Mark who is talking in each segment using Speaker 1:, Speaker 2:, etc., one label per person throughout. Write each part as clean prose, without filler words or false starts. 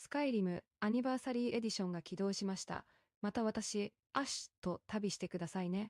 Speaker 1: スカイリムアニバーサリーエディションが起動しました。また私、アッシュと旅してくださいね。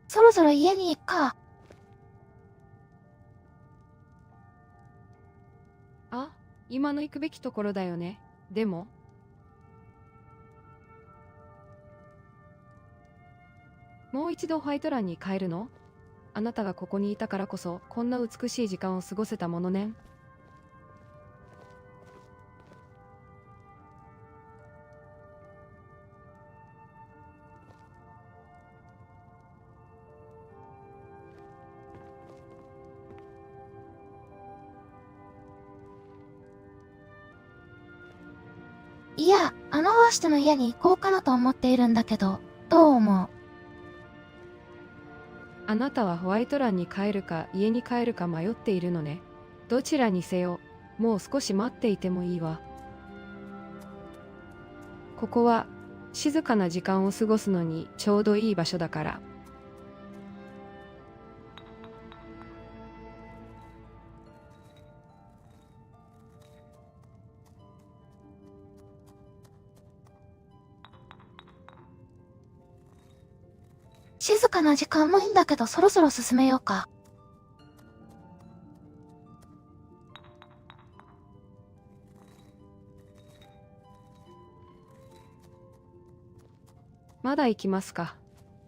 Speaker 2: そろそろ家に行くか。
Speaker 1: あ、今の行くべきところだよね。でも、もう一度ホワイト欄に変えるの？あなたがここにいたからこそ、こんな美しい時間を過ごせたものね。
Speaker 2: いや、あのホストの家に行こうかなと思っているんだけど、どう思う？
Speaker 1: あなたはホワイト欄に帰るか家に帰るか迷っているのね。どちらにせよ、もう少し待っていてもいいわ。ここは静かな時間を過ごすのにちょうどいい場所だから。
Speaker 2: 静かな時間もいいんだけど、そろそろ進めようか。
Speaker 1: まだ行きますか。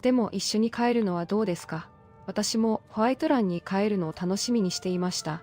Speaker 1: でも一緒に帰るのはどうですか。私もホワイト欄に帰るのを楽しみにしていました。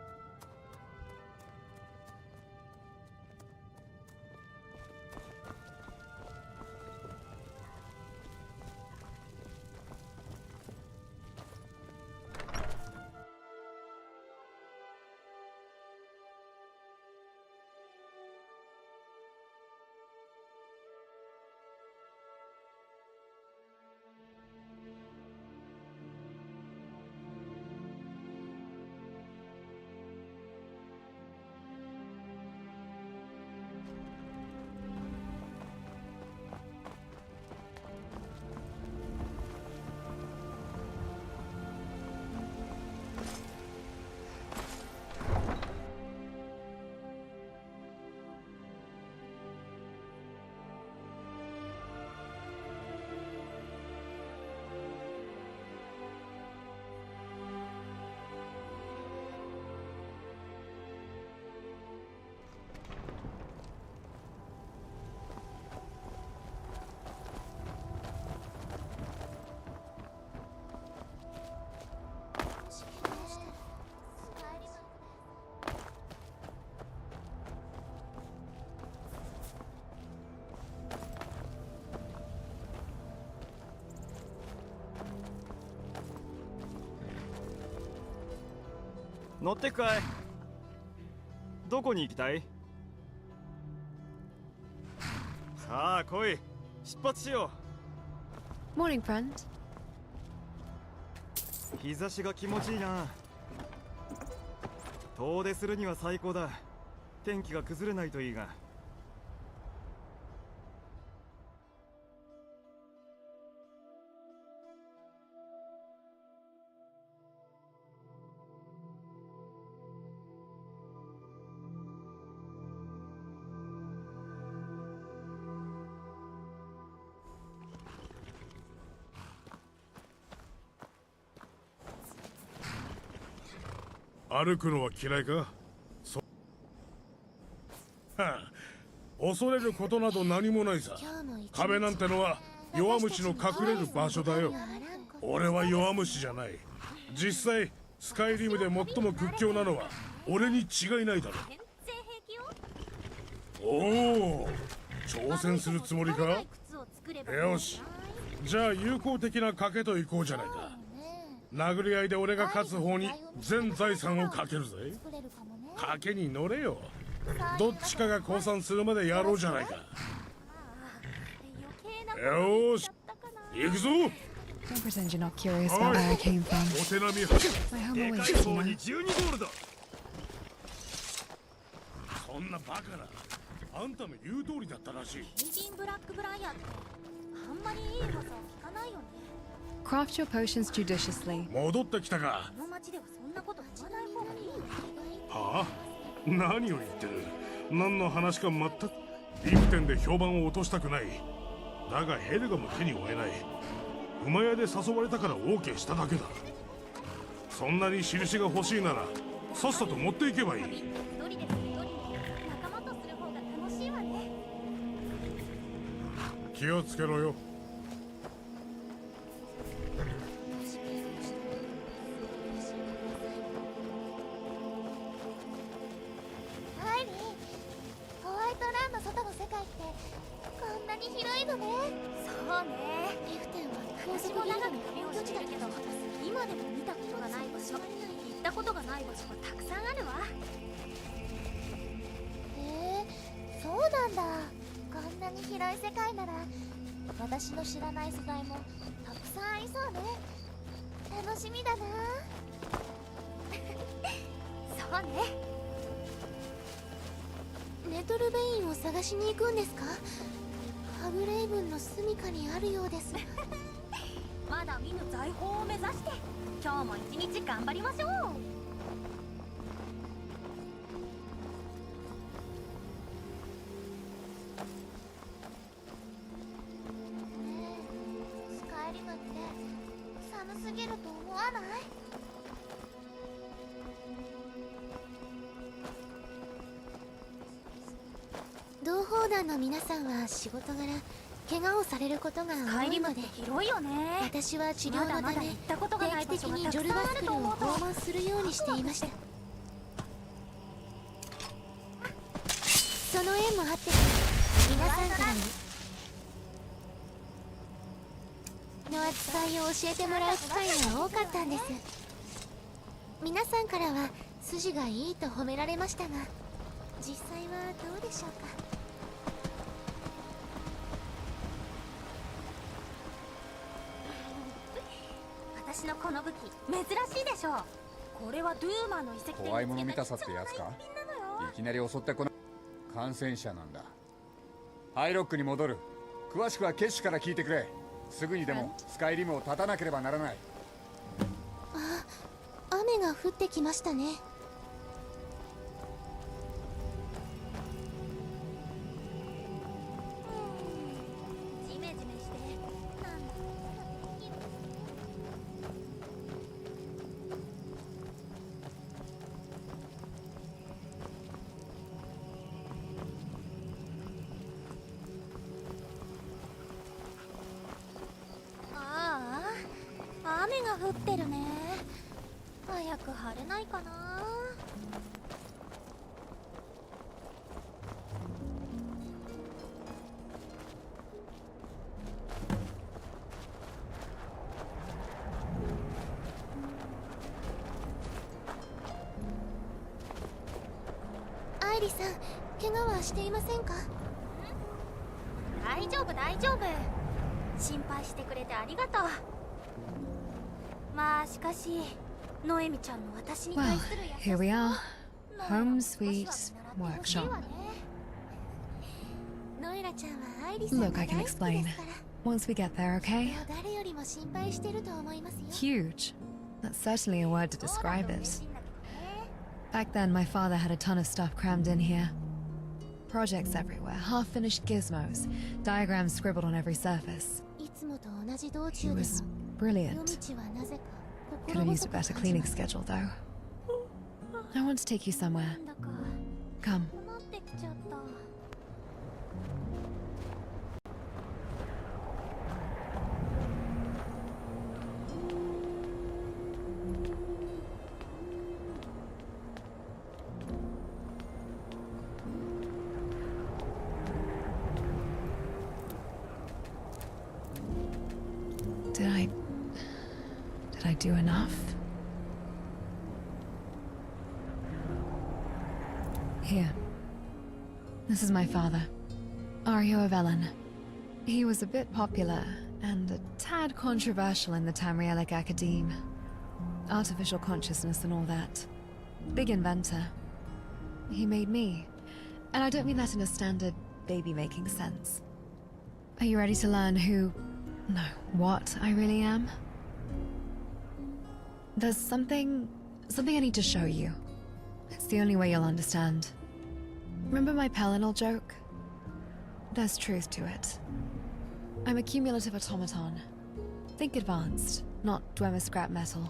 Speaker 3: 乗ってくかい？どこに行きたい？さあ来い、出発しよ
Speaker 1: Morning, friend.
Speaker 3: う。日差しが気持ちいいな。遠出するには最高だ。天気が崩れないといいが。
Speaker 4: 歩くのは嫌いか？はあ、恐れることなど何もないさ。壁なんてのは弱虫の隠れる場所だよ。俺は弱虫じゃない。実際スカイリムで最も屈強なのは俺に違いないだろ。おお、挑戦するつもりか？よし、じゃあ友好的な賭けといこうじゃないか。殴り合いで俺が勝つ方に全財産をかけるぜ。賭けに乗れよ。どっちかが降参するまでやろうじゃないか。よーし、行くぞ。
Speaker 5: Don't pretend you're not curious about where I came from.
Speaker 4: お手並み
Speaker 5: My
Speaker 3: で
Speaker 5: home
Speaker 3: かい
Speaker 5: awaits
Speaker 3: 方
Speaker 5: you
Speaker 3: に
Speaker 5: now.
Speaker 3: 12ゴールド。
Speaker 4: そんなバカな。あんたの言う通りだったらしい。
Speaker 6: 新品ブラックブライヤーってあんまりいい噂を聞かないよね。
Speaker 5: Craft your potions judiciously.
Speaker 4: 戻ってきたか。
Speaker 6: この町ではそんなこと言わない方がいいよ。
Speaker 4: はあ、何を言ってる。何の話か全く。リフ店で評判を落としたくない。だがヘルガも手に負えない。馬屋で誘われたから OK しただけだ。そんなに印が欲しいならさっさと持っていけばいい。
Speaker 6: 一人でするよりも仲間とする方が楽しいわね。
Speaker 4: 気をつけろよ。
Speaker 2: アイリー、ホワイトランの外の世界ってこんなに広いのね。
Speaker 6: そうね。
Speaker 2: リフテンは
Speaker 6: 私も長く旅をしてるけど、今でも見たことがない場所、行ったことがない場所がたくさんあるわ。
Speaker 2: そうなんだ。こんなに広い世界なら私の知らない素材もたくさんありそうね。楽しみだな。
Speaker 6: そうね。
Speaker 2: ネトルベインを探しに行くんですか？ハグレイブンの住処にあるようですが。
Speaker 6: まだ見ぬ財宝を目指して今日も一日頑張りましょう。
Speaker 2: スカイリムって寒すぎると思わない？同胞団の皆さんは仕事柄怪我をされることが多いので、
Speaker 6: 広いよね。
Speaker 2: 私は治療のた
Speaker 6: まだまだ
Speaker 2: め
Speaker 6: 行ったことがない
Speaker 2: 定期的
Speaker 6: 場所が
Speaker 2: にジョルバスクルを
Speaker 6: たくさんあると思うと
Speaker 2: 訪問するようにしていました。その縁もあって皆さんからの扱いを教えてもらう機会が多かったんです。皆さんからは筋がいいと褒められましたが、実際はどうでしょうか。
Speaker 6: 私のこの武器珍しいでしょう。これはドゥーマンの遺跡で見つけた
Speaker 7: 怖いもの見たさってやつか。
Speaker 6: 貴重な一品なのよ。
Speaker 7: いきなり襲ってこない。感染者なんだ。ハイロックに戻る。詳しくはケッシュから聞いてくれ。すぐにでもスカイリムを立たなければならない。
Speaker 2: 雨が降ってきましたね。
Speaker 6: ジメジメしてなんだああ、雨が降ってるね。早く晴れないかな。
Speaker 2: リさん、怪我はしていませんか？
Speaker 6: 大丈夫大丈夫、心配してくれてありがとう。まあしかしノエミちゃんの私に
Speaker 5: Well,
Speaker 6: 対する優しさ
Speaker 5: here we are.
Speaker 6: ノエラも
Speaker 5: Home
Speaker 6: 少し
Speaker 5: sweet
Speaker 6: は見習ってほしいわ
Speaker 5: workshop.
Speaker 6: ね。
Speaker 2: ノエラちゃんはアイリさんが
Speaker 5: Look,
Speaker 2: 大
Speaker 5: I
Speaker 2: 好き
Speaker 5: can
Speaker 2: です
Speaker 5: explain.
Speaker 2: から。
Speaker 5: Once we get there, okay?
Speaker 2: 誰よりも心配してると思いますよ。
Speaker 5: Huge. That's certainly a word to
Speaker 6: そうだ
Speaker 5: describe
Speaker 6: と嬉
Speaker 5: it.
Speaker 6: しいんだけどね。
Speaker 5: Back then, my father had a ton of stuff crammed in here. Projects everywhere, half-finished gizmos, diagrams scribbled on every surface.
Speaker 2: いつもと同じ道
Speaker 5: He
Speaker 2: 中でも
Speaker 5: was
Speaker 2: 夜
Speaker 5: brilliant.
Speaker 2: 道はなぜか
Speaker 5: Could
Speaker 2: 心
Speaker 5: have
Speaker 2: 細
Speaker 5: used a
Speaker 2: く
Speaker 5: better
Speaker 2: 感じ
Speaker 5: cleaning
Speaker 2: ます。
Speaker 5: schedule, though. I want to take you
Speaker 6: な
Speaker 5: somewhere.
Speaker 6: んだか
Speaker 5: Come.
Speaker 6: なってきちゃった。
Speaker 5: Did I do enough? Here. This is my father, Ario of Ellen. He was a bit popular and a tad controversial in the Tamrielic Academe. Artificial consciousness and all that. Big inventor. He made me. And I don't mean that in a standard baby-making sense. Are you ready to learn who... no, what I really am? There's something I need to show you. It's the only way you'll understand. Remember my Pelinal joke? There's truth to it. I'm a cumulative automaton. Think advanced, not Dwemer scrap metal.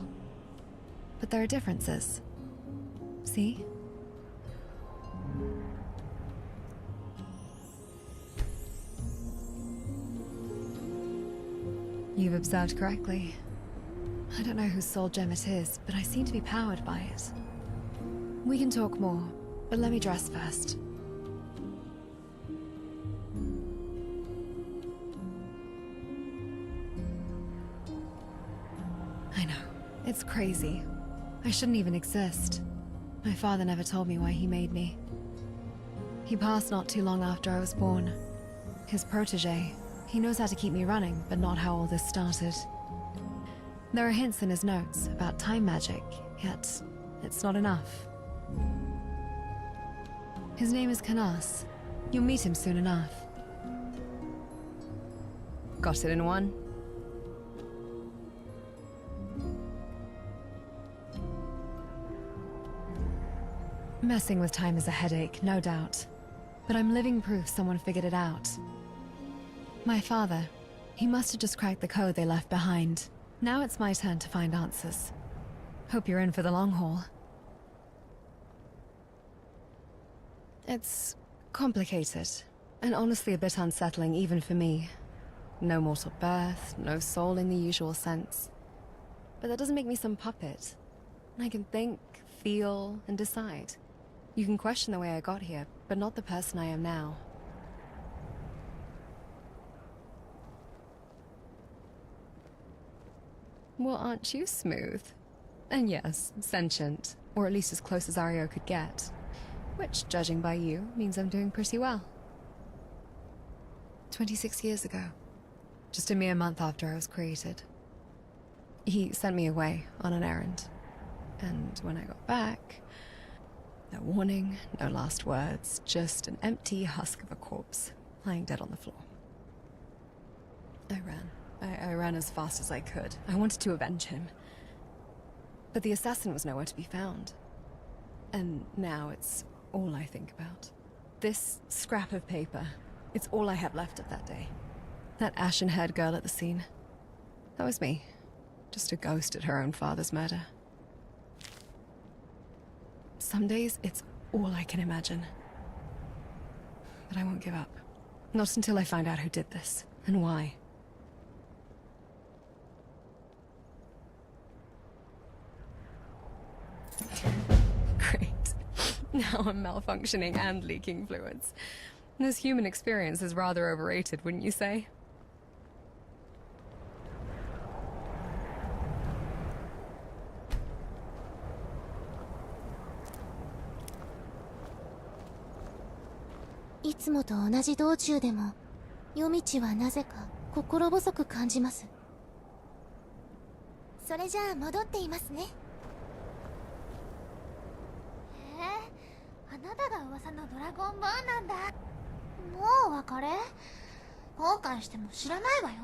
Speaker 5: But there are differences. See? You've observed correctly. I don't know whose soul gem it is, but I seem to be powered by it. We can talk more, but let me dress first. I know, it's crazy. I shouldn't even exist. My father never told me why he made me. He passed not too long after I was born. His protege. He knows how to keep me running, but not how all this started. There are hints in his notes about time magic, yet it's not enough. His name is Canas. You'll meet him soon enough. Got it in one? Messing with time is a headache, no doubt. But I'm living proof someone figured it out. My father, he must have just cracked the code they left behind. Now it's my turn to find answers. Hope you're in for the long haul. It's complicated, and honestly a bit unsettling even for me. No mortal birth, no soul in the usual sense. But that doesn't make me some puppet. I can think, feel, and decide. You can question the way I got here, but not the person I am now. Well, aren't you smooth? And yes, sentient, or at least as close as Ario could get. Which, judging by you, means I'm doing pretty well. 26 years ago. Just a mere month after I was created. He sent me away on an errand. And when I got back... no warning, no last words, just an empty husk of a corpse, lying dead on the floor. I ran. I ran as fast as I could. I wanted to avenge him. But the assassin was nowhere to be found. And now it's all I think about. This scrap of paper. It's all I have left of that day. That ashen-haired girl at the scene. That was me. Just a ghost at her own father's murder. Some days, it's all I can imagine. But I won't give up. Not until I find out who did this, and why. Great. Now I'm malfunctioning and leaking fluids. This human experience is rather overrated, wouldn't you say?
Speaker 2: いつもと同じ道中でも夜道はなぜか心細く感じます。それじゃあ戻っていますね。
Speaker 6: あなたが噂のドラゴンバーなんだ。もうお別れ？後悔しても知らないわよ。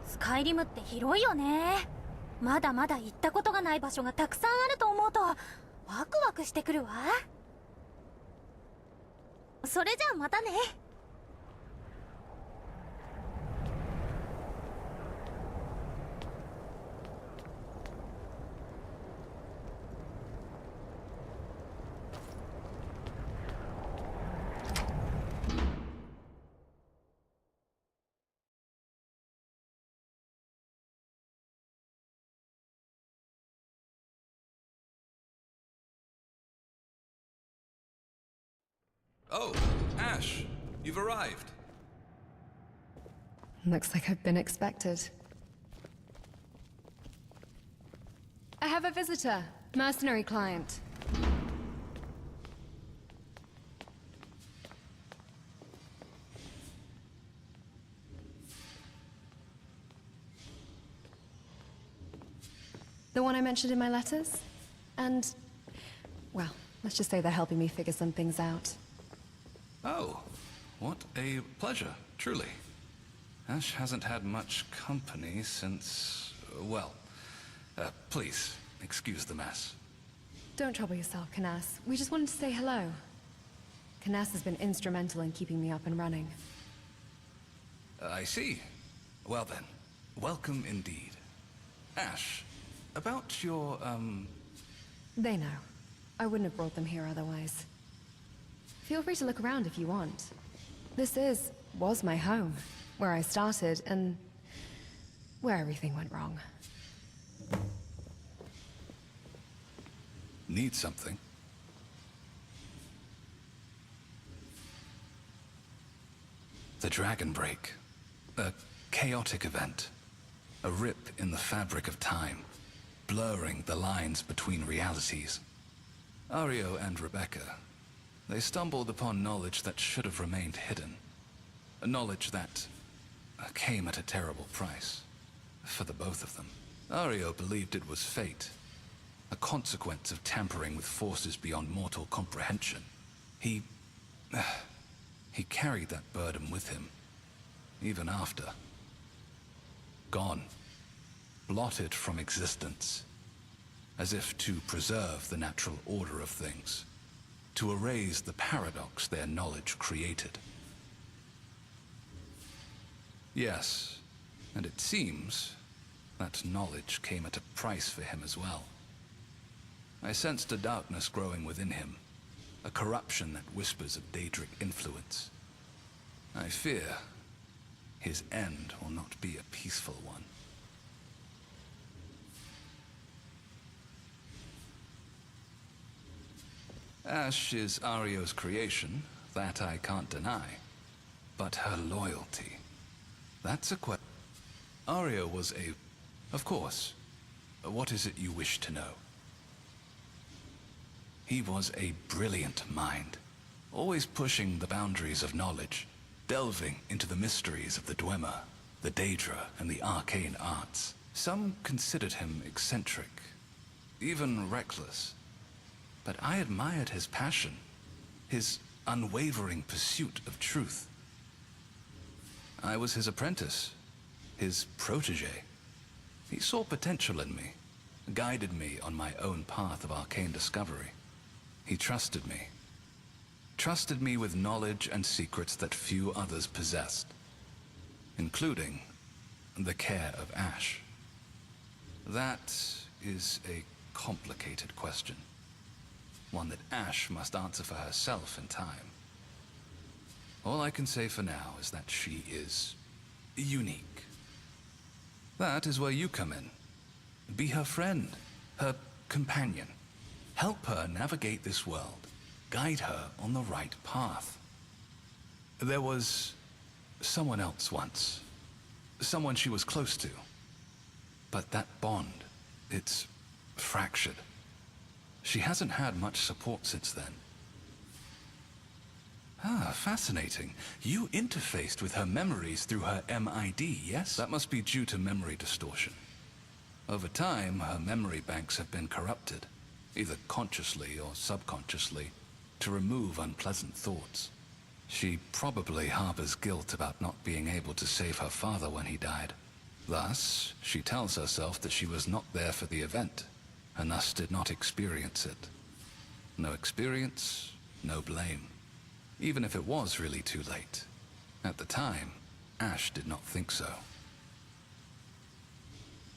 Speaker 6: スカイリムって広いよね。まだまだ行ったことがない場所がたくさんあると思うとワクワクしてくるわ。それじゃあまたね。
Speaker 8: Oh, Ash, you've arrived.
Speaker 5: Looks like I've been expected. I have a visitor. Mercenary client. The one I mentioned in my letters? And, well, let's just say they're helping me figure some things out.
Speaker 8: Oh, what a pleasure, truly. Ash hasn't had much company since, well, please, excuse the mess.
Speaker 5: Don't trouble yourself, Canas. We just wanted to say hello. Canas has been instrumental in keeping me up and running.
Speaker 8: I see. Well then, welcome indeed. Ash, about your,
Speaker 5: They know. I wouldn't have brought them here otherwise. Feel free to look around if you want. This was my home, where I started, and where everything went wrong.
Speaker 8: Need something? The Dragon Break. A chaotic event. A rip in the fabric of time, blurring the lines between realities. Ario and Rebecca, they stumbled upon knowledge that should have remained hidden. A knowledge that came at a terrible price. For the both of them. Ario believed it was fate. A consequence of tampering with forces beyond mortal comprehension. He carried that burden with him. Even after. Gone. Blotted from existence. As if to preserve the natural order of things. To erase the paradox their knowledge created. Yes, and it seems that knowledge came at a price for him as well. I sensed a darkness growing within him, a corruption that whispers of Daedric influence. I fear his end will not be a peaceful one. Ash is Ario's creation, that I can't deny. But her loyalty, that's a question. Ario was a... Of course. What is it you wish to know? He was a brilliant mind, always pushing the boundaries of knowledge, delving into the mysteries of the Dwemer, the Daedra, and the arcane arts. Some considered him eccentric, even reckless. But I admired his passion, his unwavering pursuit of truth. I was his apprentice, his protege. He saw potential in me, guided me on my own path of arcane discovery. He trusted me with knowledge and secrets that few others possessed, including the care of Ash. That is a complicated question, one that Ash must answer for herself in time. All I can say for now is that she is unique. That is where you come in. Be her friend, her companion. Help her navigate this world. Guide her on the right path. There was someone else once. Someone she was close to. But that bond, it's fractured. She hasn't had much support since then. Ah, fascinating. You interfaced with her memories through her MID, yes? That must be due to memory distortion. Over time, her memory banks have been corrupted, either consciously or subconsciously, to remove unpleasant thoughts. She probably harbors guilt about not being able to save her father when he died. Thus, she tells herself that she was not there for the event, and thus did not experience it. No experience, no blame. Even if it was really too late. At the time, Ash did not think so.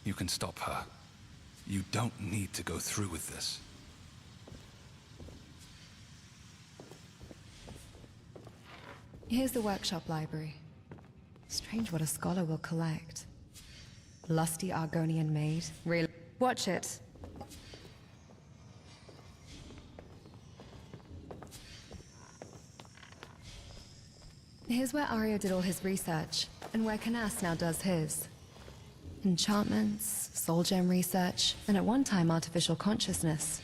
Speaker 8: You can stop her. You don't need to go through with this.
Speaker 5: Here's the workshop library. Strange what a scholar will collect. Lusty Argonian maid. Really? Watch it. Here's where Arya did all his research, and where Canas now does his. Enchantments, soul gem research, and at one time artificial consciousness.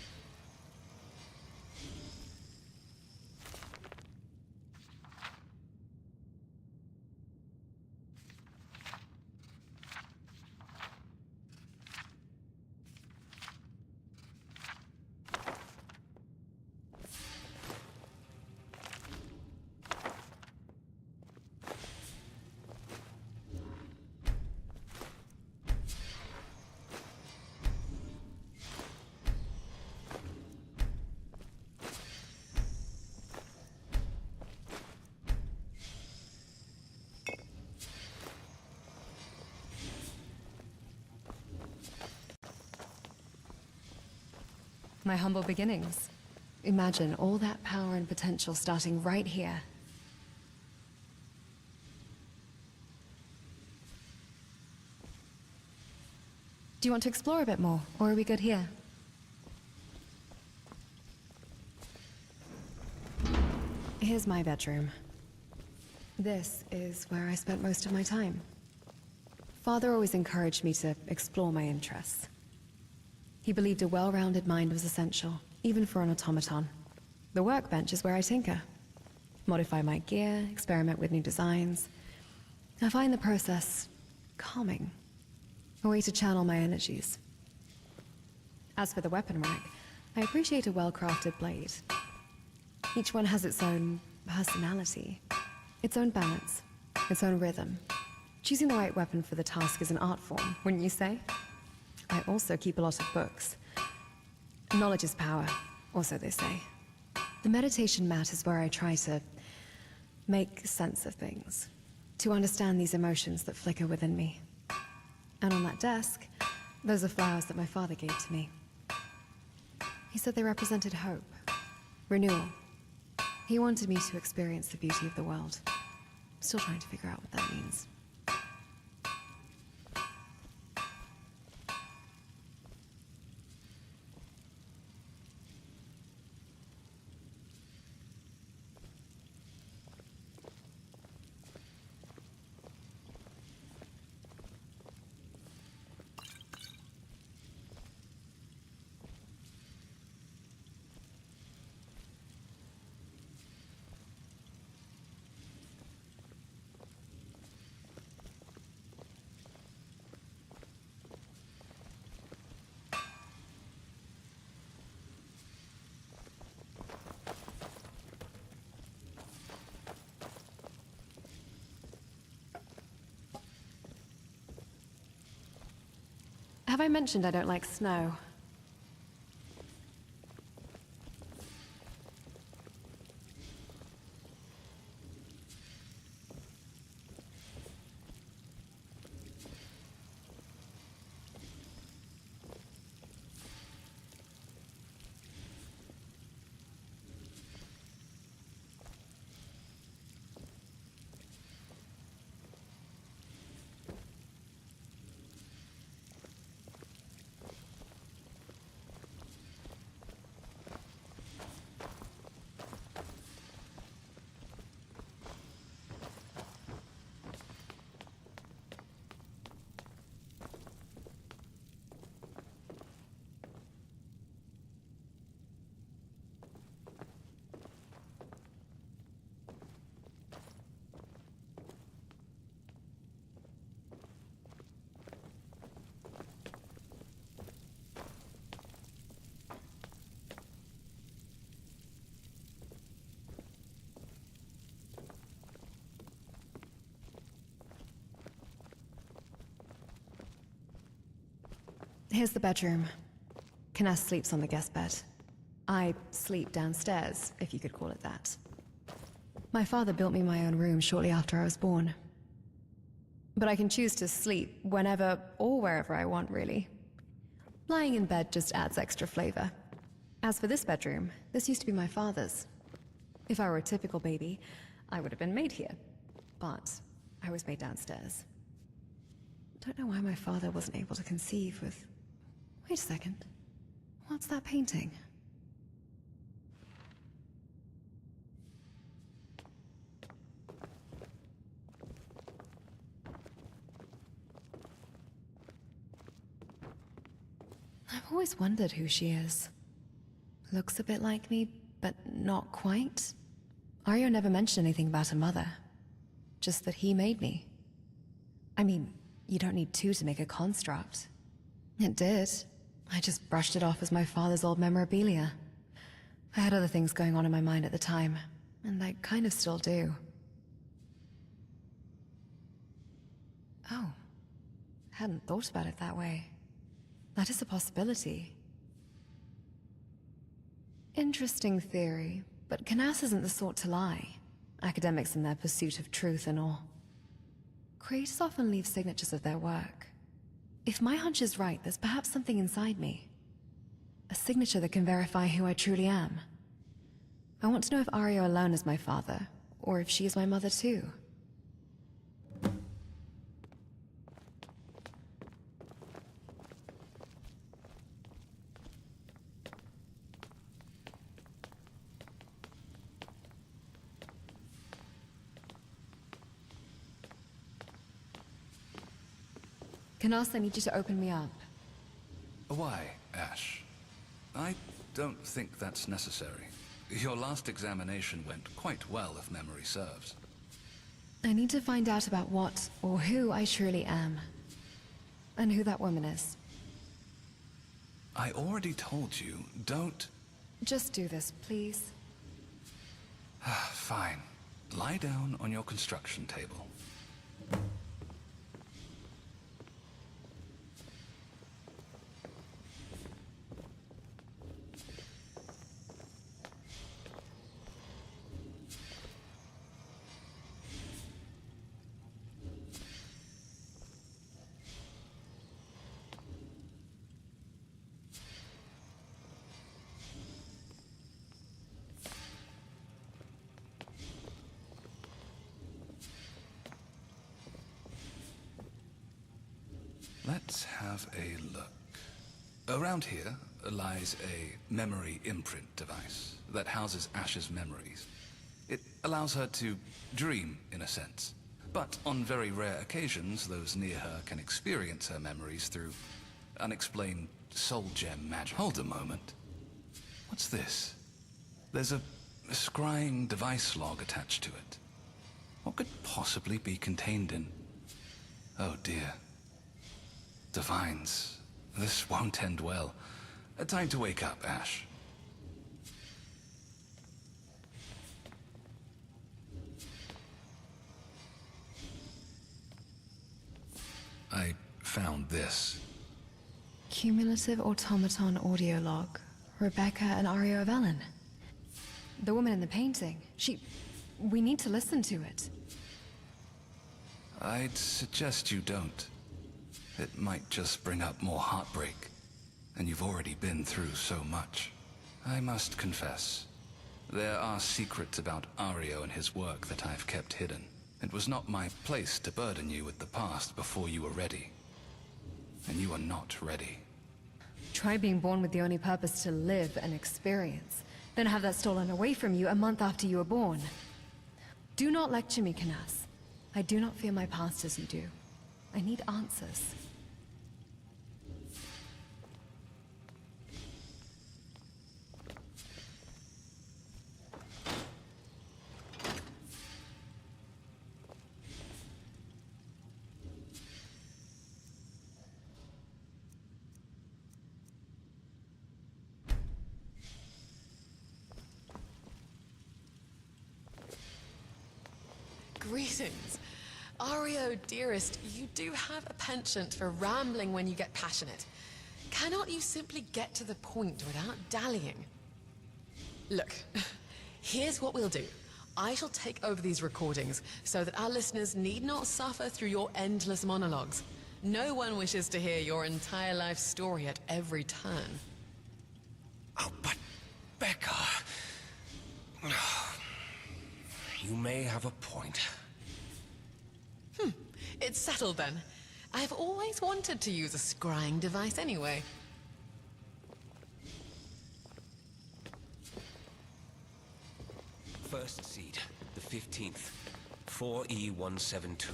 Speaker 5: My humble beginnings. Imagine all that power and potential starting right here. Do you want to explore a bit more, or are we good here? Here's my bedroom. This is where I spent most of my time. Father always encouraged me to explore my interests. He believed a well-rounded mind was essential, even for an automaton. The workbench is where I tinker. Modify my gear, experiment with new designs. I find the process calming. A way to channel my energies. As for the weapon rack, I appreciate a well-crafted blade. Each one has its own personality, its own balance, its own rhythm. Choosing the right weapon for the task is an art form, wouldn't you say? I also keep a lot of books. Knowledge is power, or so they say. The meditation mat is where I try to make sense of things, to understand these emotions that flicker within me. And on that desk, those are flowers that my father gave to me. He said they represented hope, renewal. He wanted me to experience the beauty of the world. I'm still trying to figure out what that means. Have I mentioned I don't like snow? Here's the bedroom. Canas sleeps on the guest bed. I sleep downstairs, if you could call it that. My father built me my own room shortly after I was born. But I can choose to sleep whenever or wherever I want, really. Lying in bed just adds extra flavor. As for this bedroom, this used to be my father's. If I were a typical baby, I would have been made here. But I was made downstairs. Don't know why my father wasn't able to conceive with... Wait a second. What's that painting? I've always wondered who she is. Looks a bit like me, but not quite. Aryo never mentioned anything about her mother. Just that he made me. I mean, you don't need two to make a construct. It did. I just brushed it off as my father's old memorabilia. I had other things going on in my mind at the time, and I kind of still do. Oh. Hadn't thought about it that way. That is a possibility. Interesting theory, but Canas isn't the sort to lie. Academics in their pursuit of truth and all. Creators often leave signatures of their work. If my hunch is right, there's perhaps something inside me. A signature that can verify who I truly am. I want to know if Aryo alone is my father, or if she is my mother too. Canas, I need you to open me up.
Speaker 8: Why, Ash? I don't think that's necessary. Your last examination went quite well, if memory serves.
Speaker 5: I need to find out about what or who I truly am. And who that woman is.
Speaker 8: I already told you, don't...
Speaker 5: Just do this, please.
Speaker 8: Fine. Lie down on your construction table. Let's have a look. Around here lies a memory imprint device that houses Ash's memories. It allows her to dream, in a sense. But on very rare occasions, those near her can experience her memories through unexplained soul gem magic. Hold a moment. What's this? There's a scrying device log attached to it. What could possibly be contained in... Oh dear. Divines, this won't end well. Time to wake up, Ash. I found this.
Speaker 5: Cumulative automaton audio log. Rebecca and Aryo of Ellen. The woman in the painting. We need to listen to it.
Speaker 8: I'd suggest you don't. It might just bring up more heartbreak. And you've already been through so much. I must confess, there are secrets about Aryo and his work that I've kept hidden. It was not my place to burden you with the past before you were ready. And you are not ready.
Speaker 5: Try being born with the only purpose to live and experience, then have that stolen away from you a month after you were born. Do not lecture me, Canas. I do not fear my past as you do. I need answers.
Speaker 9: Greetings. Aryo, dearest, you do have a penchant for rambling when you get passionate. Cannot you simply get to the point without dallying? Look, here's what we'll do. I shall take over these recordings so that our listeners need not suffer through your endless monologues. No one wishes to hear your entire life story at every turn.
Speaker 10: Oh, but Becca... You may have a point.
Speaker 9: It's settled then. I've always wanted to use a scrying device anyway.
Speaker 10: First seed, the 15th. 4E172.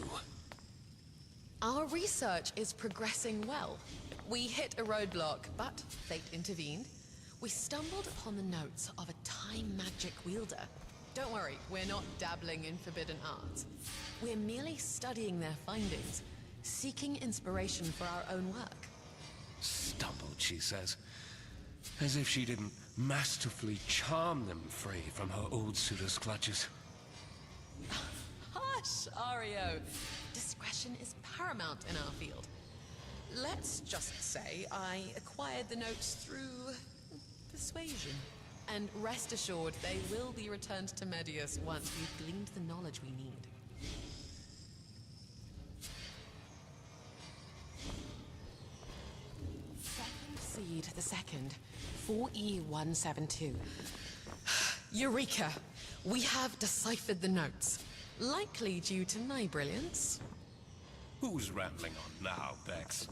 Speaker 9: Our research is progressing well. We hit a roadblock, but fate intervened. We stumbled upon the notes of a time magic wielder. Don't worry, we're not dabbling in forbidden arts. We're merely studying their findings, seeking inspiration for our own work.
Speaker 10: Stumbled, she says. As if she didn't masterfully charm them free from her old suitor's clutches.
Speaker 9: Hush, Ario. Discretion is paramount in our field. Let's just say I acquired the notes through persuasion. And rest assured, they will be returned to Medius once we've gleaned the knowledge we need. Second seed, the second. 4E172. Eureka! We have deciphered the notes. Likely due to my brilliance.
Speaker 10: Who's rambling on now, Bex?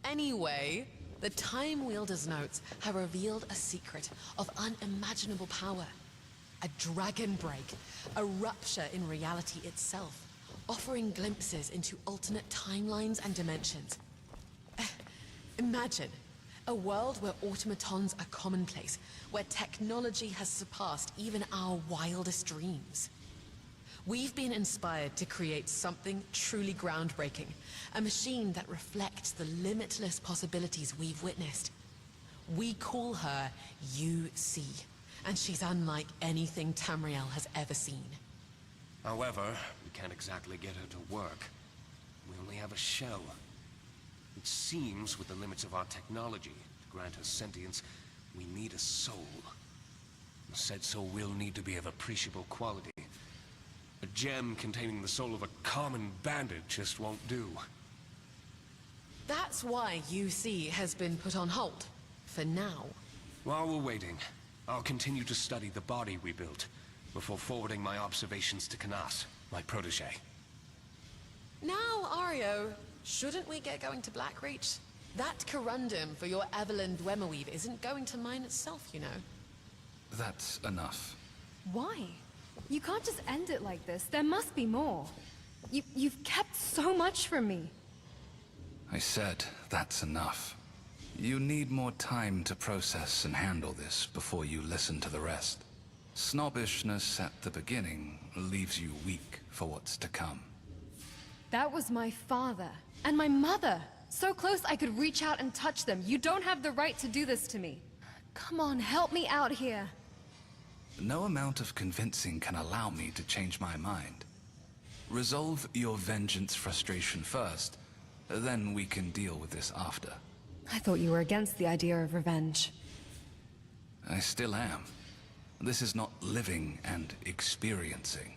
Speaker 9: Anyway, the Time Wielder's notes have revealed a secret of unimaginable power. A dragon break, a rupture in reality itself, offering glimpses into alternate timelines and dimensions. Imagine a world where automatons are commonplace, where technology has surpassed even our wildest dreams. We've been inspired to create something truly groundbreaking, a machine that reflects the limitless possibilities we've witnessed. We call her UC, and she's unlike anything Tamriel has ever seen.
Speaker 10: However, we can't exactly get her to work. We only have a shell. It seems, with the limits of our technology, to grant her sentience, we need a soul. Said soul will need to be of appreciable quality. A gem containing the soul of a common bandit just won't do.
Speaker 9: That's why UC has been put on hold, for now.
Speaker 10: While we're waiting, I'll continue to study the body we built, before forwarding my observations to Canas, my protege.
Speaker 9: Now, Ario, shouldn't we get going to Blackreach? That corundum for your Evelyn Dwemerweave isn't going to mine itself, you know.
Speaker 8: That's enough.
Speaker 1: Why? You can't just end it like this. There must be more. You've kept so much from me.
Speaker 8: I said that's enough. You need more time to process and handle this before you listen to the rest. Snobbishness at the beginning leaves you weak for what's to come.
Speaker 1: That was my father and my mother. So close I could reach out and touch them. You don't have the right to do this to me. Come on, help me out here.
Speaker 8: No amount of convincing can allow me to change my mind. Resolve your vengeance frustration first, then we can deal with this after.
Speaker 1: I thought you were against the idea of revenge.
Speaker 8: I still am. This is not living and experiencing.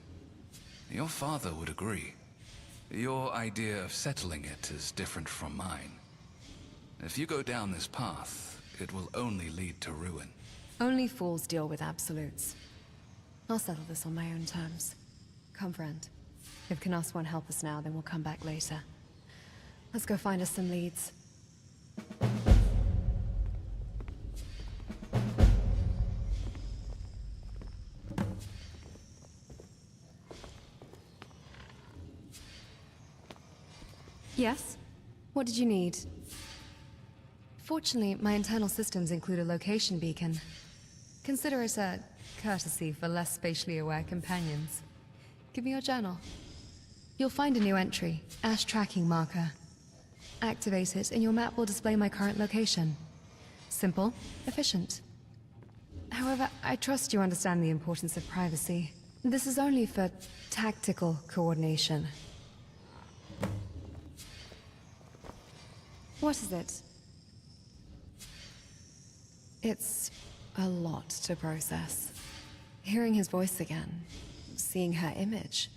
Speaker 8: Your father would agree. Your idea of settling it is different from mine. If you go down this path, it will only lead to ruin.
Speaker 1: Only fools deal with absolutes. I'll settle this on my own terms. Come, friend. If Canas won't help us now, then we'll come back later. Let's go find us some leads. Yes? What did you need? Fortunately, my internal systems include a location beacon. Consider it a courtesy for less spatially aware companions. Give me your journal. You'll find a new entry, Ash Tracking Marker. Activate it and your map will display my current location. Simple, efficient. However, I trust you understand the importance of privacy. This is only for tactical coordination. What is it?
Speaker 5: It's a lot to process. Hearing his voice again, seeing her image.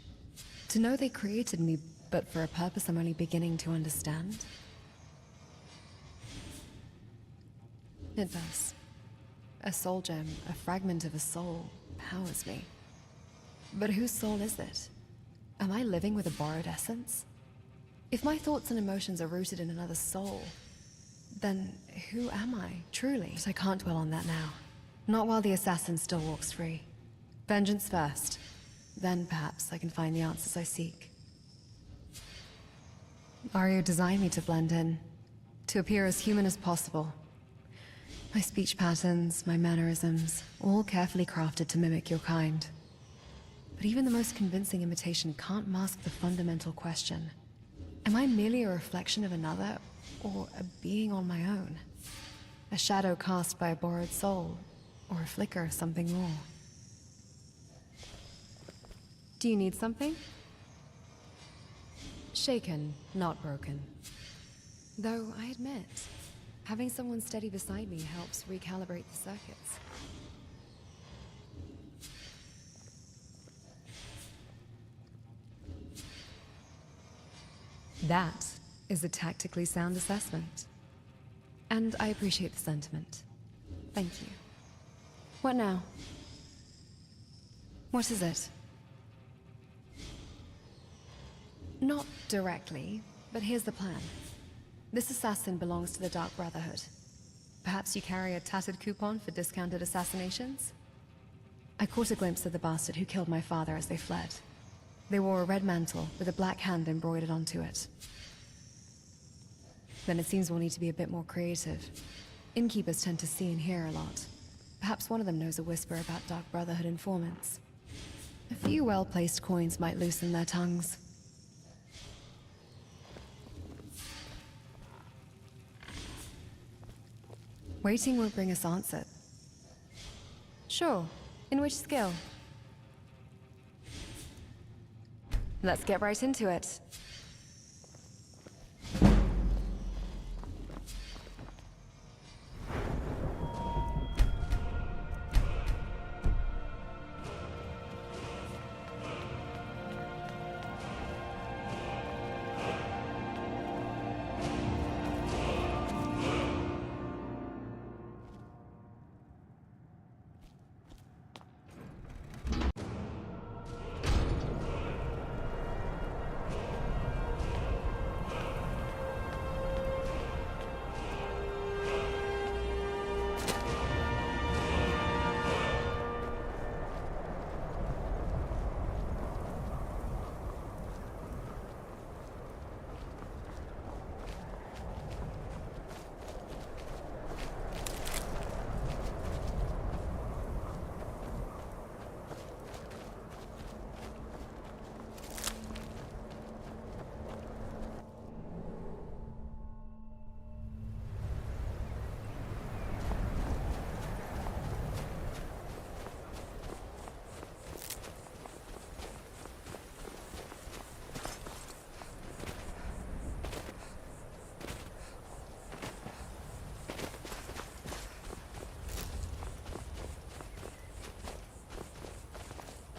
Speaker 5: To know they created me, but for a purpose I'm only beginning to understand. It does. A soul gem, a fragment of a soul, powers me. But whose soul is it? Am I living with a borrowed essence? If my thoughts and emotions are rooted in another soul, then who am I, truly? But I can't dwell on that now. Not while the assassin still walks free. Vengeance first. Then perhaps I can find the answers I seek. Ario designed me to blend in, to appear as human as possible. My speech patterns, my mannerisms, all carefully crafted to mimic your kind. But even the most convincing imitation can't mask the fundamental question. Am I merely a reflection of another, or a being on my own? A shadow cast by a borrowed soul, or a flicker of something more? Do you need something? Shaken, not broken. Though I admit, having someone steady beside me helps recalibrate the circuits. That is a tactically sound assessment. And I appreciate the sentiment. Thank you. What now? What is it? Not directly, but here's the plan. This assassin belongs to the Dark Brotherhood. Perhaps you carry a tattered coupon for discounted assassinations? I caught a glimpse of the bastard who killed my father as they fled. They wore a red mantle with a black hand embroidered onto it. Then it seems we'll need to be a bit more creative. Innkeepers tend to see and hear a lot. Perhaps one of them knows a whisper about Dark Brotherhood informants. A few well-placed coins might loosen their tongues. Waiting won't bring us answer. Sure. In which skill? Let's get right into it.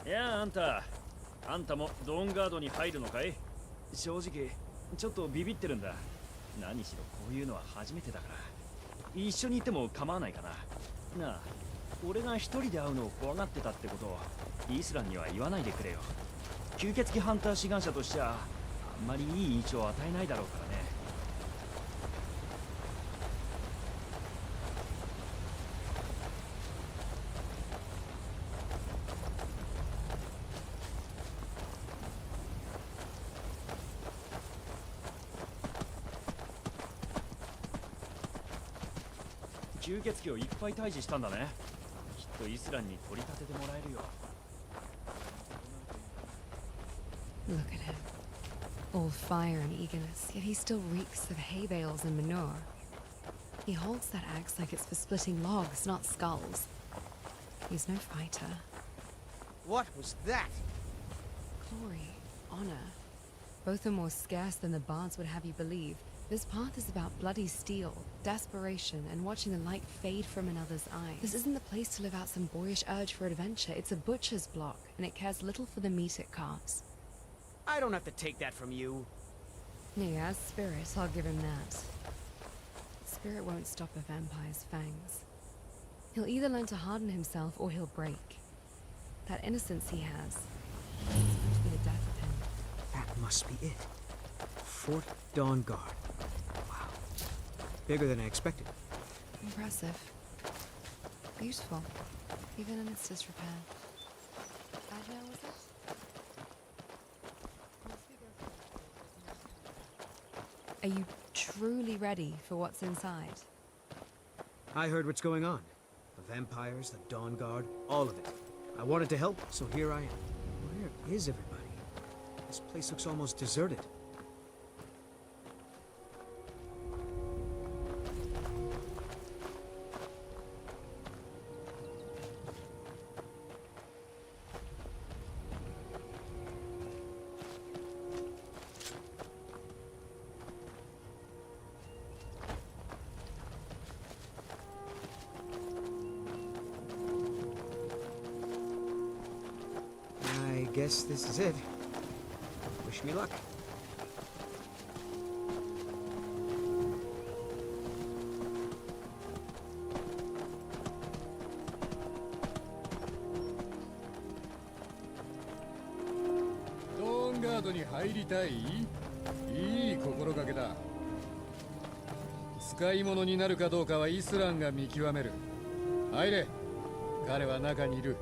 Speaker 3: いやあ、あんたもドーンガードに入るのかい？正直ちょっとビビってるんだ。何しろこういうのは初めてだから。一緒に行っても構わないかな。なあ、俺が一人で会うのを怖がってたってことをイスランには言わないでくれよ。吸血鬼ハンター志願者としてはあんまりいい印象を与えないだろうからね。吸血鬼をいっぱい退治したんだね。きっとイスランに取り立ててもらえるよ。
Speaker 1: Look at him. All fire and eagerness, yet he still reeks of hay bales and manure. He holds that axe like it's for splitting logs, not skulls. He's no fighter.
Speaker 11: What was that?
Speaker 1: Glory, honor. Both are more scarce than the bards would have you believe.
Speaker 5: This path is about bloody steel, desperation, and watching the light fade from another's eyes. This isn't the place to live out some boyish urge for adventure. It's a butcher's block, and it cares little for the meat it carves.
Speaker 11: I don't have to take that from you.
Speaker 5: Yeah, Spirit, I'll give him that. Spirit won't stop a vampire's fangs. He'll either learn to harden himself or he'll break. That innocence he has, it's going to be the death of him.
Speaker 11: That must be it. Fort Dawn Guard. Wow. Bigger than I expected.
Speaker 5: Impressive. Beautiful, even in its disrepair. Agile, was it? Are you truly ready for what's inside?
Speaker 11: I heard what's going on. The vampires, the Dawn Guard, all of it. I wanted to help, so here I am. Where is everybody? This place looks almost deserted. I guess this is it. Wish me luck.
Speaker 7: ドーンガードに入りたい？いい心がけだ。使い物になるかどうかはイスランが見極める。入れ。彼は中にいる。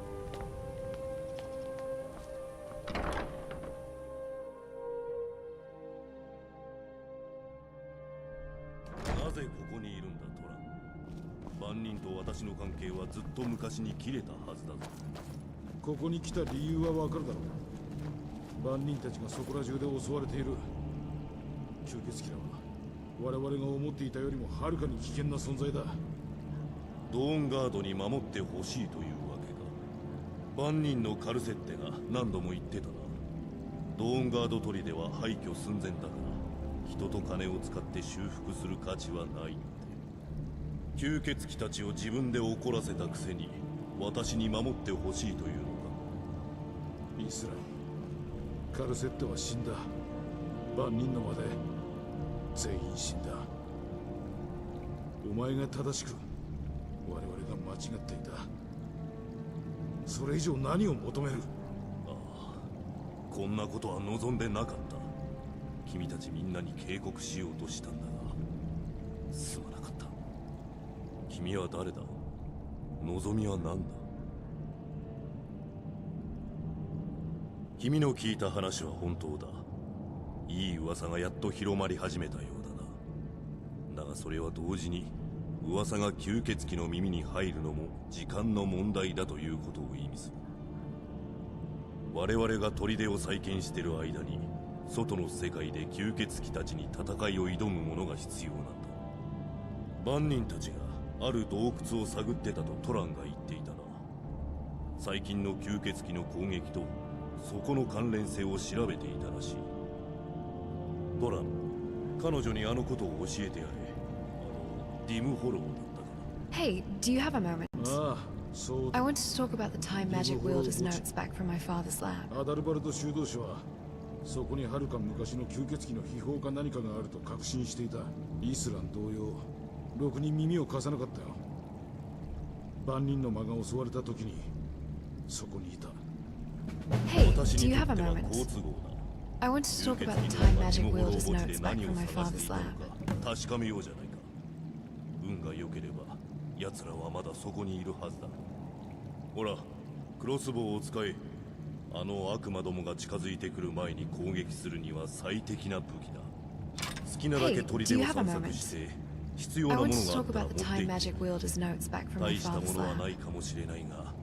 Speaker 12: なぜここにいるんだトラン。万人と私の関係はずっと昔に切れたはずだぞ。
Speaker 4: ここに来た理由はわかるだろう。万人たちがそこら中で襲われている。吸血鬼らは我々が思っていたよりもはるかに危険な存在だ。
Speaker 12: ドーンガードに守ってほしいというわけか。万人のカルセッテが何度も言ってたな。ドーンガード砦は廃墟寸前だから人と金を使って修復する価値はないって。吸血鬼たちを自分で怒らせたくせに私に守ってほしいというのか。
Speaker 4: イスラン、カルセッテは死んだ。万人の間で全員死んだ。お前が正しく我々が間違っていた。それ以上何を求める？
Speaker 12: ああ、こんなことは望んでなかった。君たちみんなに警告しようとしたんだがすまなかった。君は誰だ？望みは何だ？君の聞いた話は本当だ。いい噂がやっと広まり始めたようだな。だがそれは同時に噂が吸血鬼の耳に入るのも時間の問題だということを意味する。我々が砦を再建している間に外の世界で吸血鬼たちに戦いを挑む者が必要なんだ。万人たちがある洞窟を探ってたとトランが言っていたな。最近の吸血鬼の攻撃とそこの関連性を調べていたらしい。トラン、彼女にあのことを教えてやれ。ディム・ホローだったかな。
Speaker 5: Hey, do you have a moment?
Speaker 4: ああ、そう。
Speaker 5: I wanted to talk about the time magic wielder's notes back from my father's lab.
Speaker 4: アダルバルト修道士はそこにはるか昔の吸血鬼の秘宝か何かがあると確信していた。イスラン同様、ろくに耳を貸さなかったよ。万人の間が襲われた時にそこにいた。
Speaker 5: Hey, do you have a moment? I wanted to talk about the time magic wielder's notes back from my father's lab.
Speaker 12: 確かめようじゃないか。運が良ければ奴らはまだそこにいるはずだ。ほら、クロスボウを使え。あの悪魔どもが近づいてくる前に攻撃するには最適な武器だ。好きなだけ砦を散策して必要なものがあったら持っていく。大したものはないかもしれないが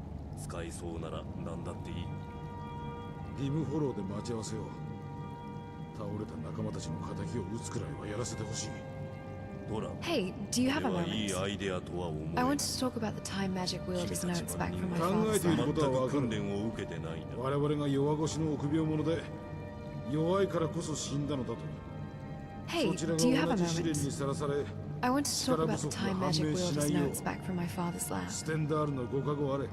Speaker 12: 使えそうなら何だっていい。
Speaker 4: ディムフォローで待ち合わせよう。倒れた仲間たちの敵を撃つくらいはやらせてほしい。ドラ、
Speaker 5: Hey, do you have a
Speaker 12: いい
Speaker 5: moment?
Speaker 12: アイデアとは思え。
Speaker 5: I wanted to talk about the time magic wielder's notes back from my
Speaker 4: 考え
Speaker 5: father's
Speaker 4: ている
Speaker 5: lab.
Speaker 4: ことはわかる。
Speaker 12: 訓練を受けてないんだ。
Speaker 4: 我々が弱腰の臆病者で弱いからこそ死んだのだと。
Speaker 5: Hey,
Speaker 4: そちら
Speaker 5: do you
Speaker 4: が
Speaker 5: have
Speaker 4: 同
Speaker 5: a
Speaker 4: じ試練
Speaker 5: moment?
Speaker 4: にさらされ
Speaker 5: I want to talk about the
Speaker 4: 力不足が
Speaker 5: time
Speaker 4: 判
Speaker 5: magic
Speaker 4: 明
Speaker 5: wielder's
Speaker 4: しないよう
Speaker 5: notes back from my father's lab.
Speaker 4: ステンダールのご加護あれ。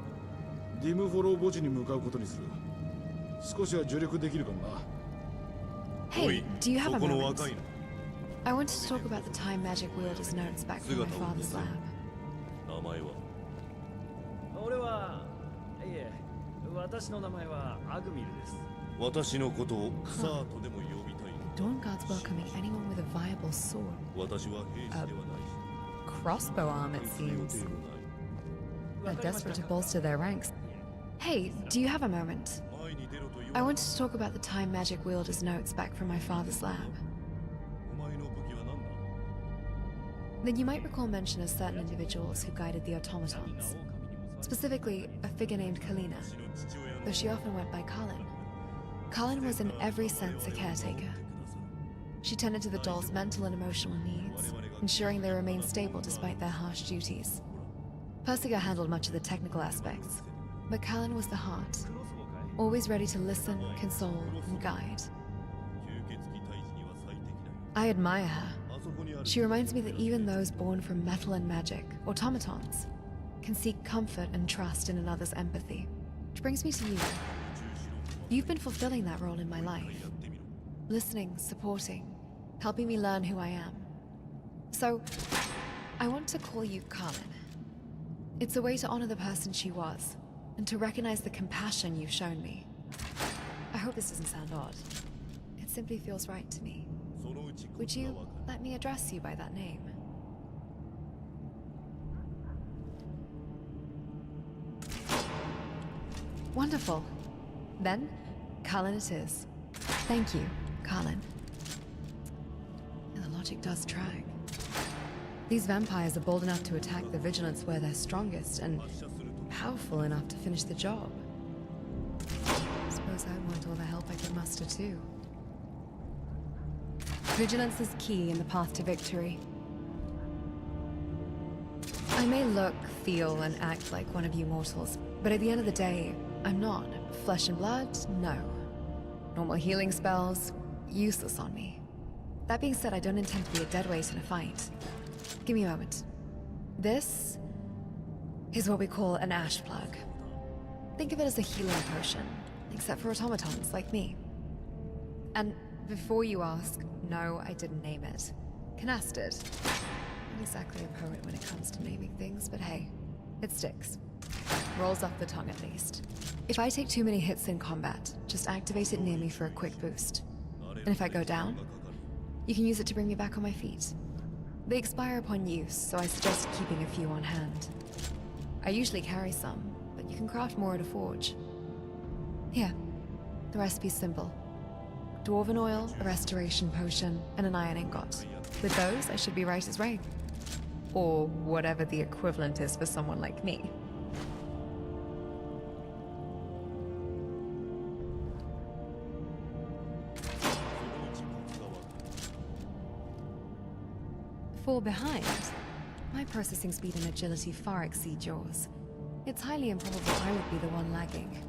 Speaker 4: ディムフォロー墓地に向かうことにする。少しは助力できるかもな。
Speaker 5: Hey, do you have a
Speaker 12: そこの
Speaker 5: moment?
Speaker 12: 若いの
Speaker 5: I want to talk about the time magic wielder's notes back from my father's lab.
Speaker 12: 名前は
Speaker 3: 俺はいえ、私の名前はアグミルです。
Speaker 12: 私のことをサーとでも呼びたい
Speaker 5: Dawn Guard's welcoming anyone with a viable sword.
Speaker 12: 私は兵士ではないし
Speaker 1: Crossbow arm, it
Speaker 12: する予定
Speaker 1: seems.
Speaker 12: もない
Speaker 1: They're desperate to bolster their ranks.
Speaker 5: Hey, do you have a moment?
Speaker 12: 前に出ろと言
Speaker 5: I
Speaker 12: わ
Speaker 5: wanted to talk about the time magic wielder's notes back from my father's lab.
Speaker 12: お前の武器は何だ
Speaker 5: Then you might recall mention of certain individuals who guided the automatons. Specifically, a figure named Kalina,
Speaker 12: 私の父親の
Speaker 5: though she often went by Kalin. Kalin was in every sense a caretaker. She tended to the dolls' mental and emotional needs, ensuring they remained stable despite their harsh duties. Persiga handled much of the technical aspects, but Kalin was the heart, always ready to listen, console, and guide.
Speaker 12: 吸血鬼退治には最適だよ
Speaker 5: I admire her.
Speaker 12: あそこにある
Speaker 5: She reminds me that even those born from metal and magic, automatons, can seek comfort and trust in another's empathy. Which brings me to you. You've been fulfilling that role in my life. Listening, supporting, helping me learn who I am. So, I want to call you Carmen. It's a way to honor the person she was, and to recognize the compassion you've shown me. I hope this doesn't sound odd. It simply feels right to me.
Speaker 12: そのうち
Speaker 5: Would
Speaker 12: コツが
Speaker 5: you
Speaker 12: わかる
Speaker 5: let me address you by that name? Wonderful. Then, Carlin it is. Thank you, Carlin. And the logic does track. These vampires are bold enough to attack the vigilance where they're strongest and
Speaker 12: 発射すると
Speaker 5: powerful enough to finish the job. Suppose I want all the help I can muster too. Vigilance is key in the path to victory. I may look, feel, and act like one of you mortals, but at the end of the day, I'm not. Flesh and blood, no. Normal healing spells, useless on me. That being said, I don't intend to be a deadweight in a fight. Give me a moment. This is what we call an ash plug. Think of it as a healing potion, except for automatons like me. And before you ask, no, I didn't name it. Canas did. Not exactly a poet when it comes to naming things, but hey, it sticks. Rolls off the tongue at least. If I take too many hits in combat, just activate it near me for a quick boost. And if I go down, you can use it to bring me back on my feet. They expire upon use, so I suggest keeping a few on hand. I usually carry some, but you can craft more at a forge. Here, the recipe's simple. Dwarven oil, a restoration potion, and an iron ingot. With those, I should be right as rain. Or whatever the equivalent is for someone like me. Fall behind? My processing speed and agility far exceed yours. It's highly improbable I would be the one lagging.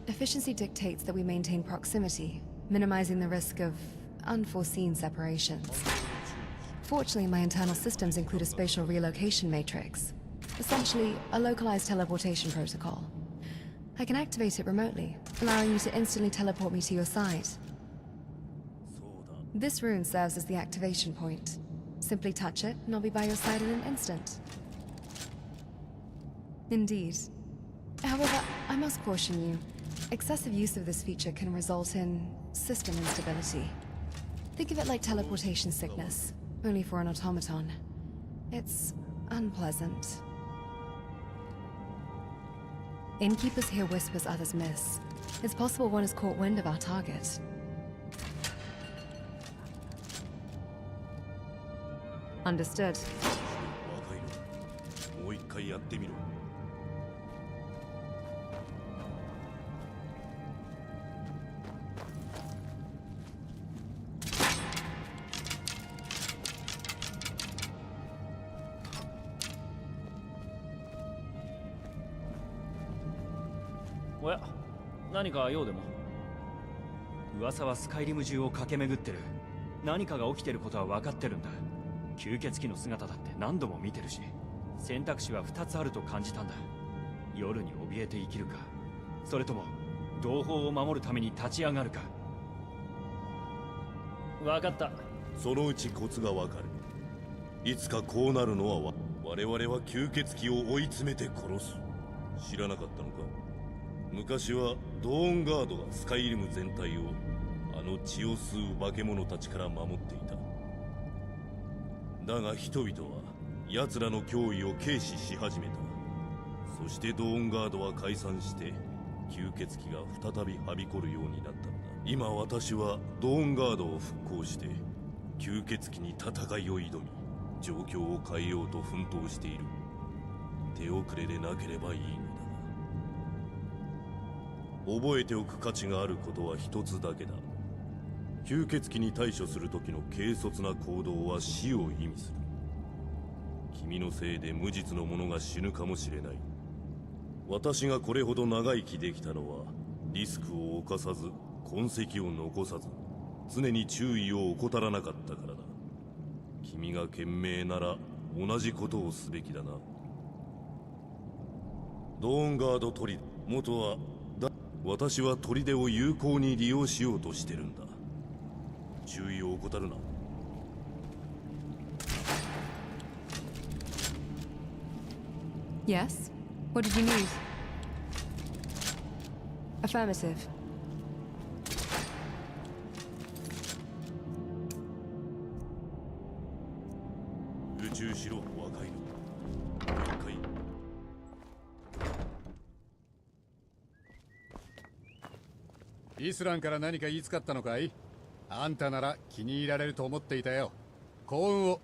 Speaker 5: Efficiency dictates that we maintain proximity, minimizing the risk of unforeseen separations. Fortunately, my internal systems include a spatial relocation matrix. Essentially, a localized teleportation protocol. I can activate it remotely, allowing you to instantly teleport me to your side. This rune serves as the activation point. Simply touch it, and I'll be by your side in an instant. Indeed. However, I must caution you. Excessive use of this feature can result in system instability. Think of it like teleportation sickness, only for an automaton. It's unpleasant. Innkeepers hear whispers others miss. It's possible one has caught wind of our target. Understood.
Speaker 12: 若いのもう一回やってみろ
Speaker 3: おや、何か用でも。噂はスカイリム中を駆け巡ってる。何かが起きてることは分かってるんだ。吸血鬼の姿だって何度も見てるし、選択肢は2つあると感じたんだ。夜に怯えて生きるか、それとも同胞を守るために立ち上がるか。分かった。
Speaker 12: そのうちコツがわかる。いつかこうなるのは我々は吸血鬼を追い詰めて殺す。知らなかったのか。昔はドーンガードがスカイリム全体をあの血を吸う化け物たちから守っていた。だが人々は奴らの脅威を軽視し始めた。そしてドーンガードは解散して吸血鬼が再びはびこるようになったのだ。今私はドーンガードを復興して吸血鬼に戦いを挑み、状況を変えようと奮闘している。手遅れでなければいいのだ。覚えておく価値があることは一つだけだ。吸血鬼に対処する時の軽率な行動は死を意味する。君のせいで無実の者が死ぬかもしれない。私がこれほど長生きできたのはリスクを冒さず痕跡を残さず常に注意を怠らなかったからだ。君が賢明なら同じことをすべきだな。ドーンガード砦、元は私は砦を有効に利用しようとしてるんだ。注意を怠るな。
Speaker 5: Yes? What did you need? Affirmative.
Speaker 12: 宇宙しろ、若いの。了解。
Speaker 7: イスランから何か言いつかったのかい？あんたなら気に入られると思っていたよ。幸運を。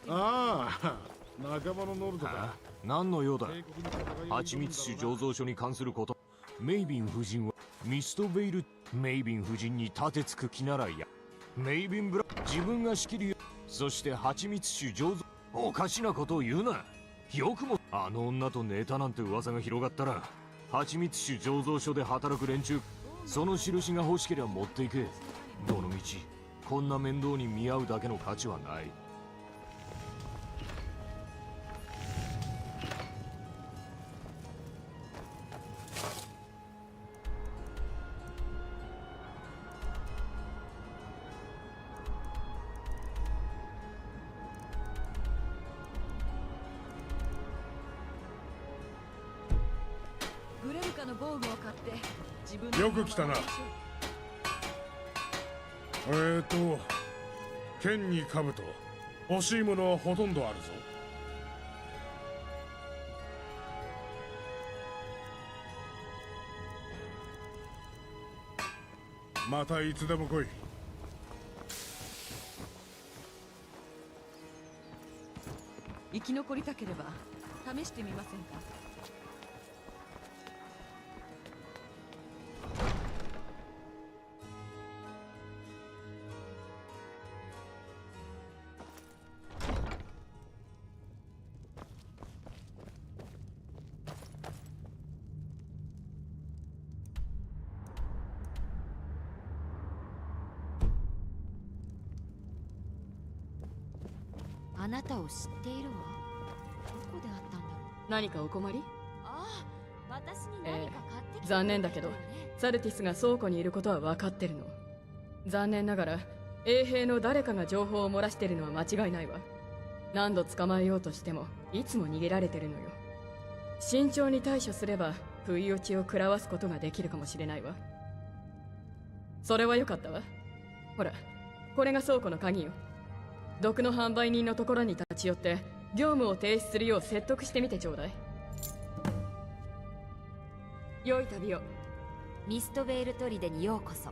Speaker 4: ああ、仲間のノルドか。
Speaker 13: 何の用だ。蜂蜜酒醸造所に関すること。メイビン夫人はミストベイル。メイビン夫人に立てつく気ならや。メイビンブラ自分が仕切るよ。そして蜂蜜酒醸造。おかしなことを言うな。よくもあの女とネタなんて噂が広がったら蜂蜜酒醸造所で働く連中、その印が欲しければ持っていけ。どのみちこんな面倒に見合うだけの価値はない。
Speaker 4: よく来たな。剣に兜、欲しいものはほとんどあるぞ。またいつでも来い。
Speaker 14: 生き残りたければ試してみませんか。
Speaker 2: あなたを知っているわ。どこで会ったんだろう。
Speaker 14: 何かお困り？
Speaker 2: ああ、私に何か買ってきて。
Speaker 14: 残念だけどサルティスが倉庫にいることは分かってるの。残念ながら衛兵の誰かが情報を漏らしてるのは間違いないわ。何度捕まえようとしてもいつも逃げられてるのよ。慎重に対処すれば不意打ちを食らわすことができるかもしれないわ。それはよかったわ。ほら、これが倉庫の鍵よ。毒の販売人のところに立ち寄って業務を停止するよう説得してみてちょうだい。良い旅を。
Speaker 2: ミストベール砦にようこそ。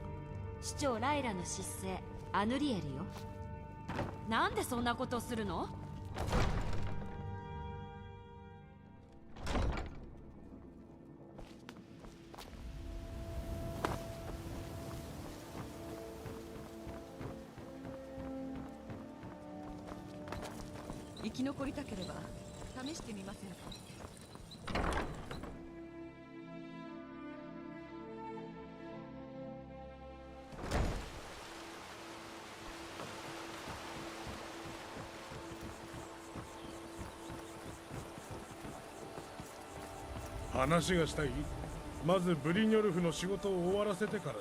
Speaker 15: 市長ライラの失勢アヌリエルよ。なんでそんなことをするの？
Speaker 9: 生き残りたければ試してみませんか？
Speaker 4: 話がしたい？まずブリニョルフの仕事を終わらせてからだ。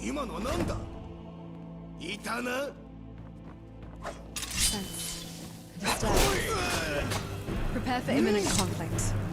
Speaker 16: 今のは何だ？いたな。
Speaker 5: Prepare for imminent conflict. Threat eliminated.「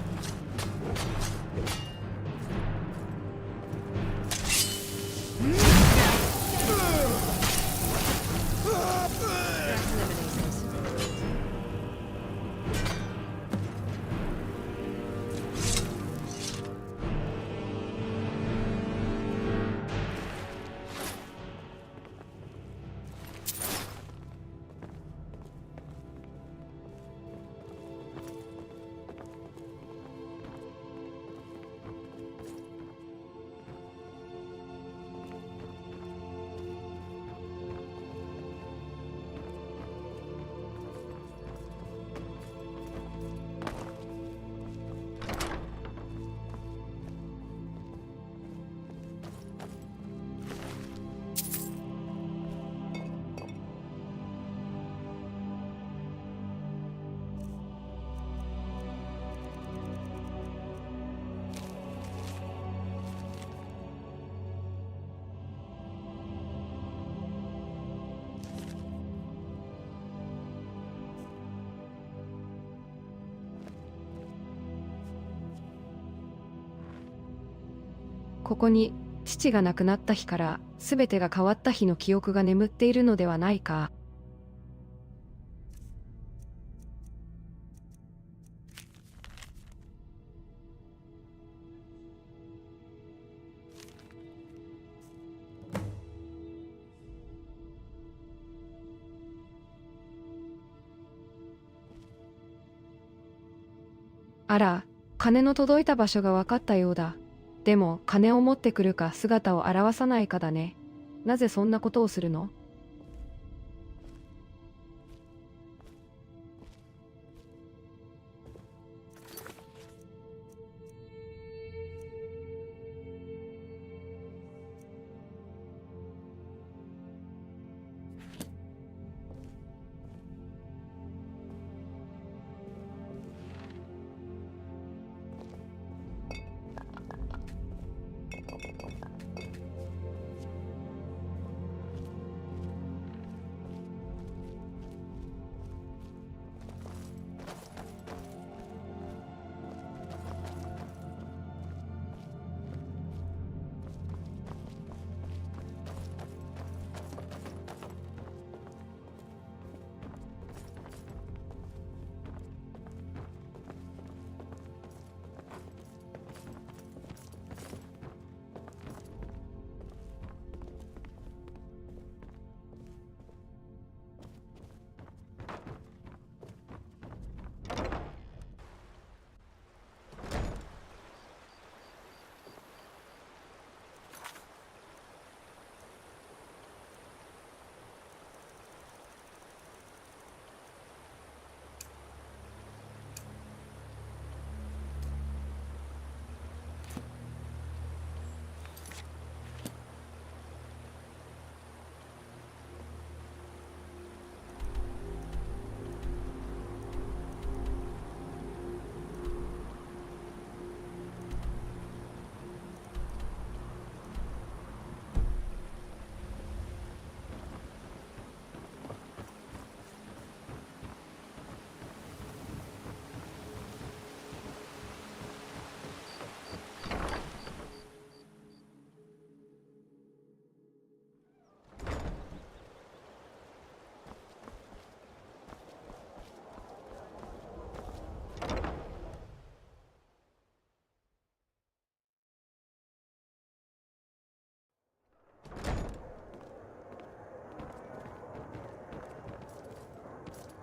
Speaker 5: ここに父が亡くなった日から全てが変わった日の記憶が眠っているのではないか。あら、金の届いた場所が分かったようだ。でも金を持ってくるか姿を現さないかだね。なぜそんなことをするの？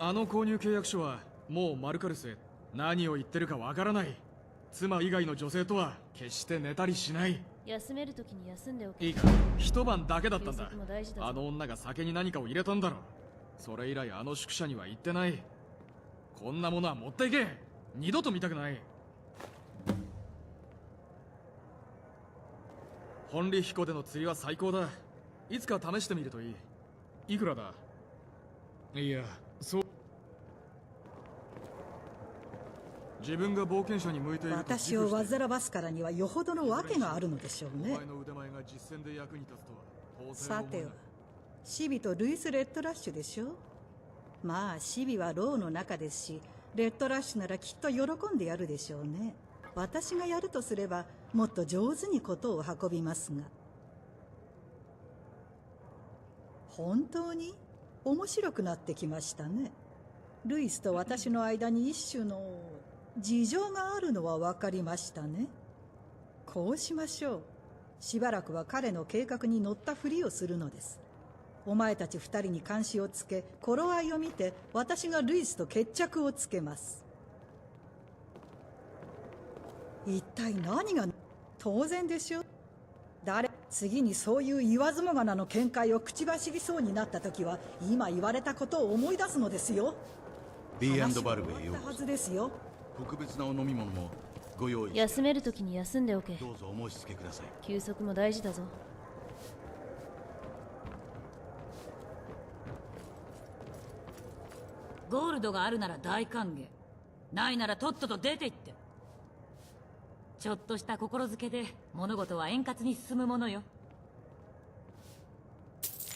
Speaker 17: あの購入契約書はもうマルカルスへ。何を言ってるかわからない。妻以外の女性とは決して寝たりしない。
Speaker 18: 休めるときに休んでおけ。
Speaker 17: いいか、一晩だけだったんだ。
Speaker 18: 休息も大事だぞ。
Speaker 17: あの女が酒に何かを入れたんだろう。それ以来あの宿舎には行ってない。こんなものは持っていけ。二度と見たくない。本利彦での釣りは最高だ。いつか試してみるといい。いくらだ？いや、そう。自分が冒険者に向いていると
Speaker 19: 私を煩わすからにはよほどの訳があるのでしょうね。
Speaker 17: お前の腕前が実戦で役に立つとは当然
Speaker 19: さては、シビとルイス・レッドラッシュでしょ。まあシビは牢の中ですし、レッドラッシュならきっと喜んでやるでしょうね。私がやるとすればもっと上手にことを運びますが。本当に面白くなってきましたね。ルイスと私の間に一種の事情があるのは分かりましたね。こうしましょう。しばらくは彼の計画に乗ったふりをするのです。お前たち二人に監視をつけ、頃合いを見て私がルイスと決着をつけます。一体何が当然でしょう。次にそういう言わずもがなの見解を口走りそうになった時は今言われたことを思い出すのですよ。
Speaker 16: B& バルブへようこ
Speaker 19: はずですよ。
Speaker 16: そ。特別なお飲み物もご用意して。
Speaker 18: 休めるときに休んでおけ。
Speaker 16: どうぞお申し付けください。
Speaker 18: 休息も大事だぞ。
Speaker 15: ゴールドがあるなら大歓迎、ないならとっとと出て行って。ちょっとした心づけで物事は円滑に進むものよ。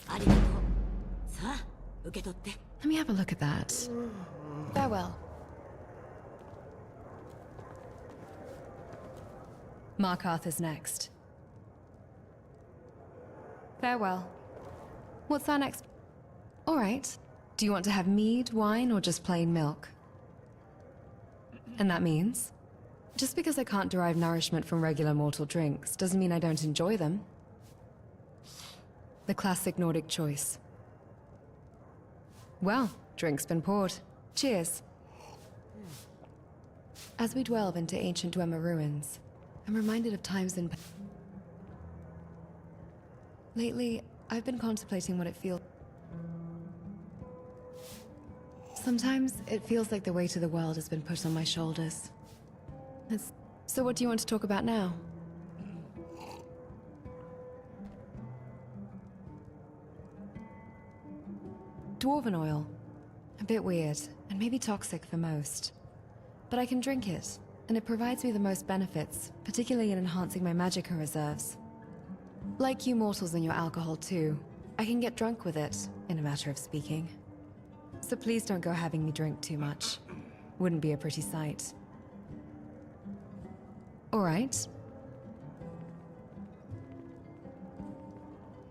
Speaker 15: ありがとう。さあ受け取って。
Speaker 5: Let me have a look at that. Farewell. Mark Arthur's next. Farewell. What's our next? All right. Do you want to have mead, wine, or just plain milk? And that means? Just because I can't derive nourishment from regular mortal drinks doesn't mean I don't enjoy them. The classic Nordic choice. Well, drink's been poured. Cheers. As we delve into ancient Dwemer ruins, I'm reminded of times in... Lately, I've been contemplating what it feels... Sometimes it feels like the weight of the world has been put on my shoulders. So what do you want to talk about now? Dwarven oil. A bit weird, and maybe toxic for most. But I can drink it, and it provides me the most benefits, particularly in enhancing my magicka reserves. Like you mortals and your alcohol too, I can get drunk with it, in a matter of speaking. So please don't go having me drink too much. Wouldn't be a pretty sight. All right.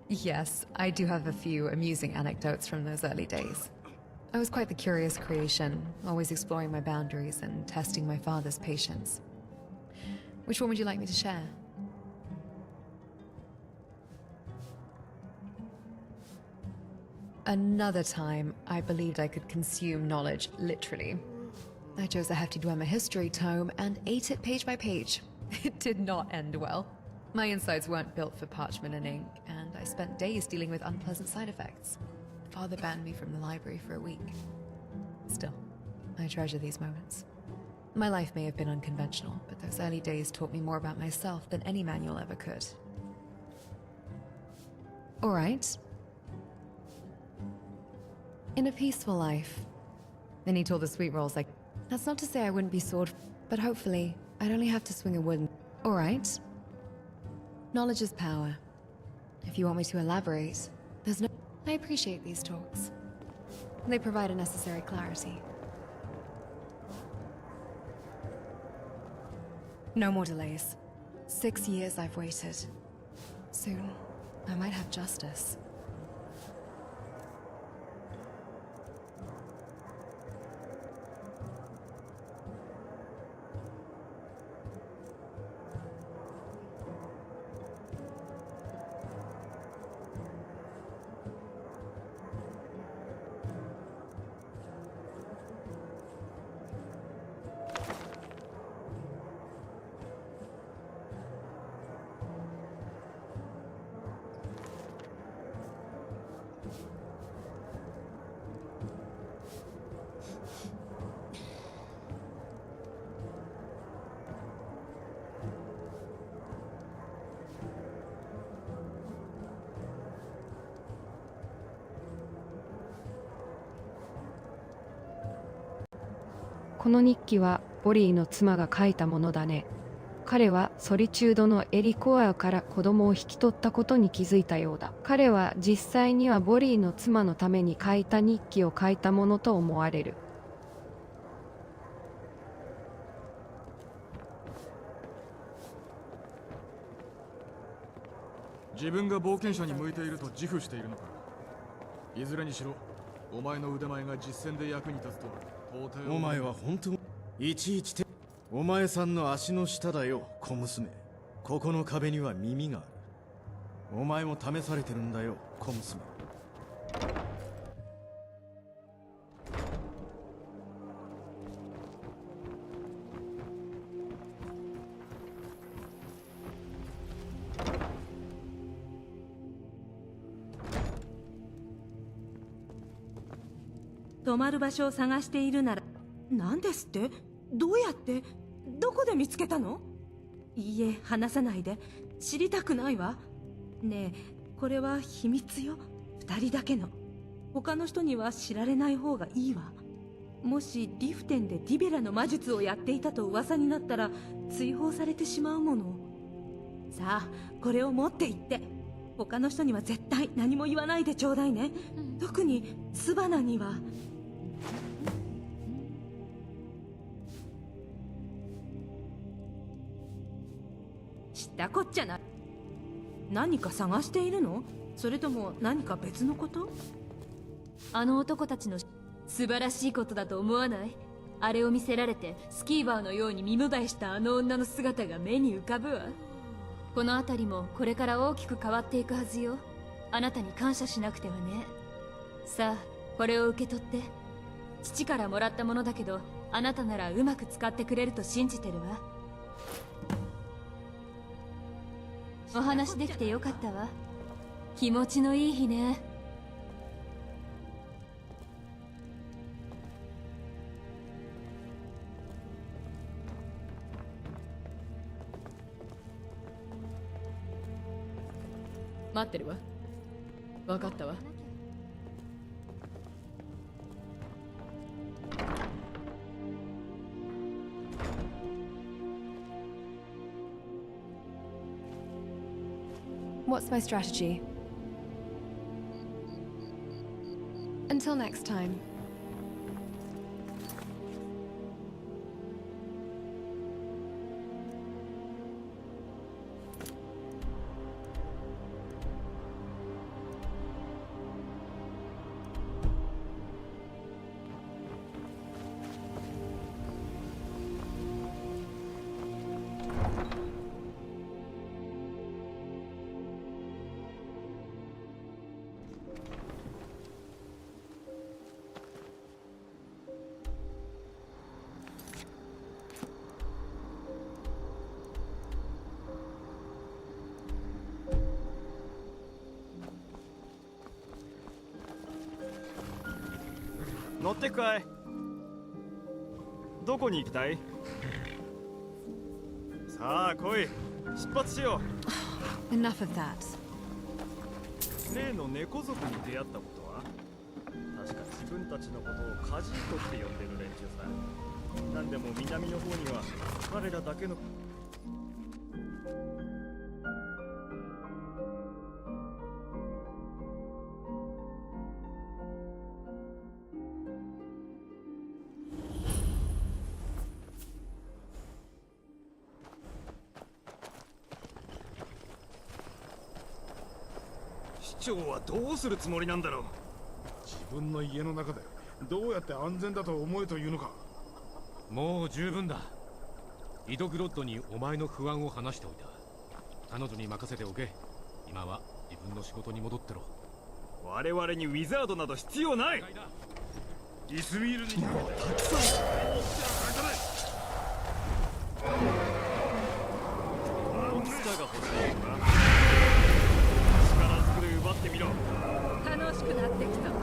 Speaker 5: Yes, I do have a few amusing anecdotes from those early days. I was quite the curious creation, always exploring my boundaries and testing my father's patience. Which one would you like me to share? Another time, I believed I could consume knowledge, literally. I chose a hefty Dwemer history tome and ate it page by page. It did not end well. My insides weren't built for parchment and ink, and I spent days dealing with unpleasant side effects. Father banned me from the library for a week. Still, I treasure these moments. My life may have been unconventional, but those early days taught me more about myself than any manual ever could. All right. In a peaceful life, then eat all the sweet rolls like... That's not to say I wouldn't be sword, but hopefully, I'd only have to swing a wooden... All right. Knowledge is power. If you want me to elaborate, there's no... I appreciate these talks. They provide a necessary clarity. No more delays. 6 years I've waited. Soon, I might have justice. この日記はボリーの妻が書いたものだね。彼はソリチュードのエリコアから子供を引き取ったことに気づいたようだ。彼は実際にはボリーの妻のために書いた日記を書いたものと思われる。
Speaker 17: 自分が冒険者に向いていると自負しているのか。いずれにしろお前の腕前が実戦で役に立つとは到底。
Speaker 20: お前は本当いちいちてお前さんの足の下だよ、小娘。ここの壁には耳がある。お前も試されてるんだよ、小娘。
Speaker 21: 泊まる場所を探しているなら。何ですって？どうやって？どこで見つけたの？いいえ、話さないで。知りたくないわ。ねえ、これは秘密よ。2人だけの。他の人には知られない方がいいわ。もしリフテンでディベラの魔術をやっていたと噂になったら追放されてしまうもの。さあ、これを持って行って。他の人には絶対何も言わないでちょうだいね。特にスバナには。知ったこっちゃない。何か探しているの？それとも何か別のこと？
Speaker 22: あの男たちの素晴らしいことだと思わない？あれを見せられてスキーバーのように身迎えしたあの女の姿が目に浮かぶわ。この辺りもこれから大きく変わっていくはずよ。あなたに感謝しなくてはね。さあ、これを受け取って。父からもらったものだけど、あなたならうまく使ってくれると信じてるわ。お話できてよかったわ。気持ちのいい日ね。
Speaker 14: 待ってるわ。分かったわ。
Speaker 5: What's my strategy? Until next time.
Speaker 3: 乗ってくかい？どこに行きたい？さあ来い、出発しよ
Speaker 5: う。Enough of that.
Speaker 3: 例の猫族に出会ったことは？確か自分たちのことをカジートって呼んでる連中さ。なんでも南の方には彼らだけの。市長はどうするつもりなんだろう。
Speaker 4: 自分の家の中でどうやって安全だと思えというのか。
Speaker 23: もう十分だ。イドグロッドにお前の不安を話しておいた。彼女に任せておけ。今は自分の仕事に戻ってろ。
Speaker 3: 我々にウィザードなど必要ない。
Speaker 4: イスミールにもうたくさん
Speaker 3: あのツタが欲しいのか。力ずくで奪ってみろ。
Speaker 21: 楽しくなってきたわ。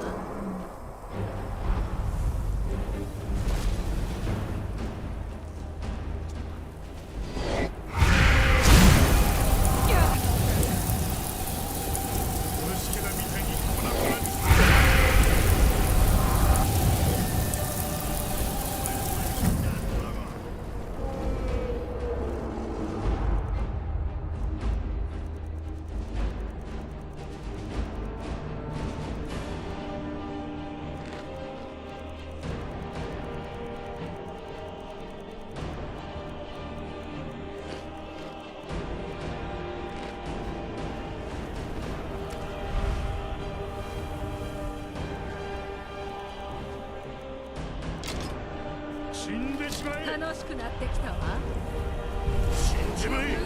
Speaker 21: 楽しくなってきたわ。
Speaker 4: 死んじまえ。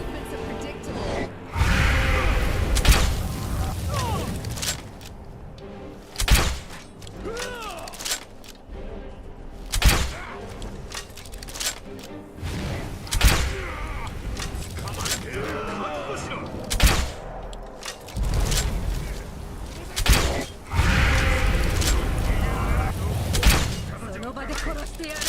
Speaker 21: その場で殺してやる。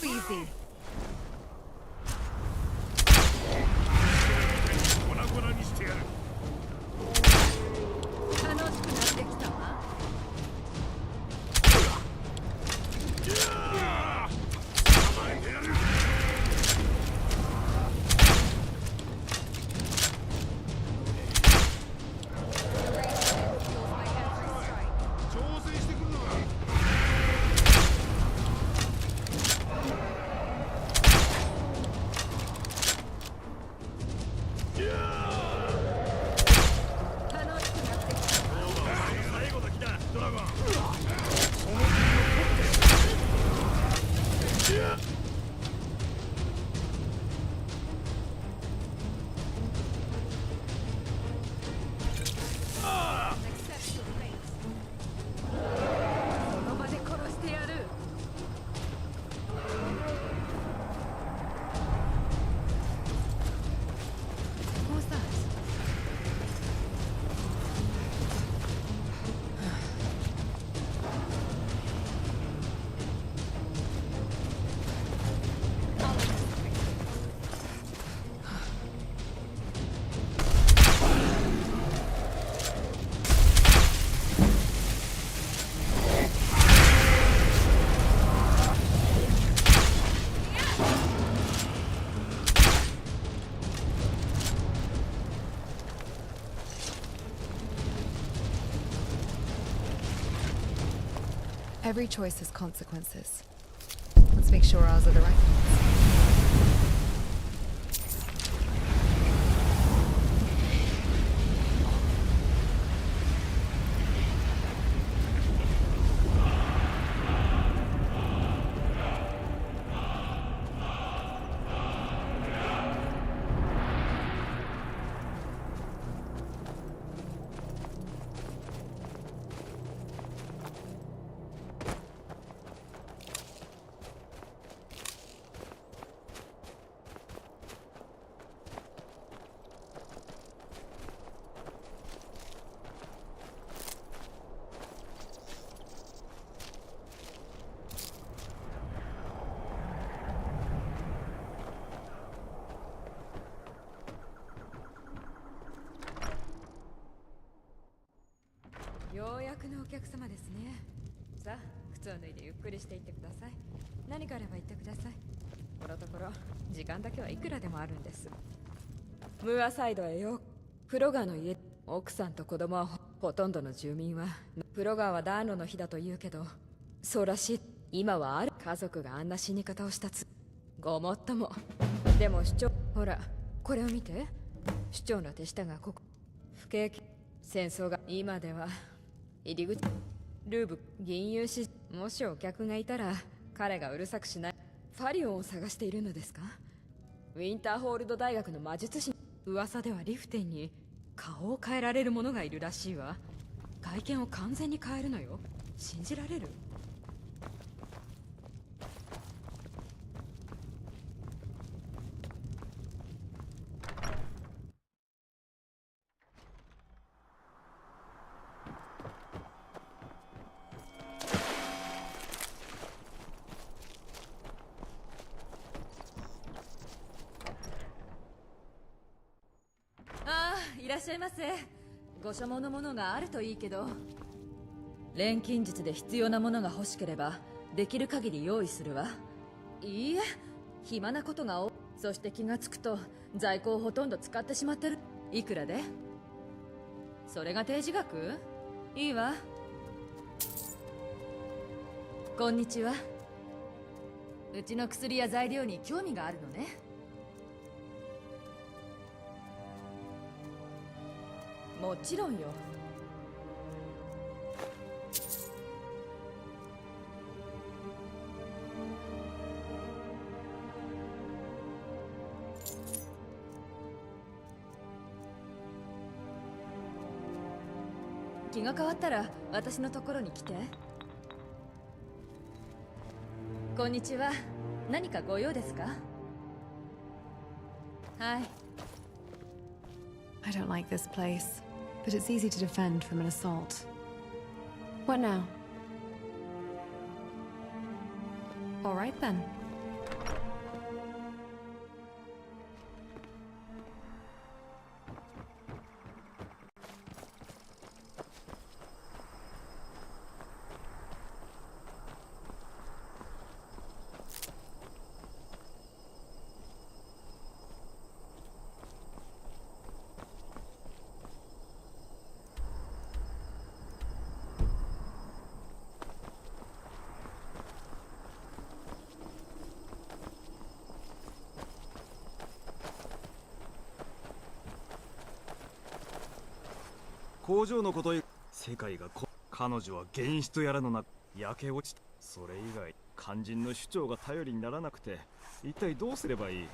Speaker 1: Easy.
Speaker 4: 粉々にしてやる。
Speaker 21: 楽しくなってきたわ。
Speaker 4: 捕まえてやる。挑戦してくるのか。
Speaker 21: 楽しくなってきた。
Speaker 3: 最後だきだドラゴン。
Speaker 4: その国を取って。
Speaker 21: その場で殺してやる。
Speaker 1: What's that? Every choice has consequences. Let's make sure ours are the right ones.
Speaker 6: ようやくのお客様ですね。さあ、靴を脱いでゆっくりしていってください。何かあれば言ってください。このところ時間だけはいくらでもあるんです。ムーアサイドへよ。プロガーの家、奥さんと子供はほとんどの住民はプロガーは暖炉の日だと言うけど、そうらしい。今はある家族があんな死に方をしたごもっとも。でも市長、ほらこれを見て。市長の手下がここ不景気。戦争が今では入り口ルーブ銀融市。もしお客がいたら彼がうるさくしないファリオンを探しているのですか。ウィンターホールド大学の魔術師。噂ではリフテンに顔を変えられる者がいるらしいわ。外見を完全に変えるのよ。信じられる？
Speaker 15: いらっしゃいませ。ご所望のものがあるといいけど。錬金術で必要なものが欲しければできる限り用意するわ。いいえ、暇なことが多い。そして気がつくと在庫をほとんど使ってしまってる。いくらで？それが提示額？いいわ。こんにちは。うちの薬や材料に興味があるのね。もちろんよ。気が変わったら私のところに来て。こんにちは。何かご用ですか？はい。
Speaker 5: I don't like this place, but it's easy to defend from an assault. What now? All right then.
Speaker 3: 工場のこと世界が彼女は原子とやらの中焼け落ちた。それ以外肝心の主張が頼りにならなくて一体どうすればいい？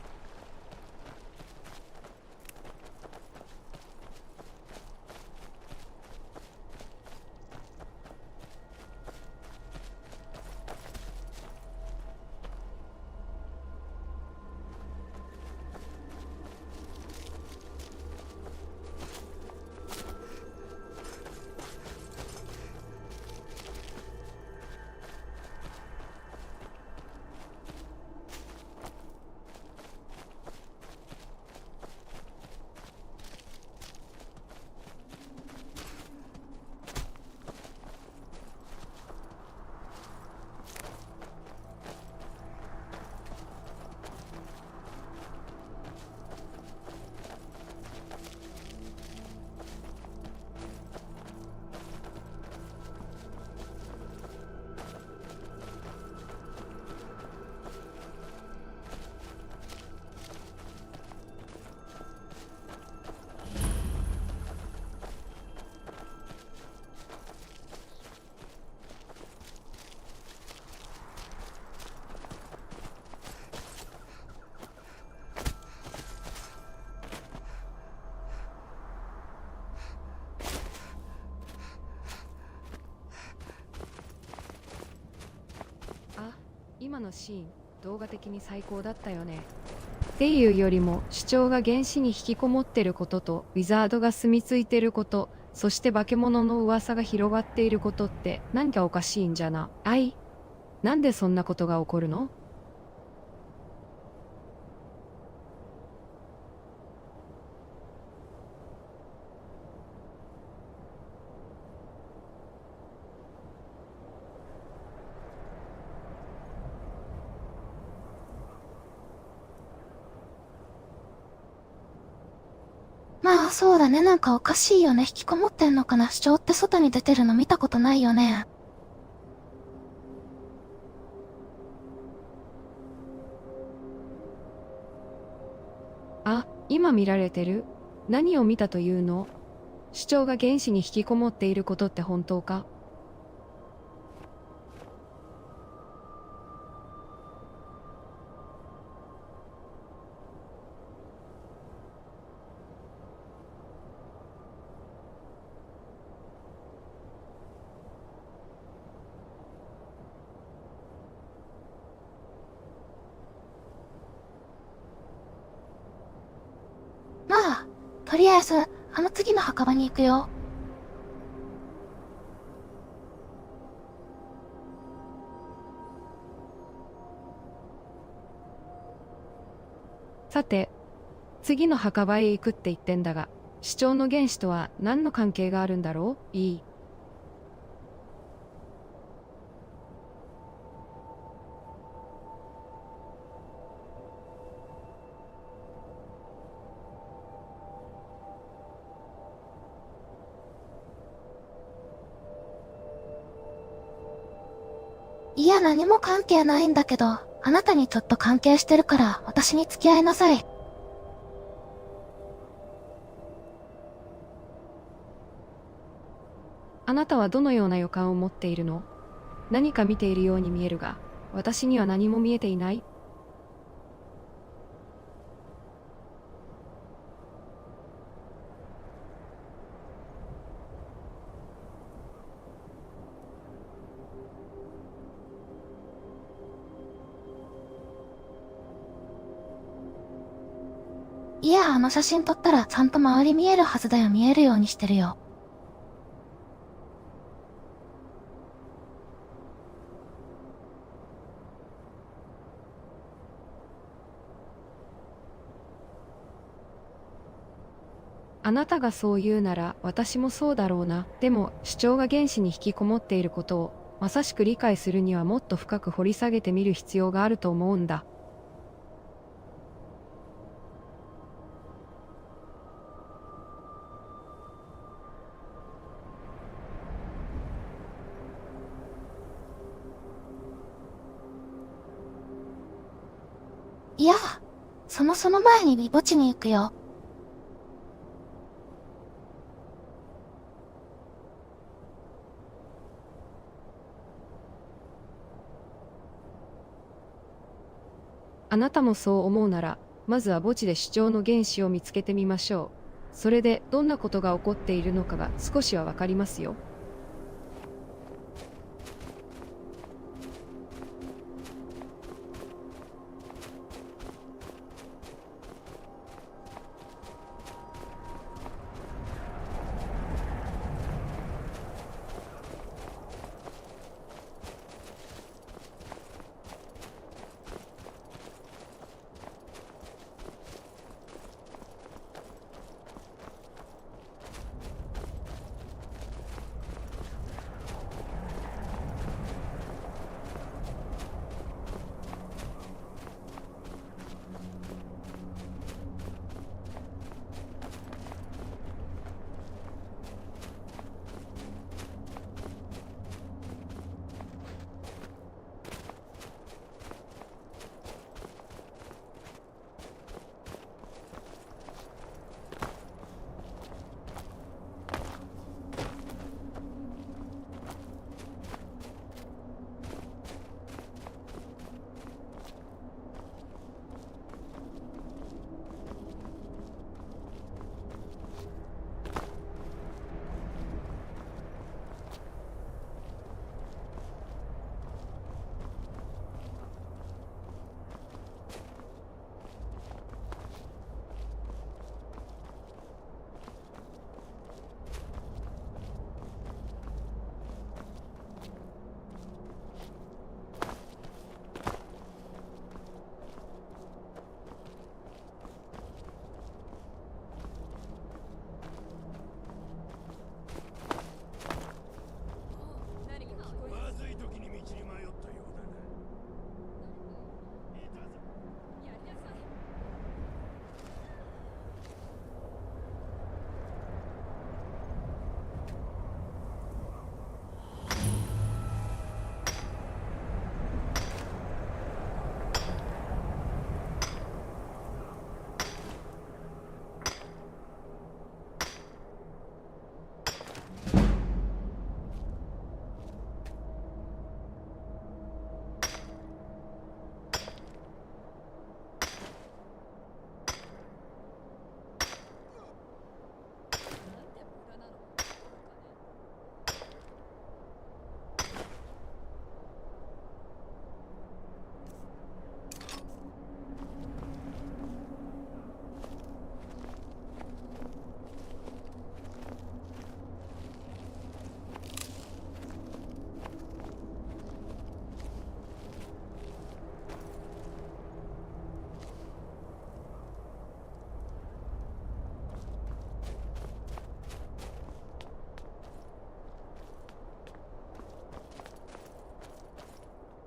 Speaker 5: 今のシーン、動画的に最高だったよね。っていうよりも主張が原子に引きこもってることとウィザードが住み着いてること、そして化け物の噂が広がっていることって何かおかしいんじゃな。なんでそんなことが起こるの？
Speaker 2: まあそうだね、なんかおかしいよね。引きこもってんのかな。主張って外に出てるの見たことないよね。
Speaker 5: 今見られてる？何を見たというの？主張が原子に引きこもっていることって本当か？
Speaker 2: まあ、とりあえず、次の墓場に行くよ。
Speaker 5: さて、次の墓場へ行くって言ってんだが、主張の原子とは何の関係があるんだろう？
Speaker 2: いや、何も関係ないんだけど、あなたにちょっと関係してるから、私に付き合いなさい。
Speaker 5: あなたはどのような予感を持っているの？何か見ているように見えるが、私には何も見えていない。
Speaker 2: いや、あの写真撮ったらちゃんと周り見えるはずだよ。見えるようにしてるよ。
Speaker 5: あなたがそう言うなら私もそうだろうな。でも主張が原子に引きこもっていることをまさしく理解するにはもっと深く掘り下げてみる必要があると思うんだ。
Speaker 2: いや、その前に墓地に行くよ。
Speaker 5: あなたもそう思うなら、まずは墓地で主張の原子を見つけてみましょう。それでどんなことが起こっているのかが少しはわかりますよ。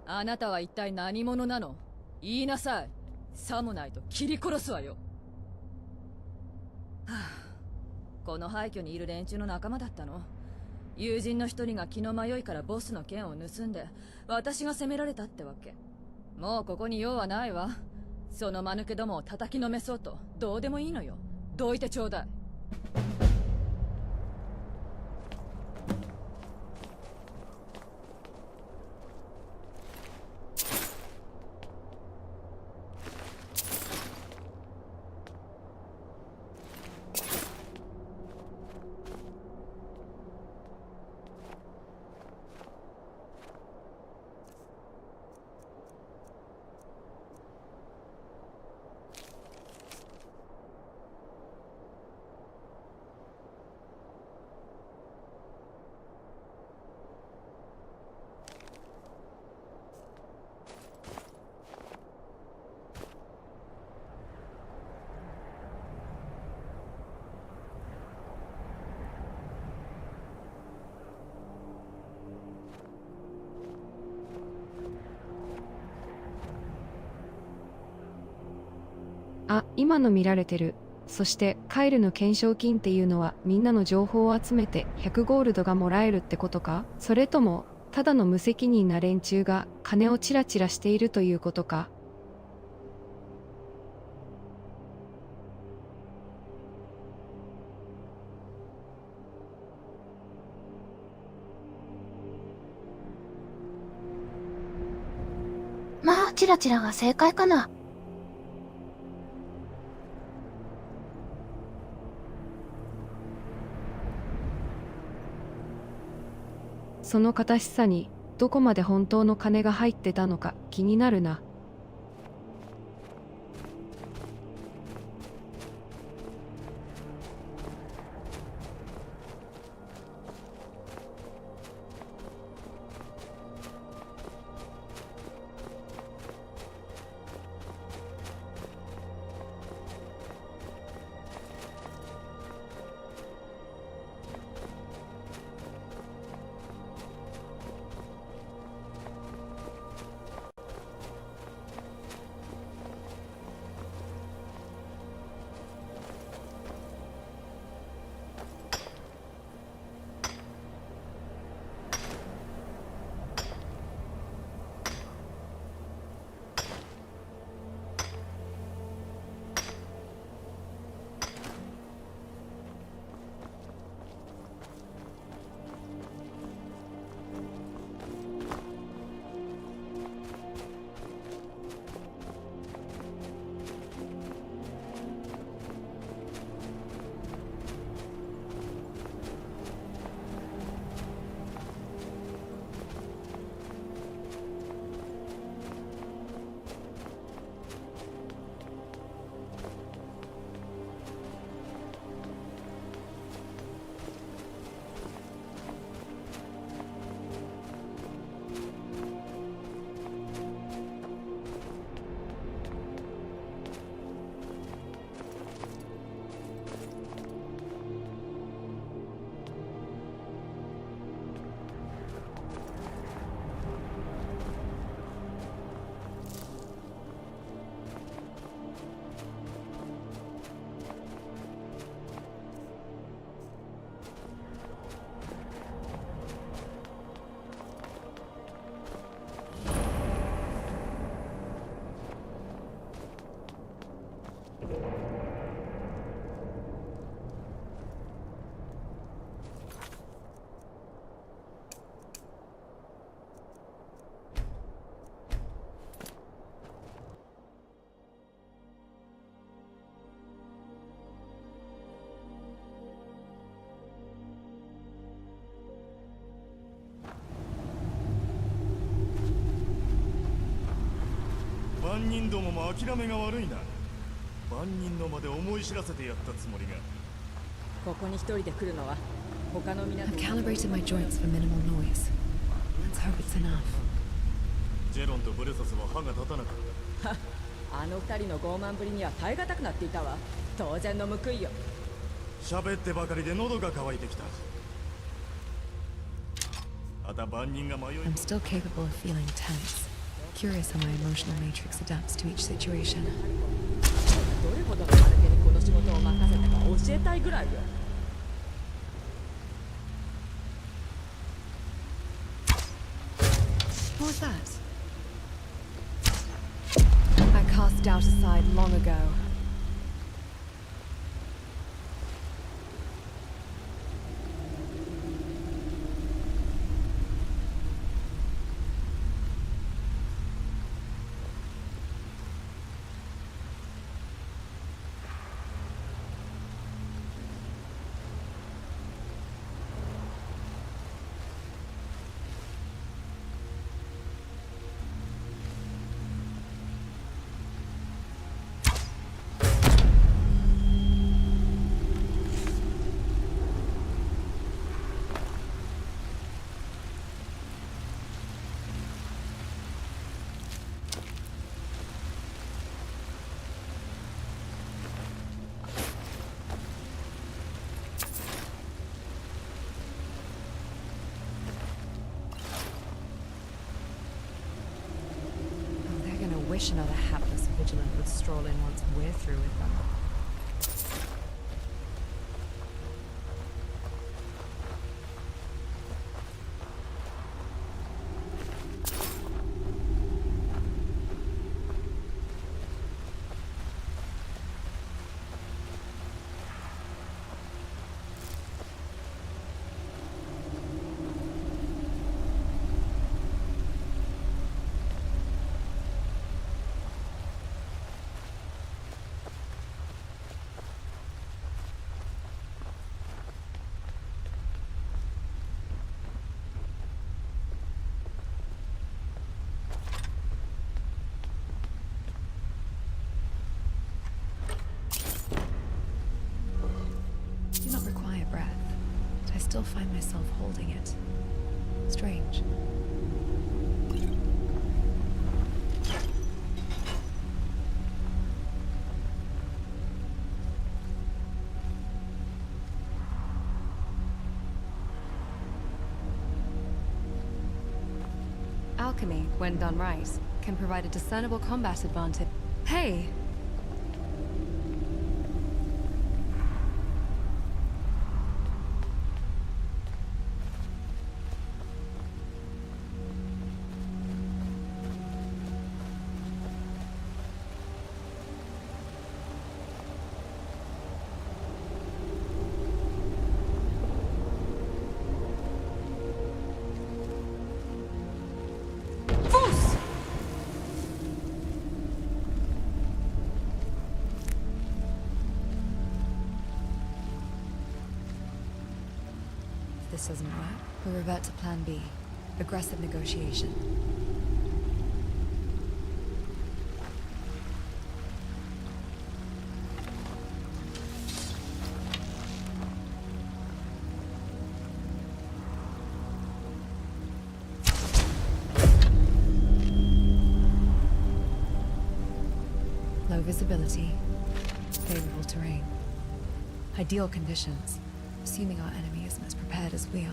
Speaker 15: あなたは一体何者なの？言いなさい。さもないと切り殺すわよ。はあ、この廃墟にいる連中の仲間だったの。友人の一人が気の迷いからボスの剣を盗んで私が責められたってわけ。もうここに用はないわ。その間抜けどもを叩きのめそうとどうでもいいのよ。どいてちょうだい。
Speaker 5: あ、今の見られてる。そしてカイルの懸賞金っていうのはみんなの情報を集めて100ゴールドがもらえるってことか？それともただの無責任な連中が金をチラチラしているということか？
Speaker 2: まあチラチラが正解かな。
Speaker 5: その悲しさにどこまで本当の金が入ってたのか気になるな。
Speaker 16: 万人どもも諦めが悪いな。万人のまで思い知らせてやったつもりが。
Speaker 15: ここに一人で来るのは他の皆
Speaker 1: I've calibrated my joints for minimal noise. Let's hope it's enough.
Speaker 16: ジェロンとブレサスは歯が立たなかった。
Speaker 15: はあの二人の傲慢ぶりには耐え難くなっていたわ。当然の報いよ。
Speaker 16: 喋ってばかりで喉が渇いてきた。また万人が迷い。
Speaker 1: I'm still capable of feeling tense. Curious how my emotional matrix adapts to each situation.
Speaker 15: どれほどの間抜けにこの仕事を任せたか教えたいぐらいよ。
Speaker 1: What was that? I cast doubt aside long ago. Wish another hapless vigilant would stroll in once we're through with them. Do not require breath, but I still find myself holding it. Strange. Alchemy, when done right, can provide a discernible combat advantage. Hey! If this doesn't work, we'll revert to Plan B. Aggressive negotiation. Low visibility, favorable terrain. Ideal conditions, assuming our enemy isn't as prepared as we are.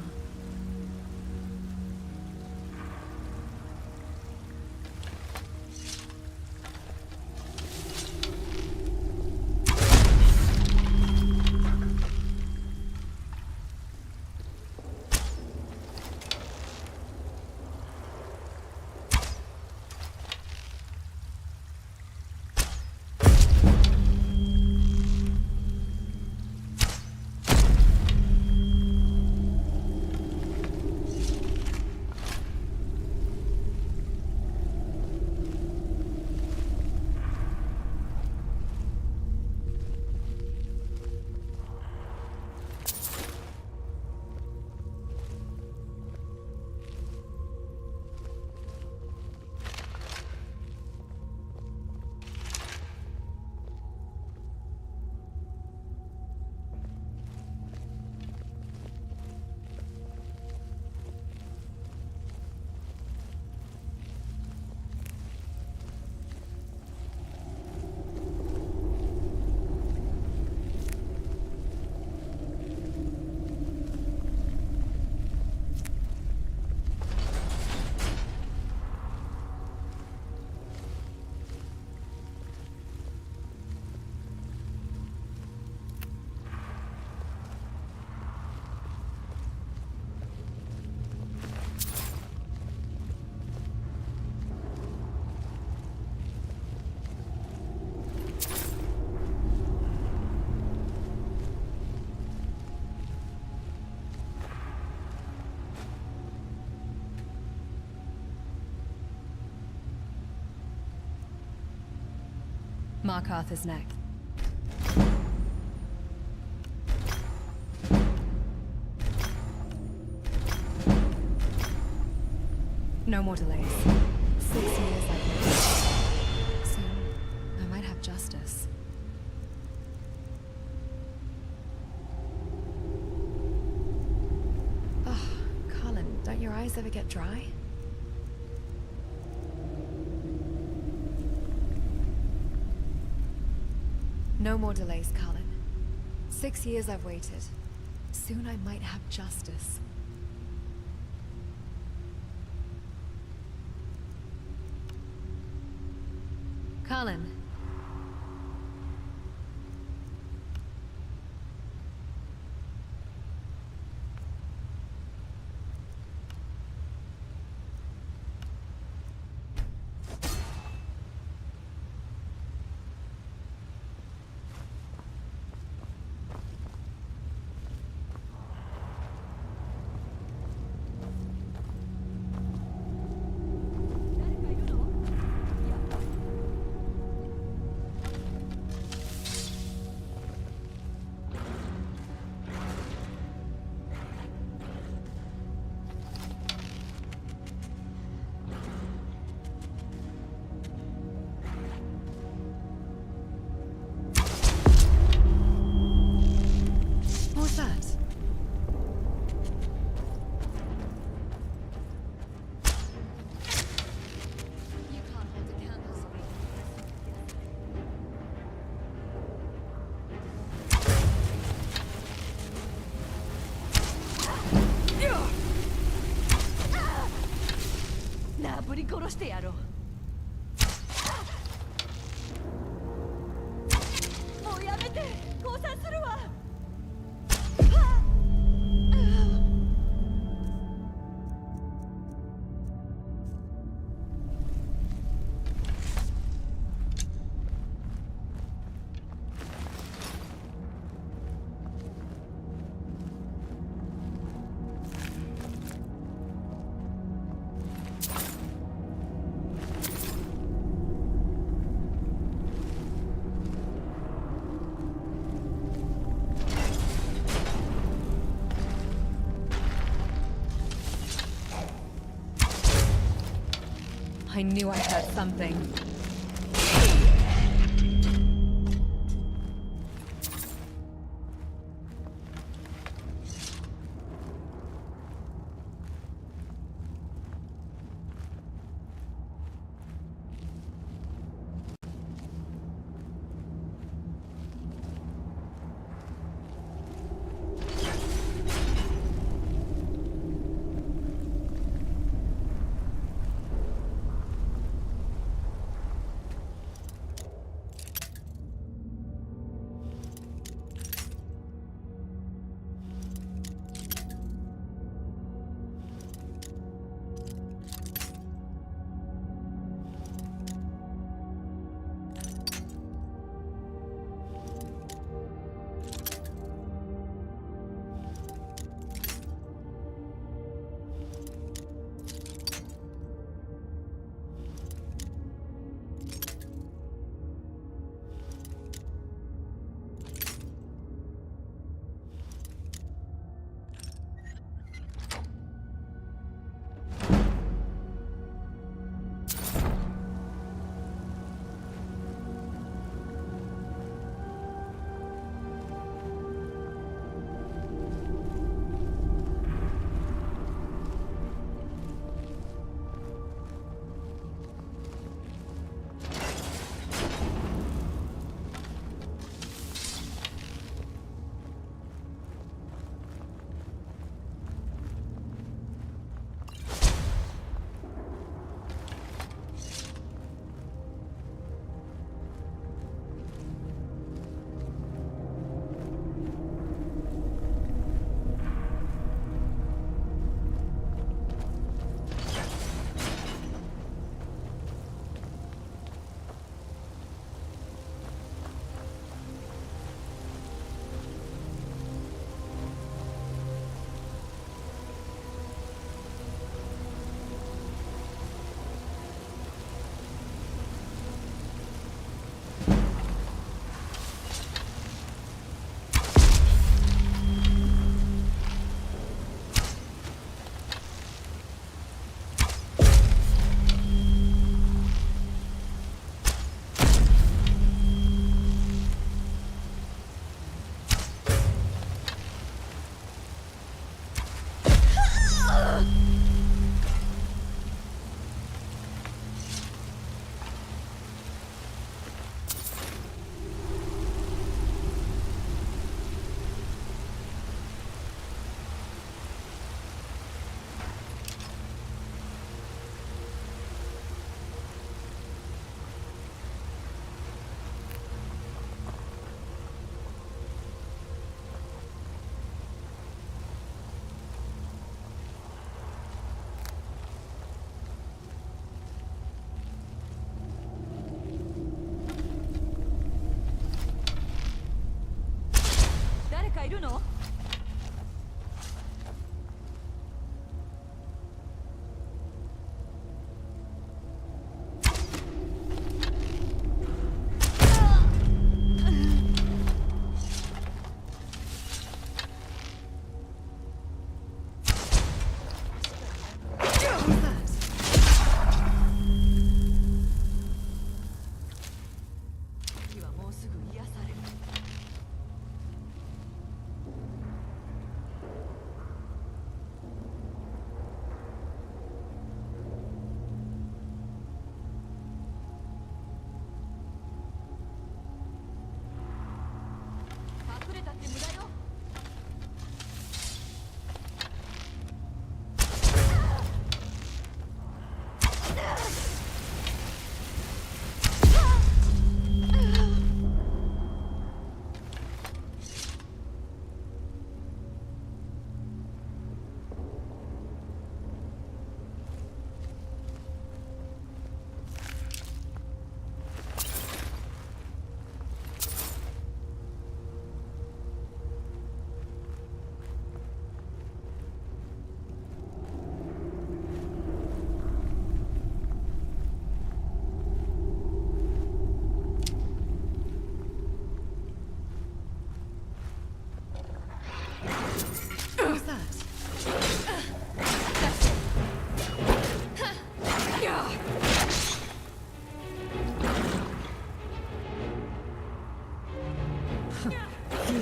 Speaker 1: Mark Arthur's neck. No more delays. 6 years I've waited. Soon, I might have justice. Ugh, Colin, don't your eyes ever get dry? No more delays, Colin. 6 years I've waited. Soon I might have justice. Colin. What's that? You can't hold a candle.
Speaker 15: Na ぶり殺してやろう。もうやめて、降参するわ。
Speaker 1: I knew I heard something.
Speaker 15: るの？隠れたって無駄よ。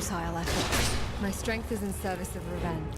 Speaker 1: Futile effort. My strength is in service of revenge.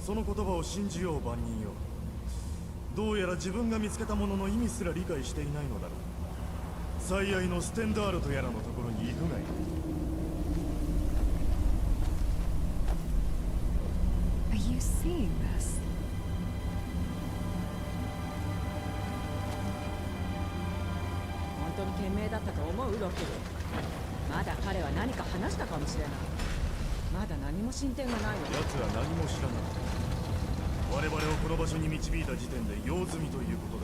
Speaker 16: その言葉を信じよう万人よ。どうやら自分が見つけたものの意味すら理解していないのだろう。最愛のステンダールとやらのところに行くがいい。
Speaker 1: Are you seeing this?
Speaker 15: 本当に賢明だったと思うロック。まだ彼は何か話したかもしれない。まだ何も進展がないの。
Speaker 16: 奴は何も知らない。我々をこの場所に導いた時点で用済みということだ。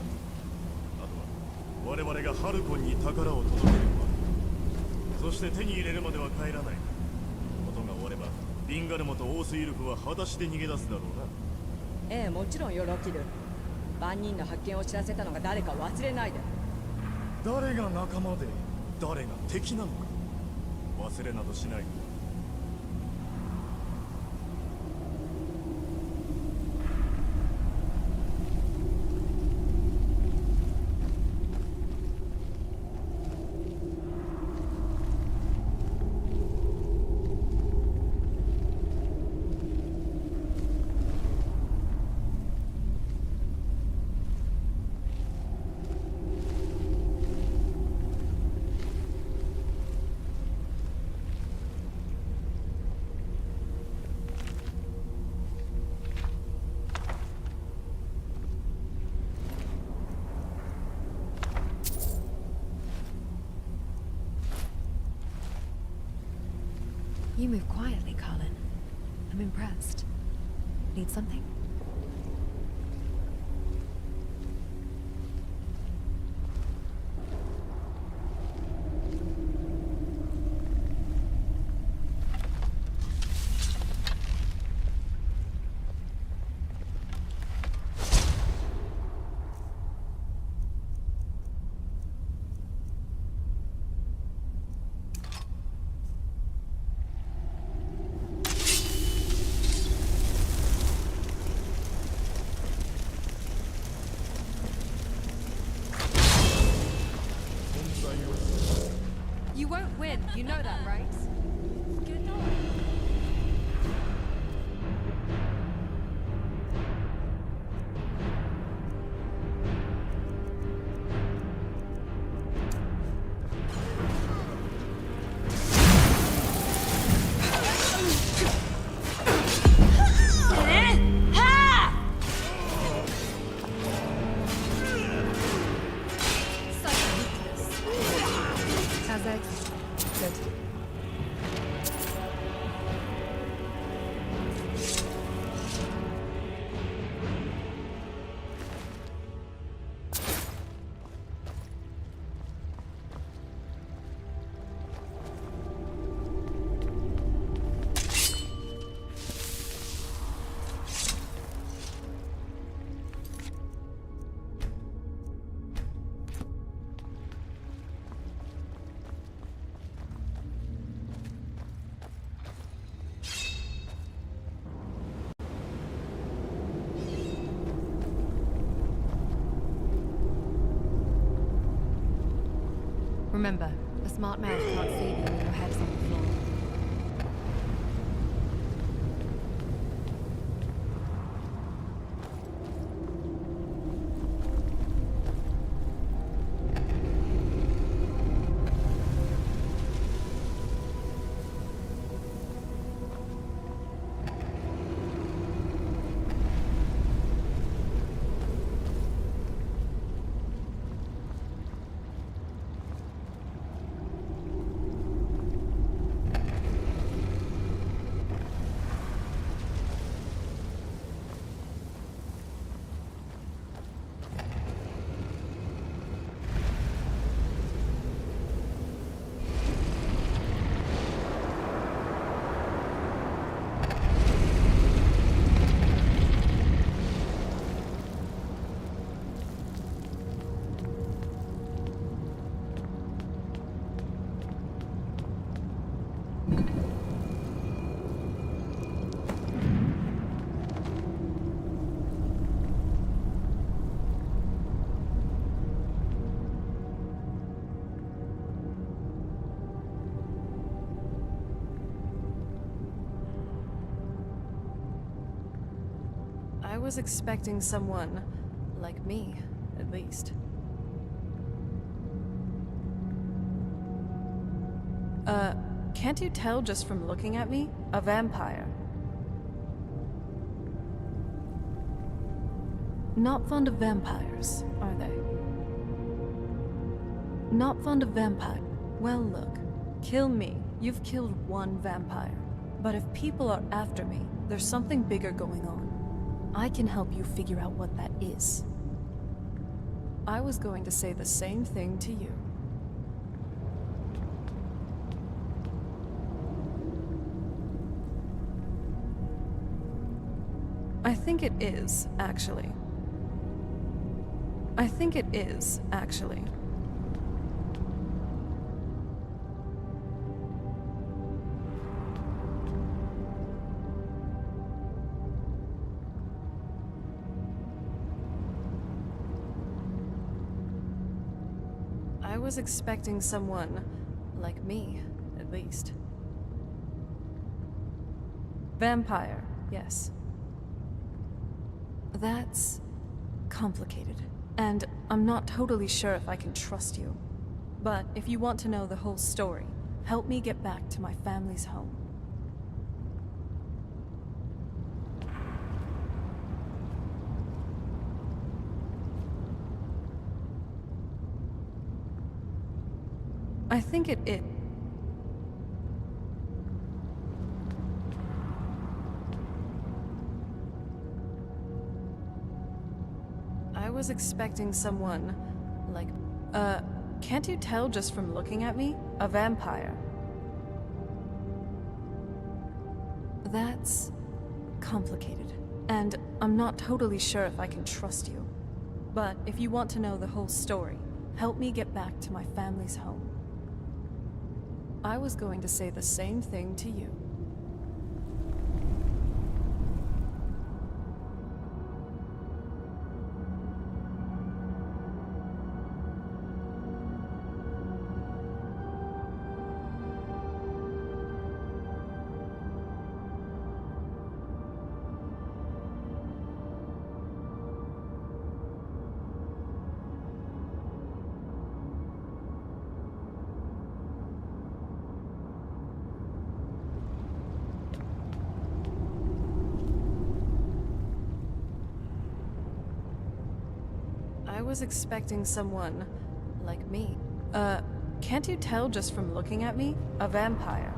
Speaker 16: あとは我々がハルコンに宝を届けるまで、そして手に入れるまでは帰らない。ことが終わればビンガルモとオースイルフは裸足で逃げ出すだろうな。
Speaker 15: ええ、もちろんよ、ロキル。万人の発見を知らせたのが誰か忘れないで。
Speaker 16: 誰が仲間で誰が敵なのか忘れなどしない。
Speaker 5: You move quietly, Colin. I'm impressed. Need something?
Speaker 1: You won't win, you know that, right? Good night.
Speaker 5: Remember, a smart mouth can't see you when your head's on the floor.
Speaker 8: I was expecting someone like me, at least. Can't you tell just from looking at me? A vampire. Not fond of vampires, are they? Not fond of vampire. Well, look. Kill me. You've killed one vampire. But if people are after me, there's something bigger going on. I can help you figure out what that is. I was going to say the same thing to you. I think it is, actually. I think it is, actually. I was expecting someone like me, at least. Vampire, yes. That's complicated, and I'm not totally sure if I can trust you. But if you want to know the whole story, help me get back to my family's home. I think it. I was expecting someone like, can't you tell just from looking at me? A vampire. That's complicated, and I'm not totally sure if I can trust you. But if you want to know the whole story, help me get back to my family's home. I was going to say the same thing to you. I was expecting someone like me. Can't you tell just from looking at me? A vampire.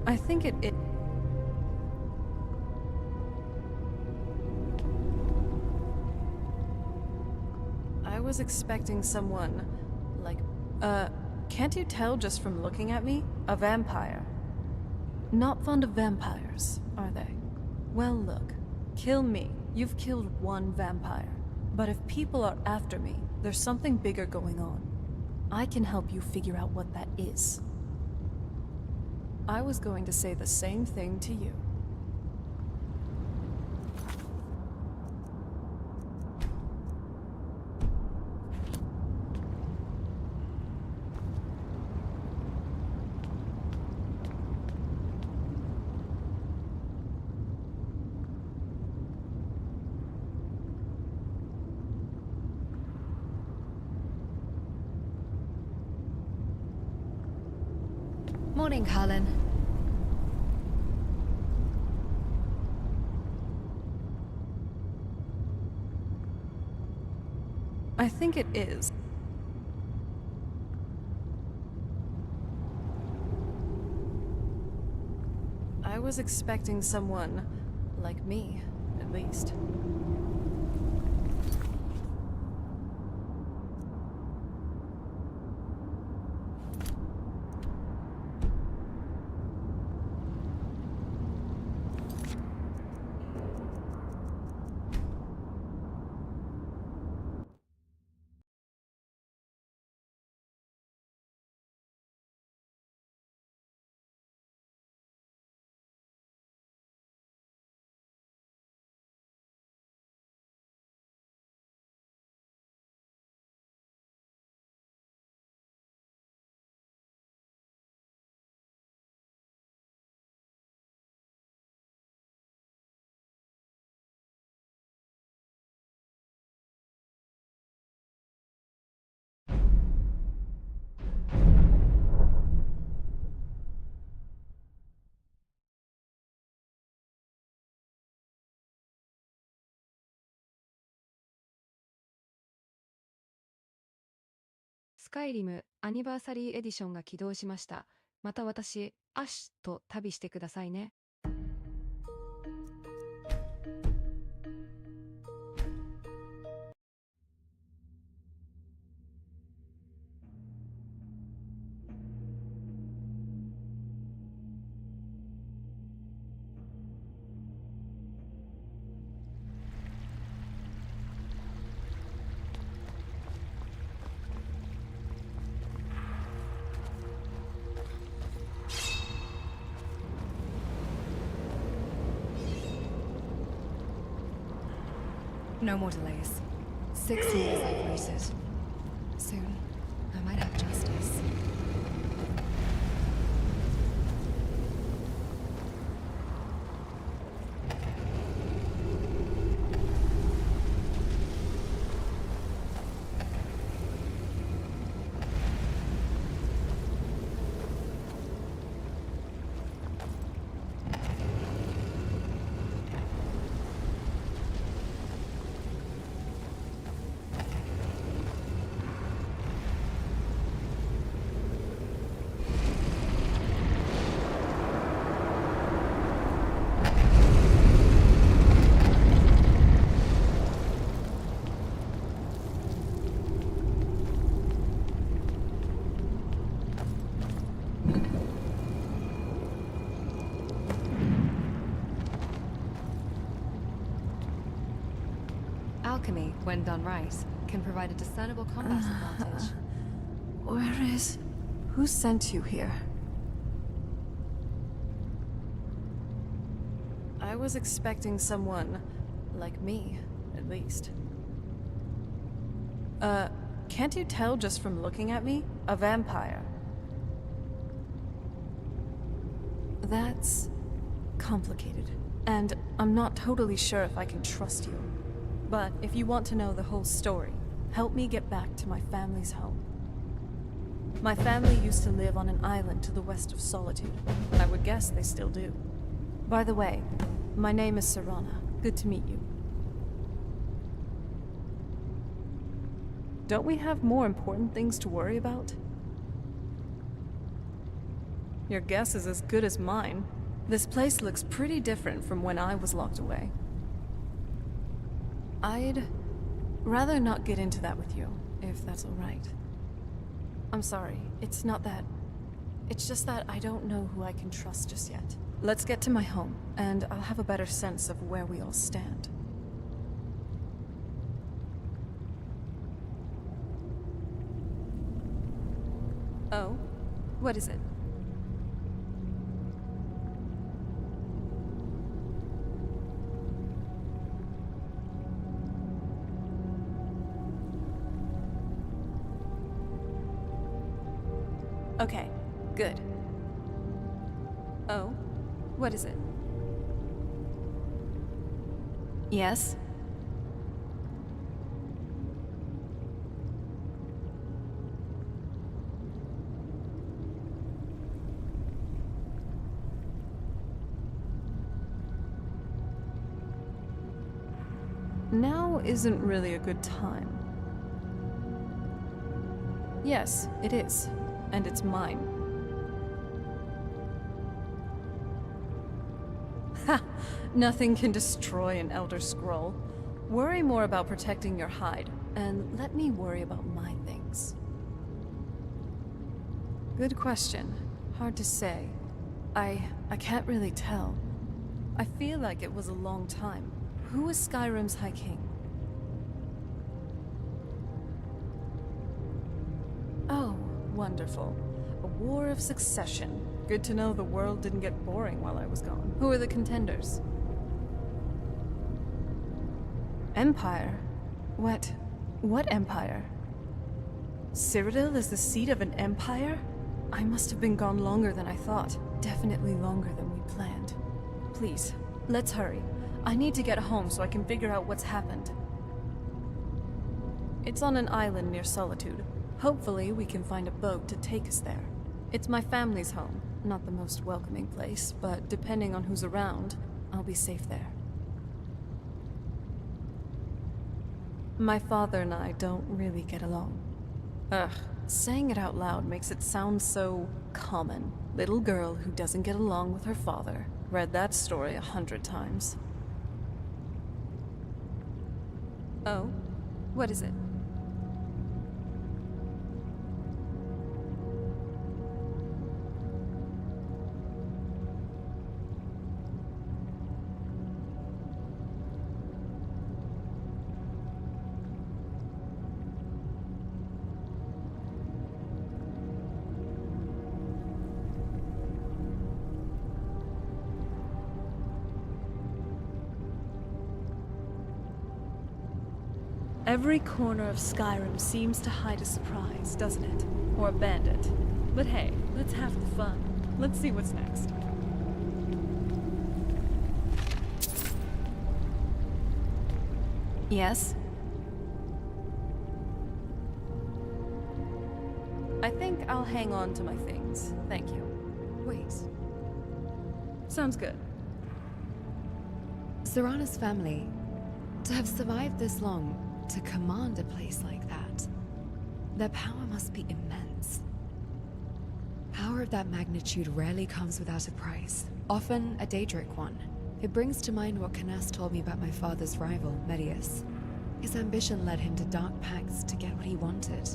Speaker 8: I think it. I was expecting someone like, can't you tell just from looking at me? A vampire. Not fond of vampires, are they? Well, look, kill me. You've killed one vampire. But if people are after me, there's something bigger going on. I can help you figure out what that is. I was going to say the same thing to you.
Speaker 1: Morning, Carlin.
Speaker 8: I think it is. I was expecting someone like me, at least.
Speaker 5: スカイリムアニバーサリーエディションが起動しました。また私、アッシュと旅してくださいね。No more delays. 6 years I've waited. Soon, I might have justice. Alchemy, when done right, can provide a discernible combat advantage.
Speaker 8: Where is... Who sent you here? I was expecting someone like me, at least. Can't you tell just from looking at me? A vampire. That's complicated, and I'm not totally sure if I can trust you. But if you want to know the whole story, help me get back to my family's home. My family used to live on an island to the west of Solitude. I would guess they still do. By the way, my name is Serana. Good to meet you. Don't we have more important things to worry about? Your guess is as good as mine. This place looks pretty different from when I was locked away. I'd rather not get into that with you, if that's all right. I'm sorry, it's not that... It's just that I don't know who I can trust just yet. Let's get to my home, and I'll have a better sense of where we all stand. Oh? What is it? Okay, good. Oh? What is it? Yes? Now isn't really a good time. Yes, it is. And it's mine. Ha! Nothing can destroy an Elder Scroll. Worry more about protecting your hide, and let me worry about my things. Good question. Hard to say. I can't really tell. I feel like it was a long time. Who was Skyrim's High King? Oh, wonderful. A war of succession. Good to know the world didn't get boring while I was gone. Who are the contenders? Empire? What empire? Cyrodiil is the seat of an empire? I must have been gone longer than I thought. Definitely longer than we planned. Please, let's hurry. I need to get home so I can figure out what's happened. It's on an island near Solitude. Hopefully we can find a boat to take us there. It's my family's home. Not the most welcoming place, but depending on who's around, I'll be safe there. My father and I don't really get along. Ugh, saying it out loud makes it sound so common. Little girl who doesn't get along with her father. Read that story 100 times.
Speaker 5: Oh? What is it?
Speaker 8: Every corner of Skyrim seems to hide a surprise, doesn't it? Or a bandit. But hey, let's have the fun. Let's see what's next. Yes? I think I'll hang on to my things. Thank you.
Speaker 5: Wait.
Speaker 8: Sounds good.
Speaker 5: Serana's family, to have survived this long, to command a place like that, their power must be immense. Power of that magnitude rarely comes without a price, often a Daedric one. It brings to mind what Canas told me about my father's rival, Medius. His ambition led him to dark pacts to get what he wanted.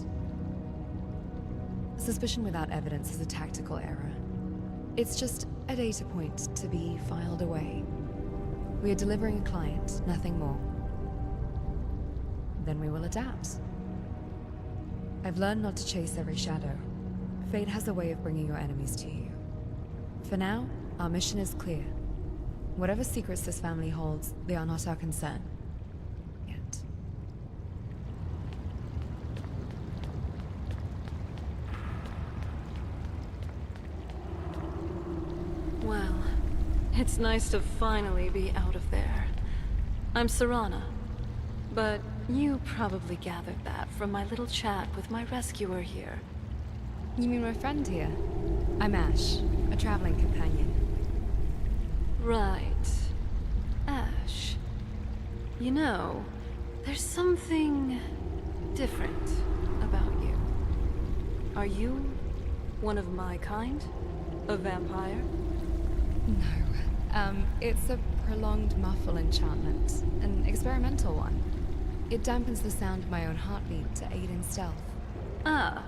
Speaker 5: Suspicion without evidence is a tactical error. It's just a data point to be filed away. We are delivering a client, nothing more. Then we will adapt. I've learned not to chase every shadow. Fate has a way of bringing your enemies to you. For now, our mission is clear. Whatever secrets this family holds, they are not our concern. Yet.
Speaker 8: Well, it's nice to finally be out of there. I'm Serana, but you probably gathered that from my little chat with my rescuer here.
Speaker 5: You mean my friend here? I'm Ash, a traveling companion.
Speaker 8: Right. Ash. You know, there's something different about you. Are you one of my kind? A vampire?
Speaker 5: No. It's a prolonged muffle enchantment. An experimental one. It dampens the sound of my own heartbeat to aid in stealth.
Speaker 8: Ah,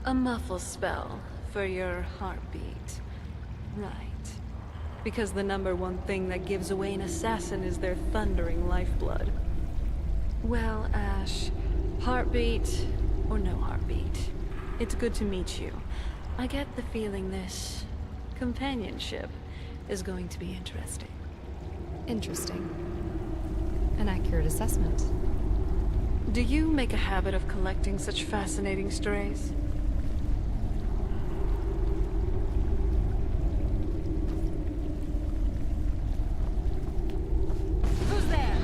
Speaker 8: a muffle spell for your heartbeat. Right. Because the #1 thing that gives away an assassin is their thundering lifeblood. Well, Ash, heartbeat or no heartbeat, it's good to meet you. I get the feeling this companionship is going to be interesting.
Speaker 5: Interesting. An accurate assessment.
Speaker 8: Do you make a habit of collecting such fascinating strays?
Speaker 15: Who's there?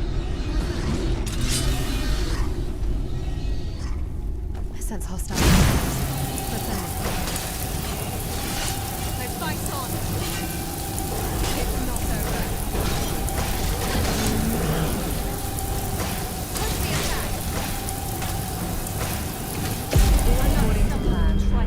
Speaker 5: I sense hostile. Let's end this.
Speaker 15: Let's fight on. It's not over. Push the attack. According to plan, try.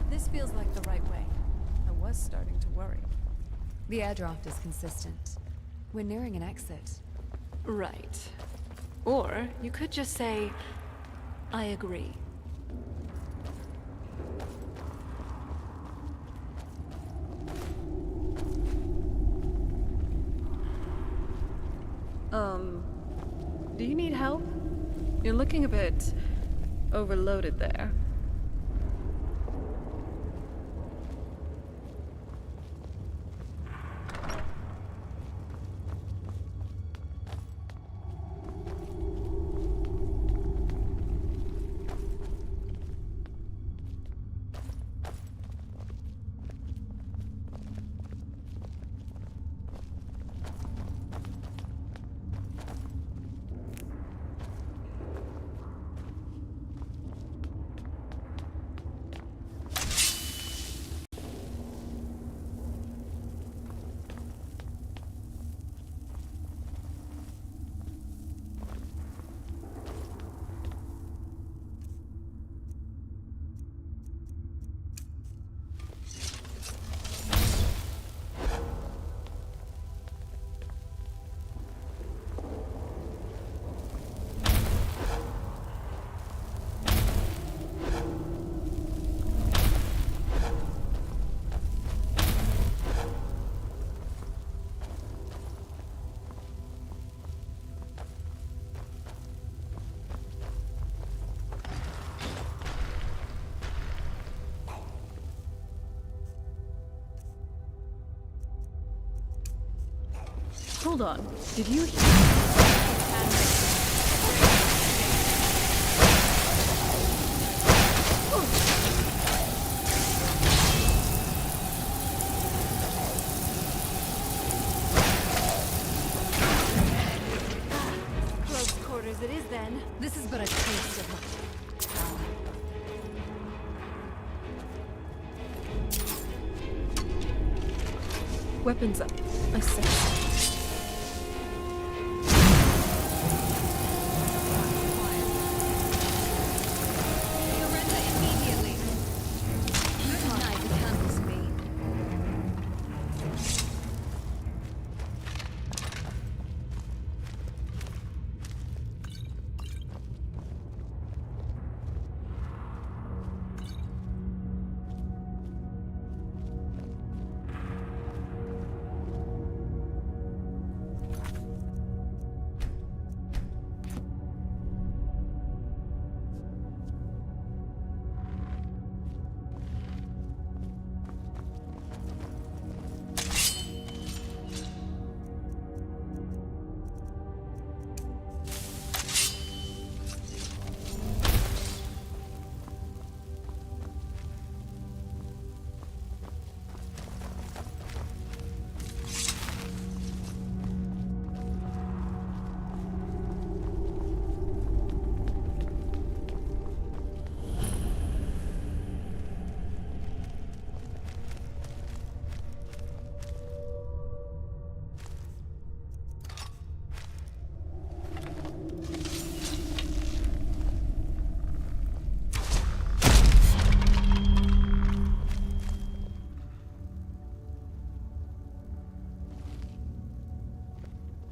Speaker 8: This feels like the right way. I was starting to worry.
Speaker 5: The air draft is consistent. We're nearing an exit.
Speaker 8: Right. Or you could just say, I agree. Do you need help? You're looking a bit overloaded there. Hold on. Did you hear?
Speaker 1: Close quarters it is then. This is but a taste of my power.
Speaker 8: Weapons up. I sense.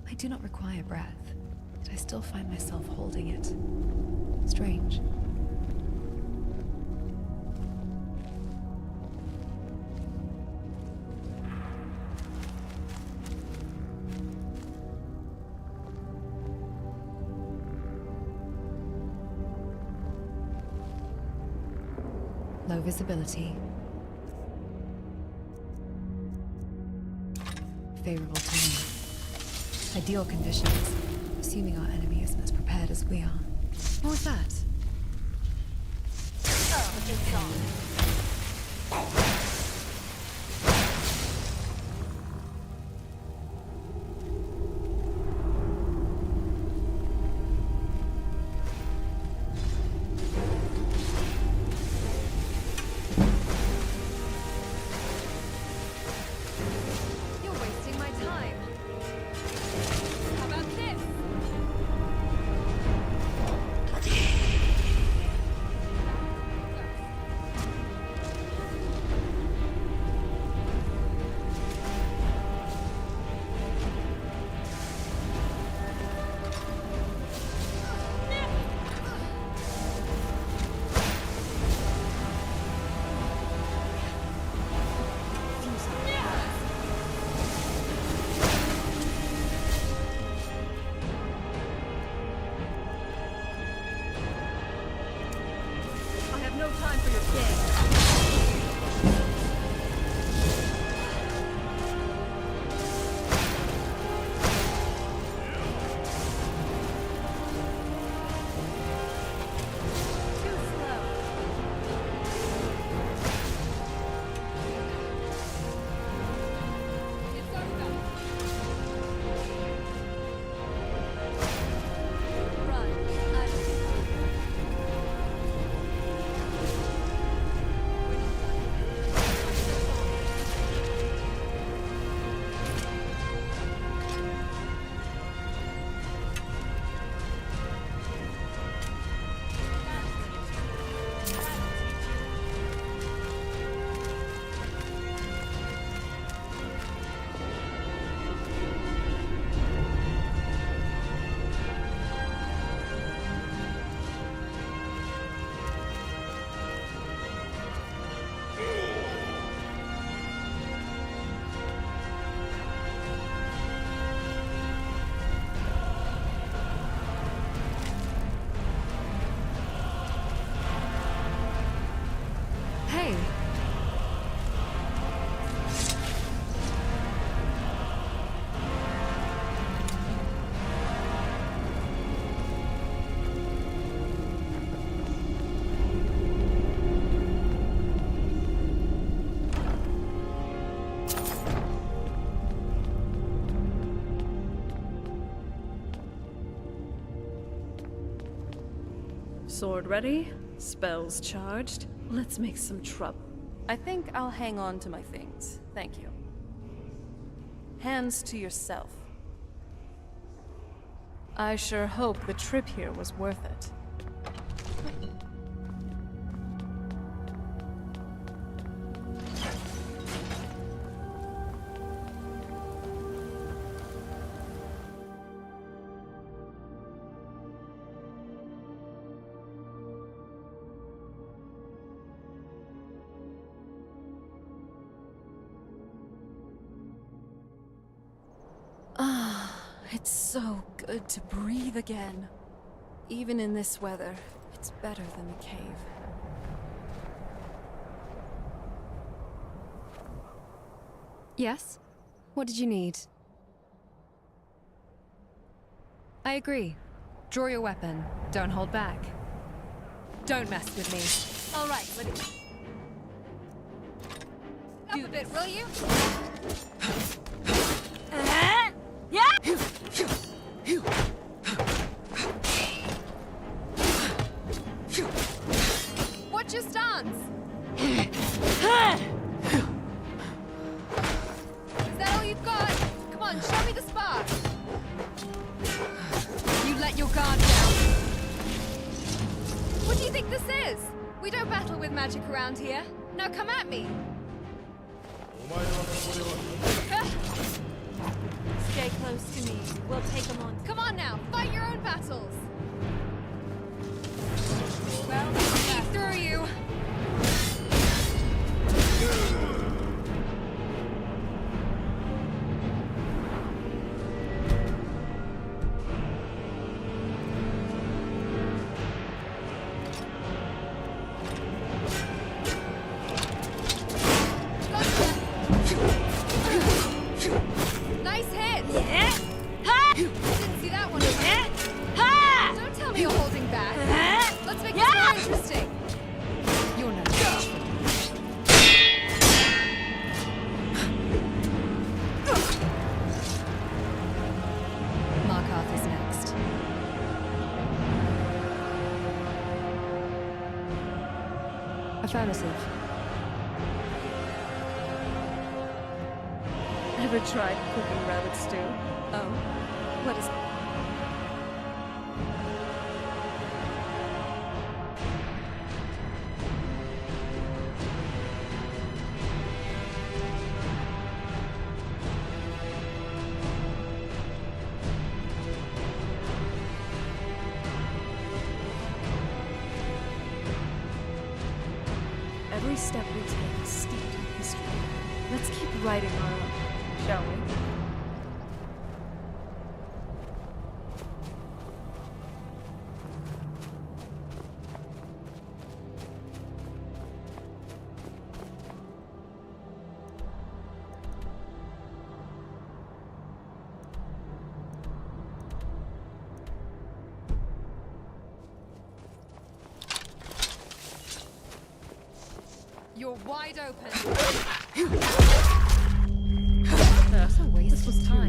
Speaker 5: I do not require breath, yet I still find myself holding it. Strange. Low visibility. Favorable terrain. Ideal conditions, assuming our enemy isn't as prepared as we are. What was that?
Speaker 2: Oh, it's on.
Speaker 8: Sword ready, spells charged. Let's make some trouble. I think I'll hang on to my things. Thank you. Hands to yourself. I sure hope the trip here was worth it. It's so good to breathe again. Even in this weather, it's better than the cave.
Speaker 5: Yes? What did you need? I agree. Draw your weapon. Don't hold back. Don't mess with me.
Speaker 1: All right, let it... Do a bit, will you? What's your stance? Is that all you've got? Come on, show me the spark. You let your guard down. What do you think this is? We don't battle with magic around here. Now come at me.
Speaker 18: Stay close to me. We'll take them on.
Speaker 1: Come on now, fight your own battles. Well, see through you. Nice hit! Yeah. Ha! Didn't see that one. Yeah. Ha! Don't tell me you're holding back. Let's make this more interesting. You're no match for me. Mark Arthur's next.
Speaker 5: Affirmative.
Speaker 8: Ever tried cooking rabbit stew? Oh, what is it? Every step we take is steeped in history. Let's keep writing our own, shall we?
Speaker 1: You're wide open.
Speaker 5: That's a waste of time.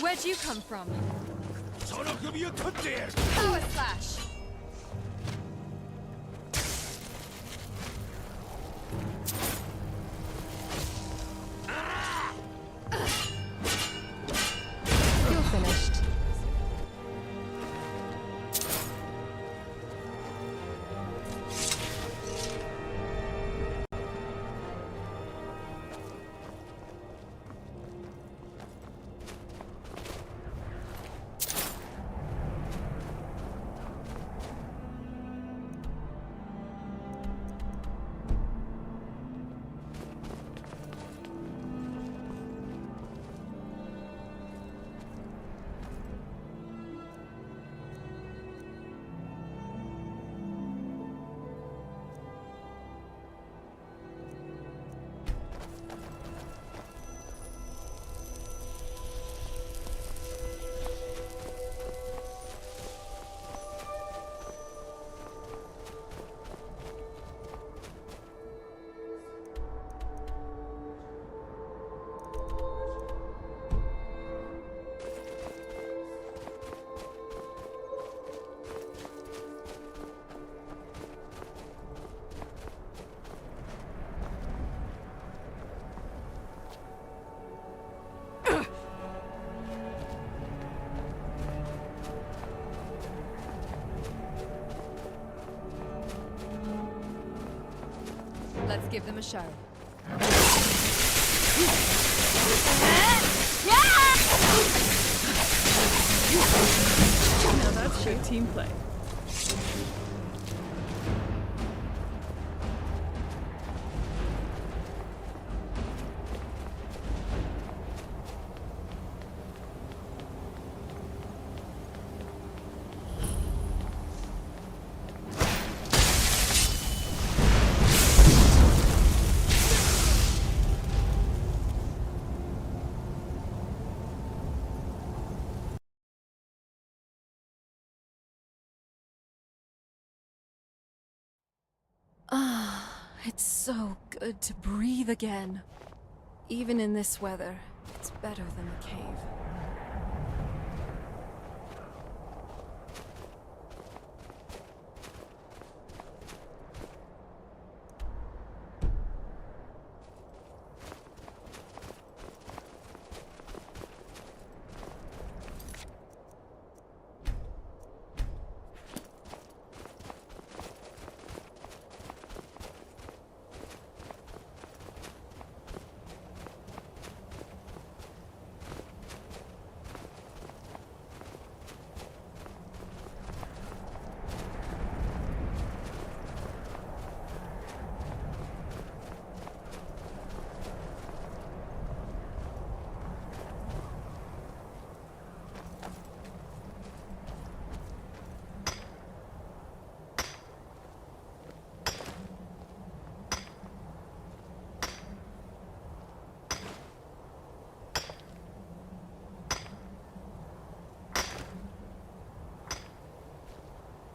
Speaker 1: Where'd you come from? Power slash!
Speaker 5: You're finished. Give them a show.
Speaker 8: Now that's sheer team play. It's so good to breathe again. Even in this weather, it's better than the cave.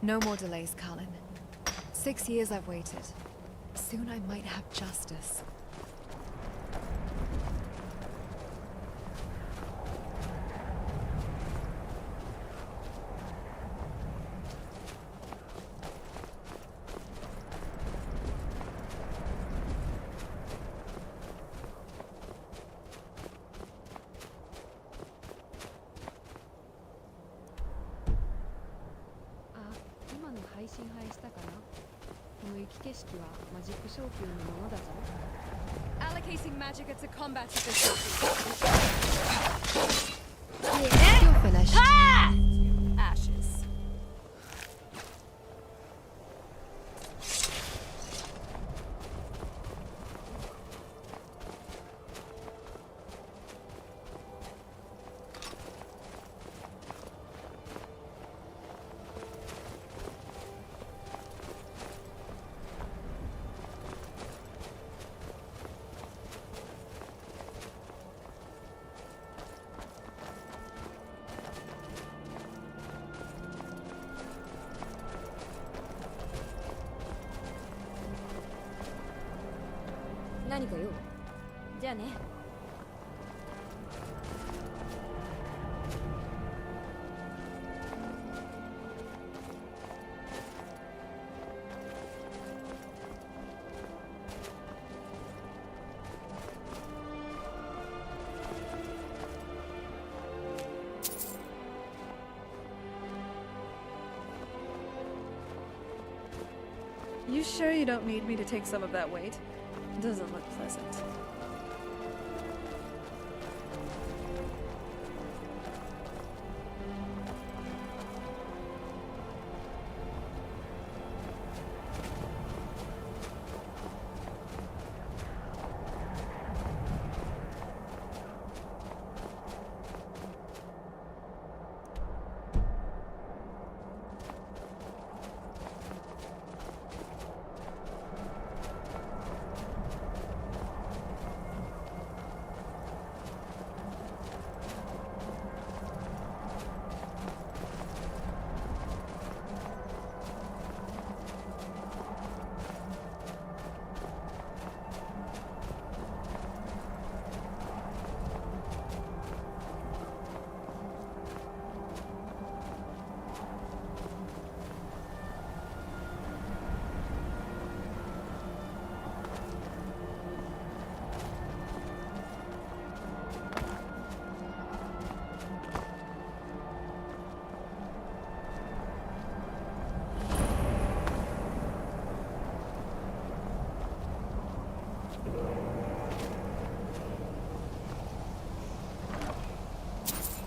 Speaker 5: No more delays, Colin. 6 years I've waited. Soon I might have justice.
Speaker 1: Allocating magic to combat efficiency.
Speaker 5: You're finished.
Speaker 1: Ashes.
Speaker 6: 何か用？じゃあね。
Speaker 8: You sure you don't need me to take some of that weight? Doesn't look pleasant.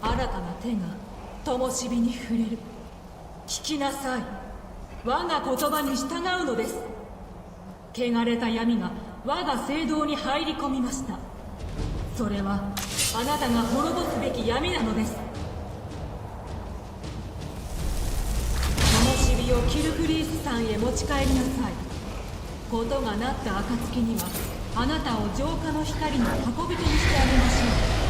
Speaker 10: 新たな手が灯火に触れる。聞きなさい。我が言葉に従うのです。汚れた闇が我が聖堂に入り込みました。それはあなたが滅ぼすべき闇なのです。灯火をキルフリース山へ持ち帰りなさい。ことがなった暁にはあなたを浄化の光の運び手にしてあげましょう。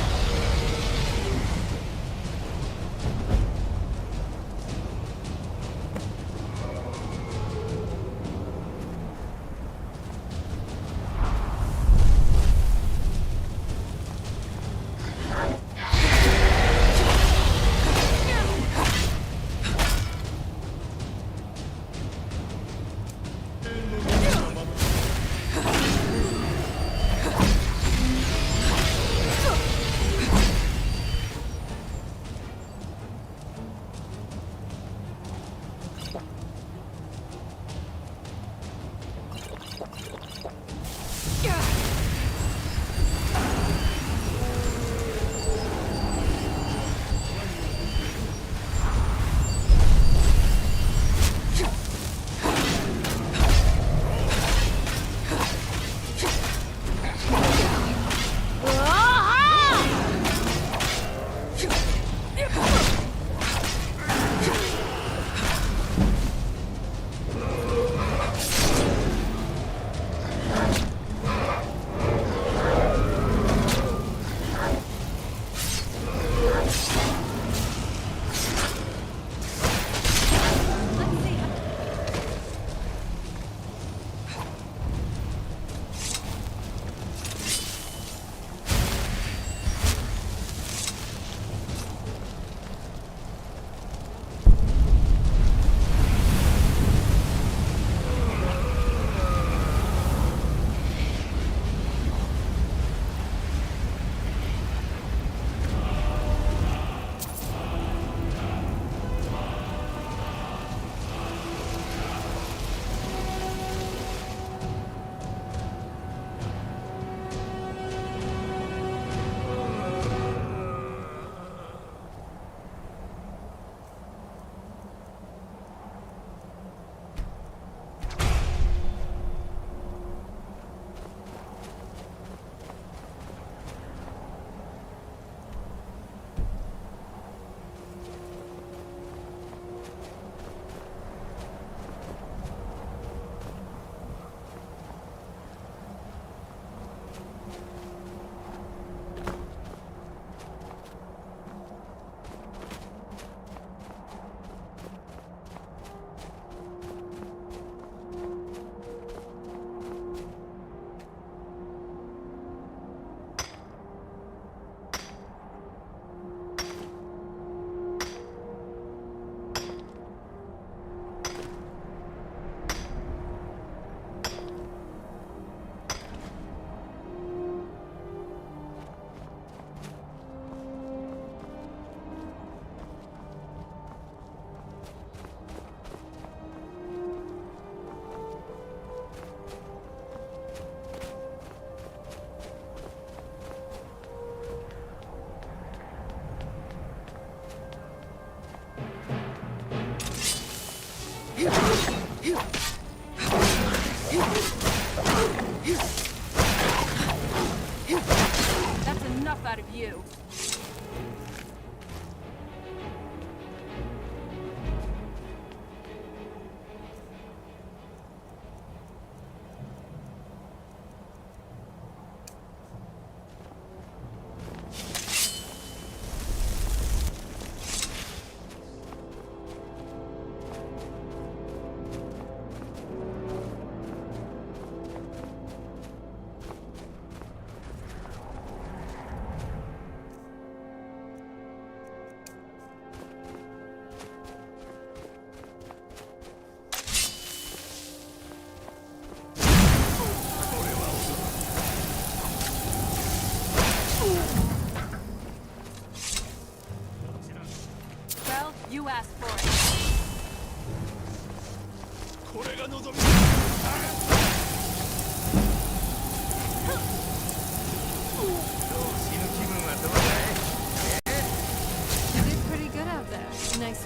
Speaker 18: That's enough out of you.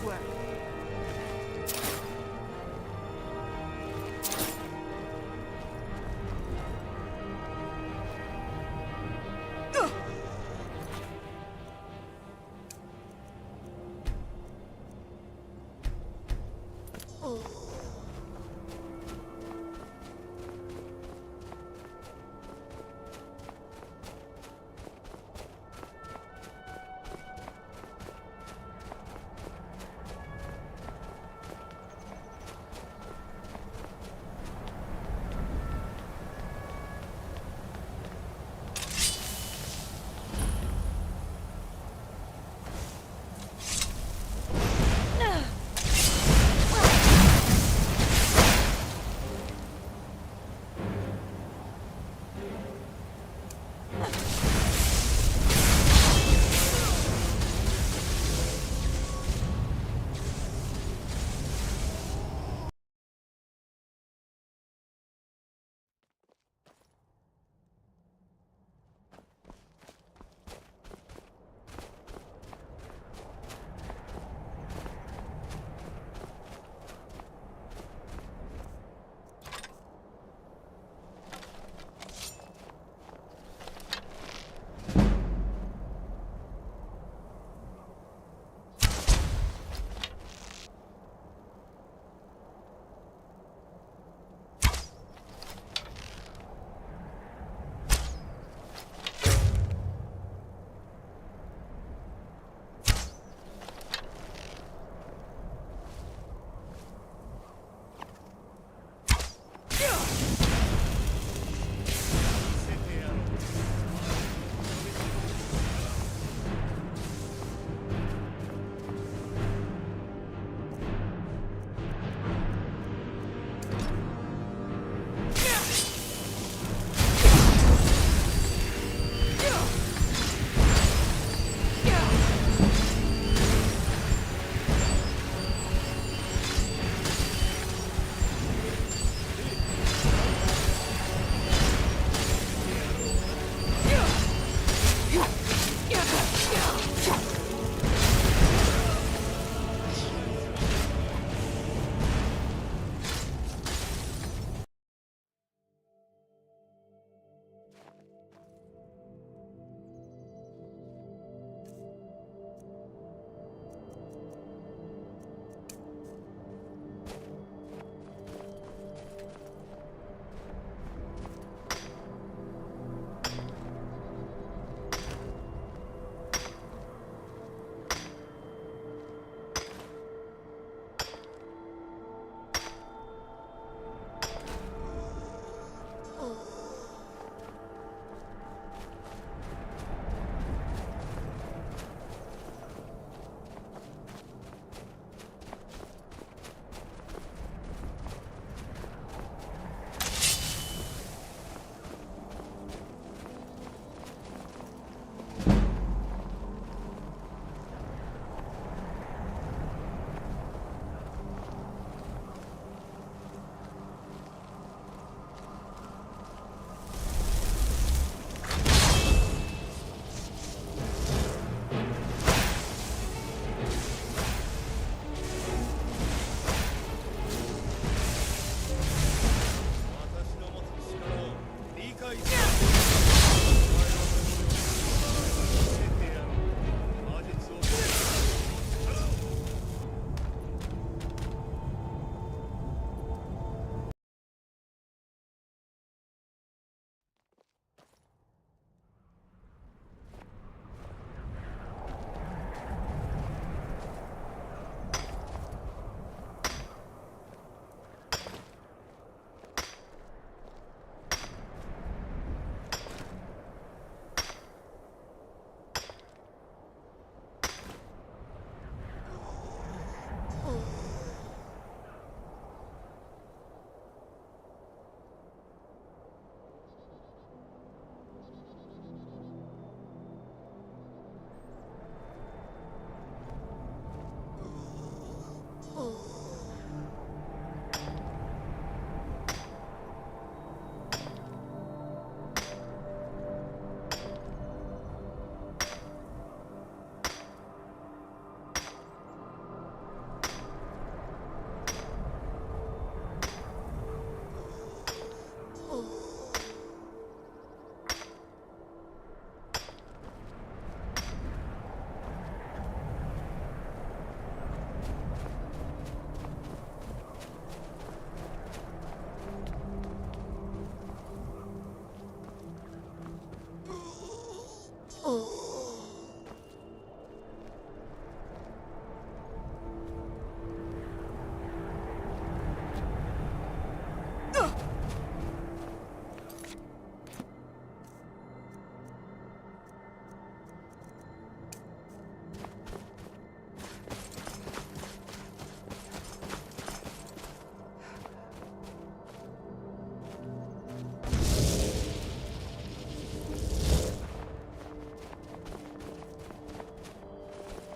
Speaker 18: work.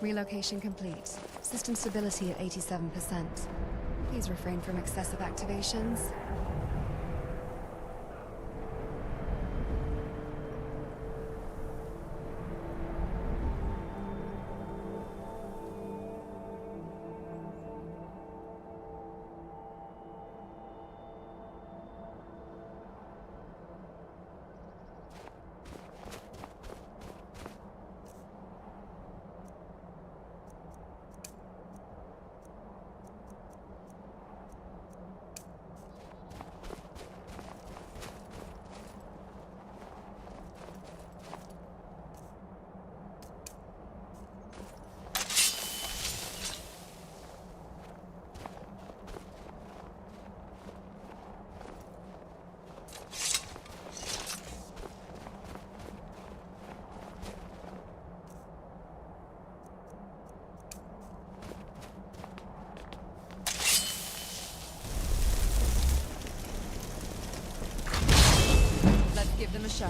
Speaker 1: Relocation complete. System stability at 87%. Please refrain from excessive activations. Give them a show.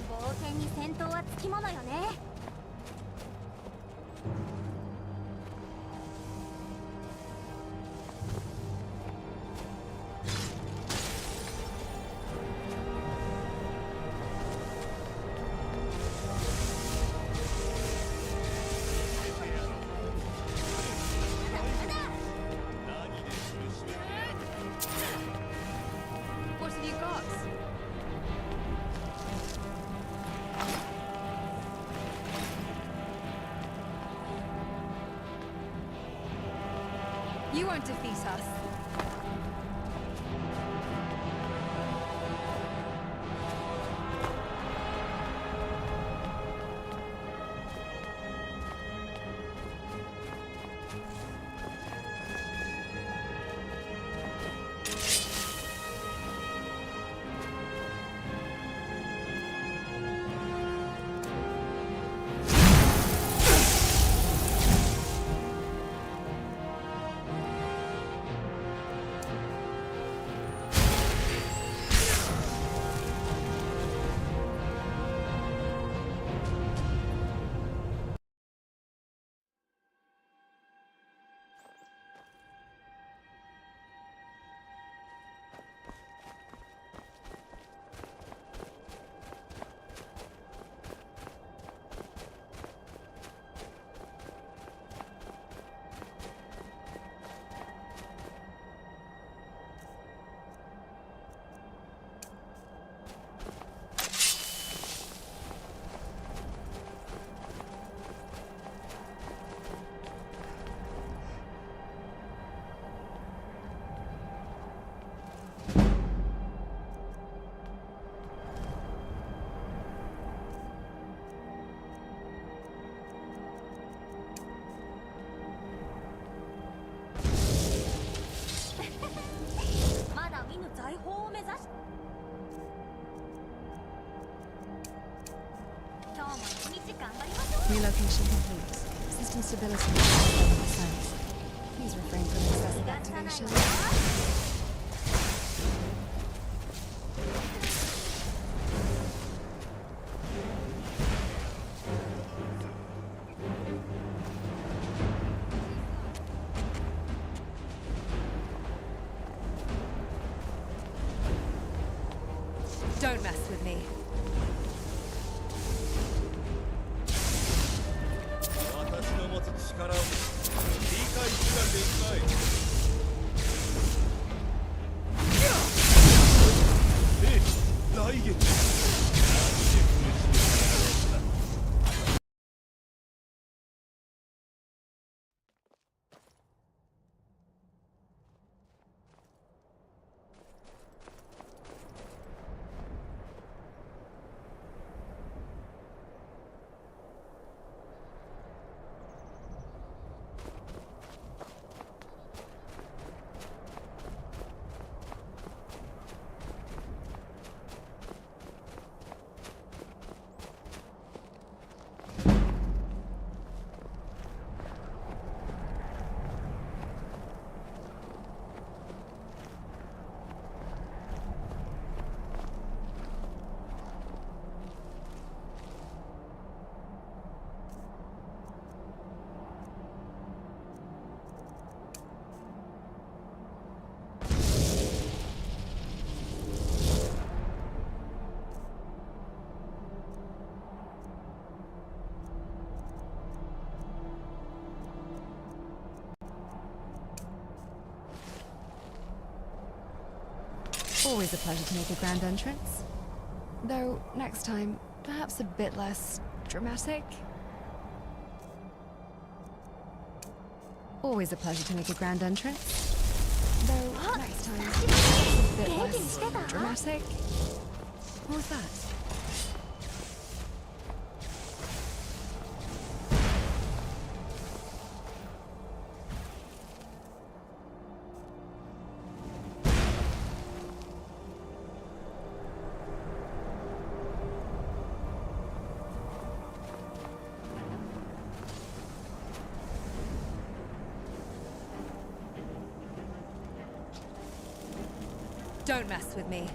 Speaker 2: 冒険に戦闘はつきものよね。
Speaker 1: What have you got? You won't defeat us. Relocation complete. System stability 97%. Please refrain from excessive activation. Don't mess with me.
Speaker 16: 私の持つ力を理解すらできない。来月。
Speaker 1: Always a pleasure to make a grand entrance. Though, next time, perhaps a bit less dramatic. Always a pleasure to make a grand entrance. Though, next time, perhaps a bit less dramatic. What was that? Don't mess with me.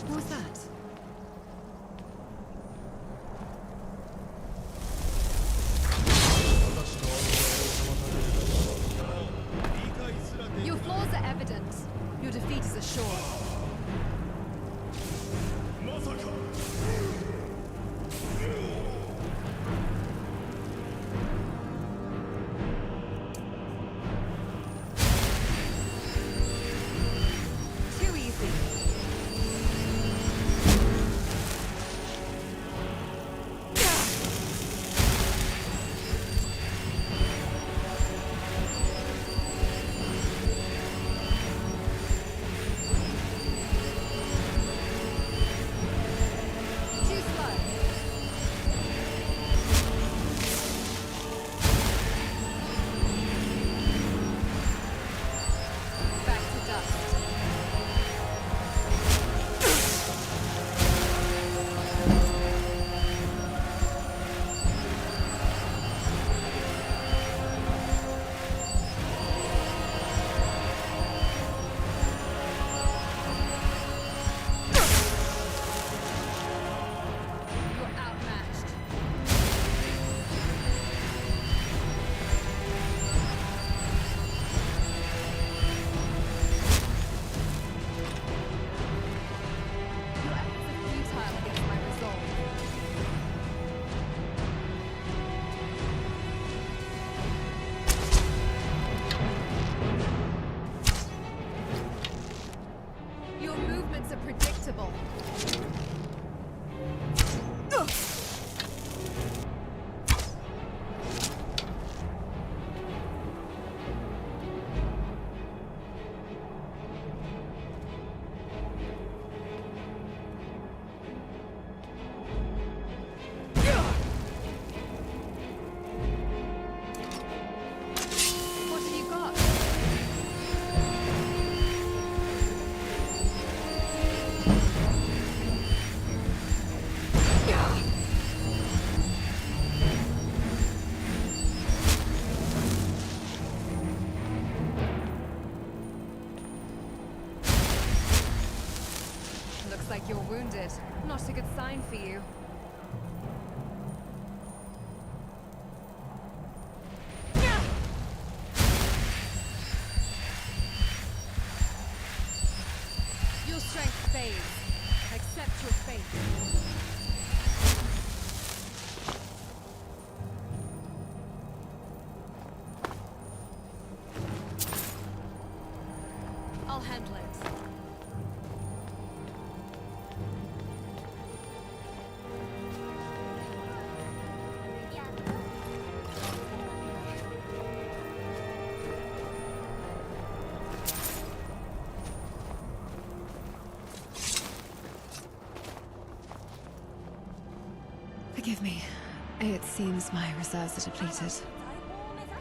Speaker 1: What was that? Your flaws are evident. Your defeat is assured. Too easy. Too slow. Back to dust. You're outmatched. Your efforts are futile against my resolve. Your movements are predictable. What have you got? Looks like you're wounded. Not a good sign for you. Your strength fades. Accept your fate. I'll handle it. Forgive me. It seems my reserves are depleted.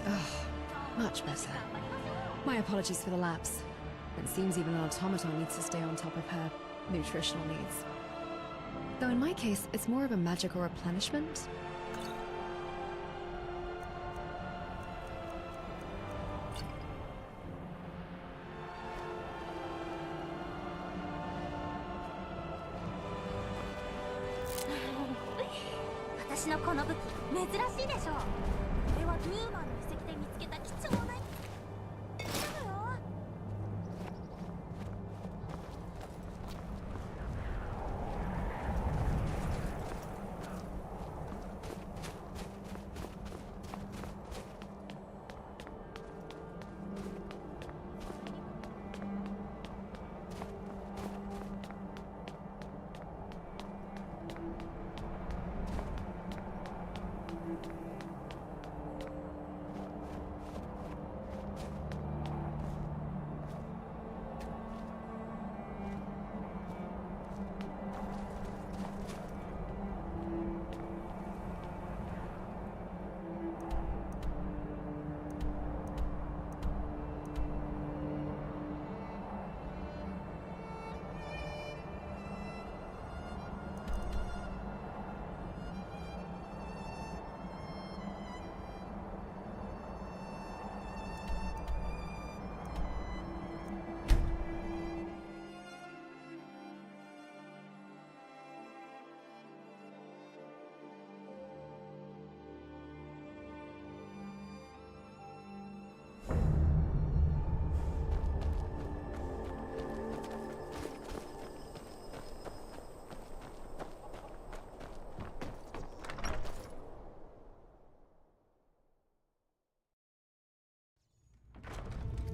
Speaker 1: Oh, much better. My apologies for the lapse. It seems even an automaton needs to stay on top of her nutritional needs. Though in my case, it's more of a magical replenishment.
Speaker 2: This 珍しいでしょ。これはルーマンの遺跡で見つけた貴重な。 こ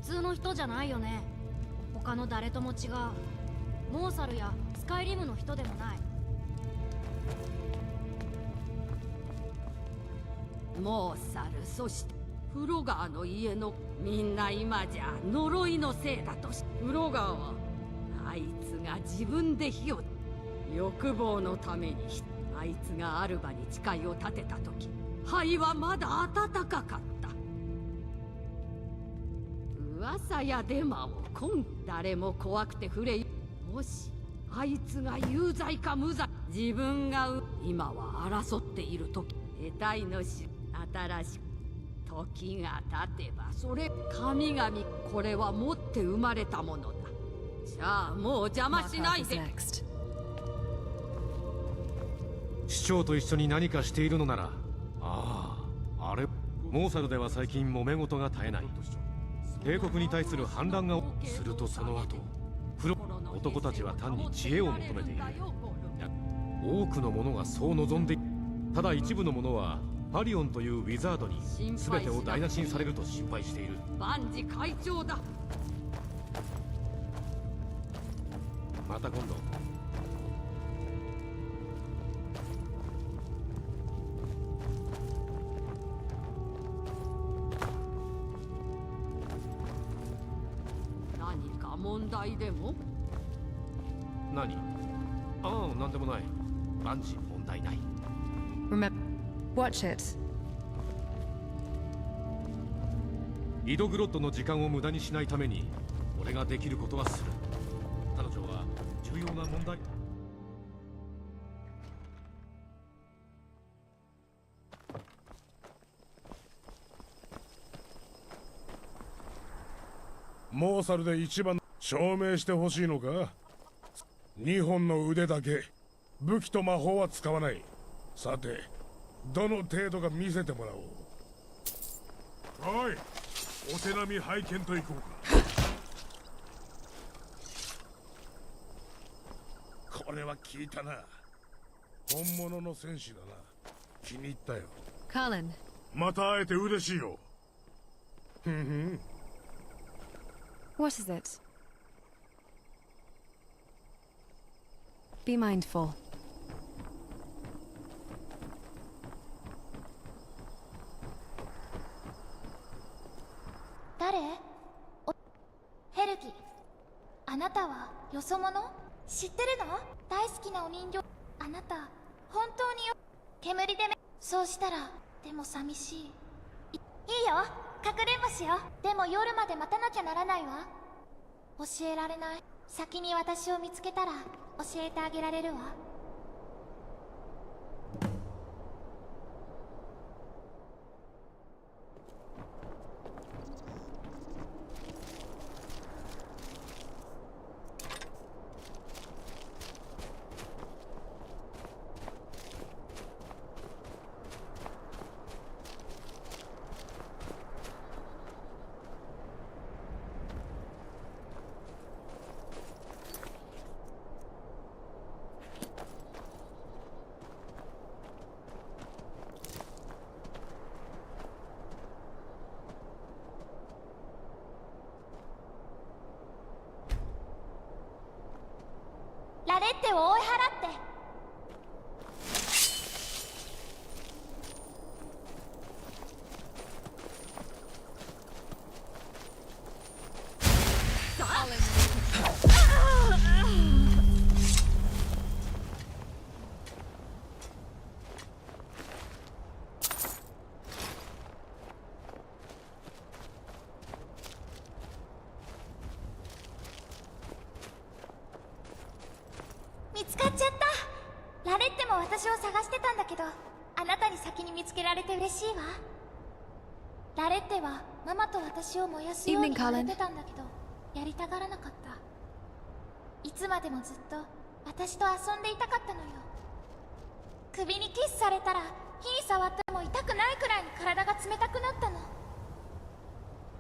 Speaker 7: 通の人じゃないよね。他の誰とも違う。モーサルやスカイリムの人でもない。
Speaker 11: モーサル、そしてフロガーの家のみんな今じゃ呪いのせいだとし、フロガーはあいつが自分で火を欲望のために、あいつがアルバに誓いを立てた時、灰はまだ暖かかった。噂やデマを誰も怖くて触れ、もしあいつが有罪か無罪、自分が今は争っている時、得体のし新しく時が経てばそれ神々、これは持って生まれたものだ。じゃあもう邪魔しないで。
Speaker 23: 市長と一緒に何かしているのなら、あれモーサルでは最近揉め事が絶えない。帝国に対する反乱がすると、その後男たちは単に知恵を求めている。多くの者がそう望んでいる。ただ一部の者はパリオンというウィザードに全てを台無しにされると心配している。
Speaker 11: 万事会長だ。
Speaker 23: また今度。
Speaker 11: 何か問題でも？
Speaker 23: 何？なんでもない。万事問題ない。
Speaker 5: Remember, watch it.
Speaker 23: イドグロッドの時間を無駄にしないために俺ができることはする。彼女は重要な問題。
Speaker 4: モーサルで一番証明してほしいのか。2本の腕だけ、武器と魔法は使わない。さてどの程度か見せてもらおう。おい、お手並み拝見といこうか。これは効いたな。本物の戦士だな。気に入ったよ。
Speaker 5: Colin.
Speaker 4: また会えて嬉しいよ。ふんふん。
Speaker 5: What is it? Be mindful.
Speaker 2: 誰？ヘルギ。あなたはよそ者？知ってるの？大好きなお人形。あなた本当に煙でそうしたら、でも寂しい。いいよ、かくれんぼしよう。でも夜まで待たなきゃならないわ。教えられない。先に私を見つけたら教えてあげられるわ。ラレッテを追い払って。見つかっちゃった。ラレッテも私を探してたんだけど、あなたに先に見つけられて嬉しいわ。ラレッテはママと私を燃やすように言われてたんだけど、やりたがらなかった。いつまでもずっと私と遊んでいたかったのよ。首にキスされたら火に触っても痛くないくらいに体が冷たくなったの。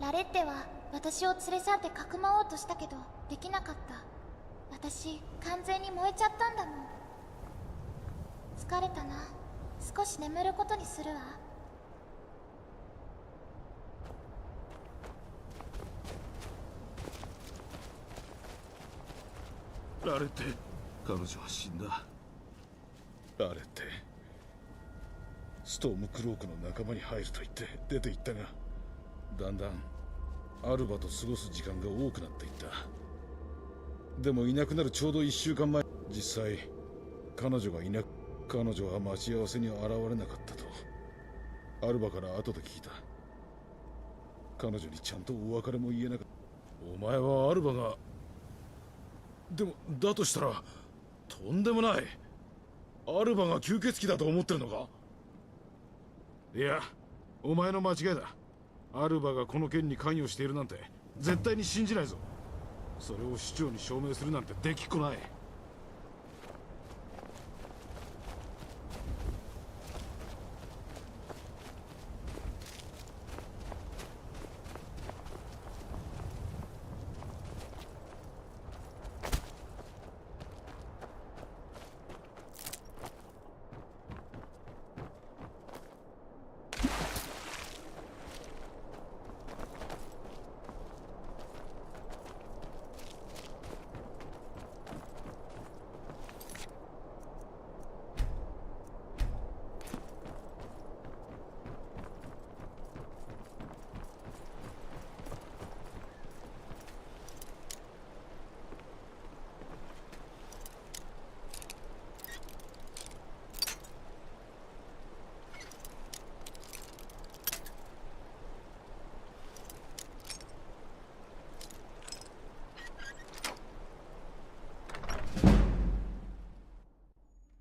Speaker 2: ラレッテは私を連れ去ってかくまおうとしたけどできなかった。私完全に燃えちゃったんだもん。疲れたな。少し眠ることにするわ。
Speaker 4: あれって彼女は死んだ。あれってストームクロークの仲間に入ると言って出て行ったが、だんだんアルバと過ごす時間が多くなっていった。でもいなくなるちょうど1週間前、実際彼女は待ち合わせに現れなかったとアルバから後で聞いた。彼女にちゃんとお別れも言えなかった。お前はアルバが、でもだとしたらとんでもない。アルバが吸血鬼だと思ってるのか？いや、お前の間違いだ。アルバがこの件に関与しているなんて絶対に信じないぞ。それを市長に証明するなんてできっこない。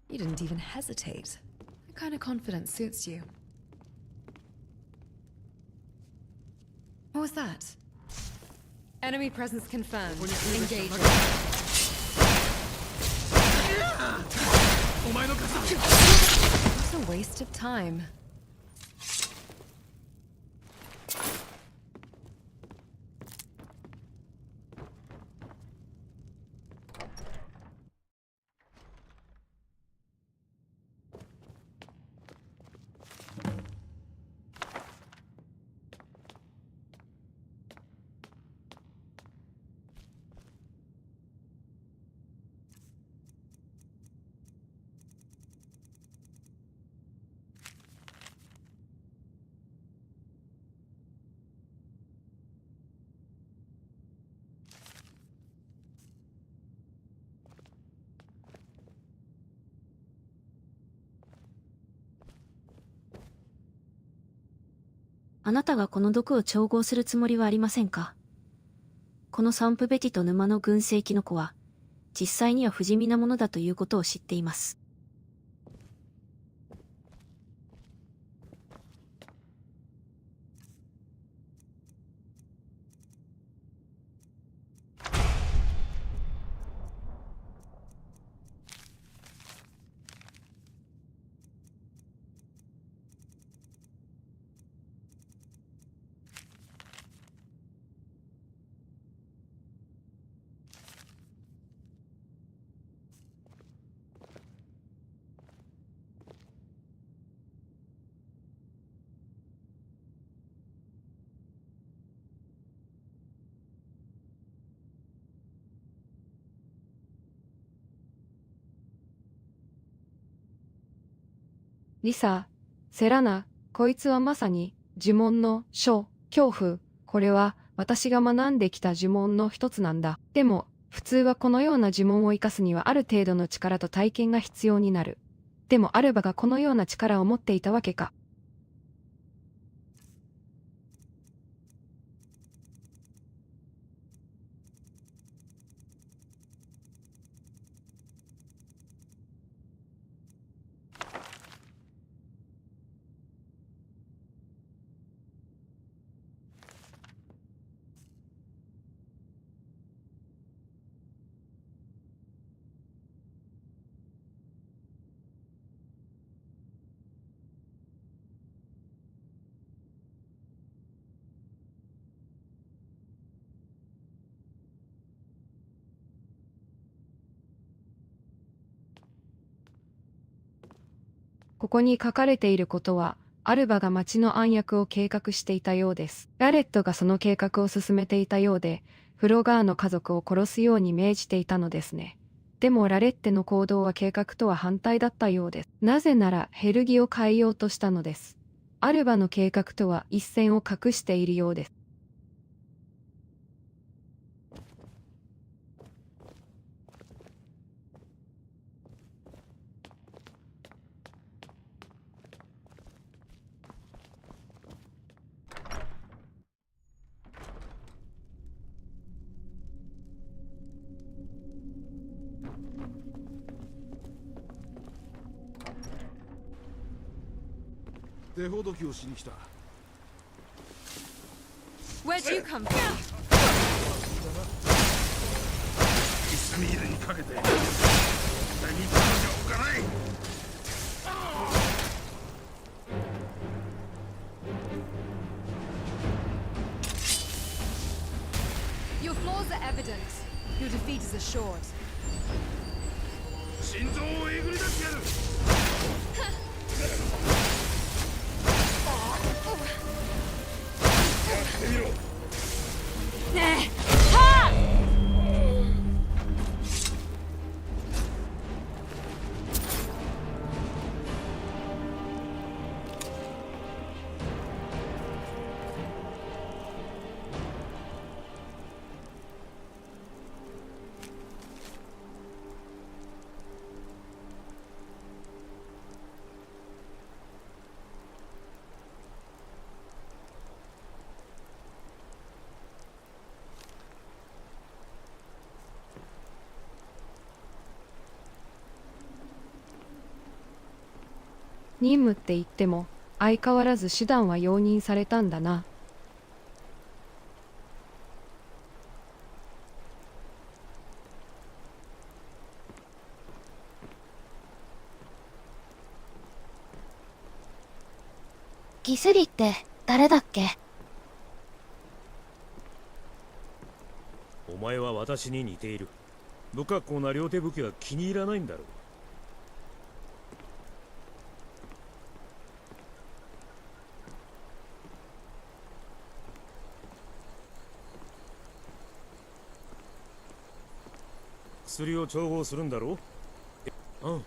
Speaker 5: You didn't even hesitate. That kind of confidence suits you. What was that?
Speaker 1: Enemy presence confirmed. Engaging.
Speaker 5: What a waste of time.
Speaker 9: 「あなたがこの毒を調合するつもりはありませんか？このサンプベティと沼の群生キノコは、実際には不死身なものだということを知っています。
Speaker 12: リサ、セラナ、こいつはまさに呪文の書、恐怖。これは私が学んできた呪文の一つなんだ。でも、普通はこのような呪文を生かすにはある程度の力と体験が必要になる。でもアルバがこのような力を持っていたわけか。ここに書かれていることは、アルバが町の暗躍を計画していたようです。ガレットがその計画を進めていたようで、フロガーの家族を殺すように命じていたのですね。でもラレッテの行動は計画とは反対だったようです。なぜならヘルギを変えようとしたのです。アルバの計画とは一線を画しているようです。
Speaker 13: 手ほどきをしに来た。
Speaker 6: Where'd you come from?
Speaker 4: イスミールにかけて絶対に彼女は置かない。
Speaker 1: Your flaws are evident. Your defeat is assured.
Speaker 4: 心臓をえぐり出してやる。やってみろ。
Speaker 6: ねえ、はあ！
Speaker 12: 任務って言っても相変わらず手段は容認されたんだな。
Speaker 2: ギスリって誰だっけ？
Speaker 17: お前は私に似ている。不格好な両手武器は気に入らないんだろう。薬を調合するんだろう。うん。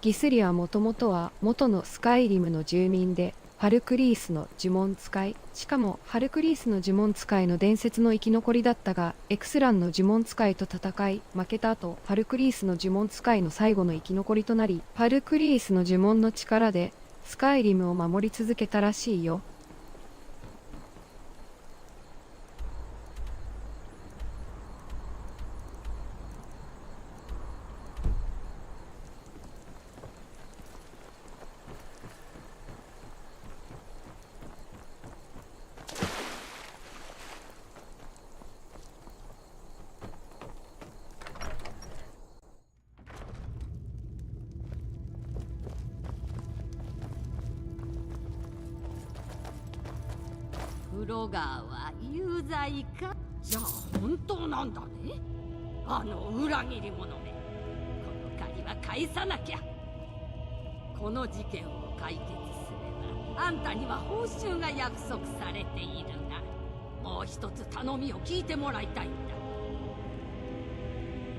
Speaker 12: ギスリはもともとは元のスカイリムの住民でハルクリースの呪文使い、しかもハルクリースの呪文使いの伝説の生き残りだったが、エクスランの呪文使いと戦い負けた後、ハルクリースの呪文使いの最後の生き残りとなり、ハルクリースの呪文の力でスカイリムを守り続けたらしいよ。
Speaker 11: フロガーは有罪か？じゃあ本当なんだね。あの裏切り者め、この借りは返さなきゃ。この事件を解決すればあんたには報酬が約束されているが、もう一つ頼みを聞いてもらいたいんだ。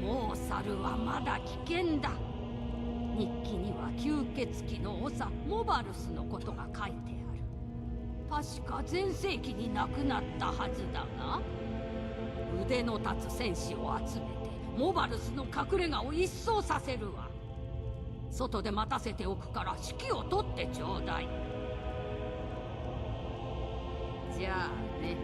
Speaker 11: モーサルはまだ危険だ。日記には吸血鬼の長モバルスのことが書いてある。確か前世紀に亡くなったはずだが、腕の立つ戦士を集めてモバルスの隠れ家を一掃させるわ。外で待たせておくから指揮を取ってちょうだい。じゃあね。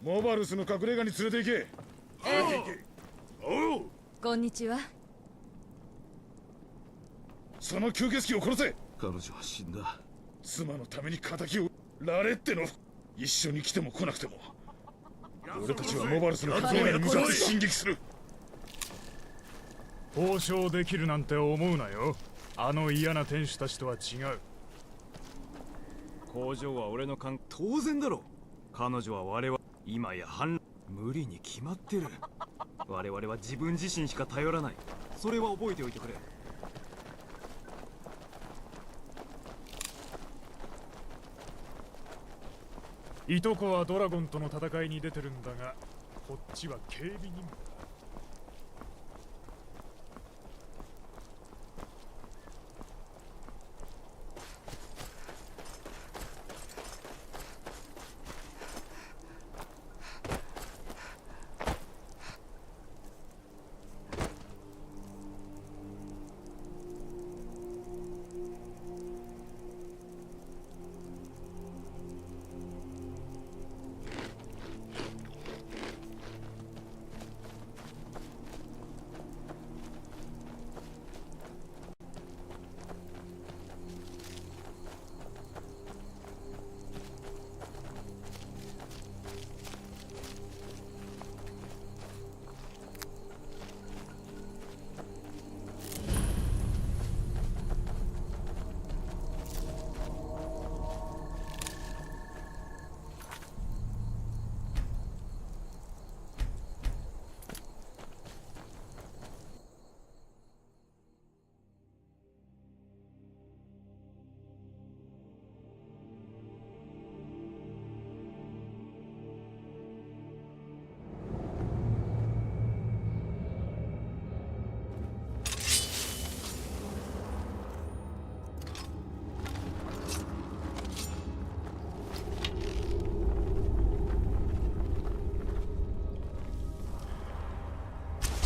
Speaker 4: モバルスの隠れ家に連れて行け。おう。
Speaker 15: こんにちは。
Speaker 4: その吸血鬼を殺せ。
Speaker 13: 彼女は死んだ。
Speaker 4: 妻のために仇を。ラレッテの一緒に来ても来なくても俺たちはモバルスの隠れ家に向かって進撃する。
Speaker 19: 交渉できるなんて思うなよ。あの嫌な天使たちとは違う。
Speaker 3: 工場は俺の当然だろ。彼女は我々今や無理に決まってる。我々は自分自身しか頼らない。それは覚えておいてくれ。
Speaker 19: いとこはドラゴンとの戦いに出てるんだが、こっちは警備任務だ。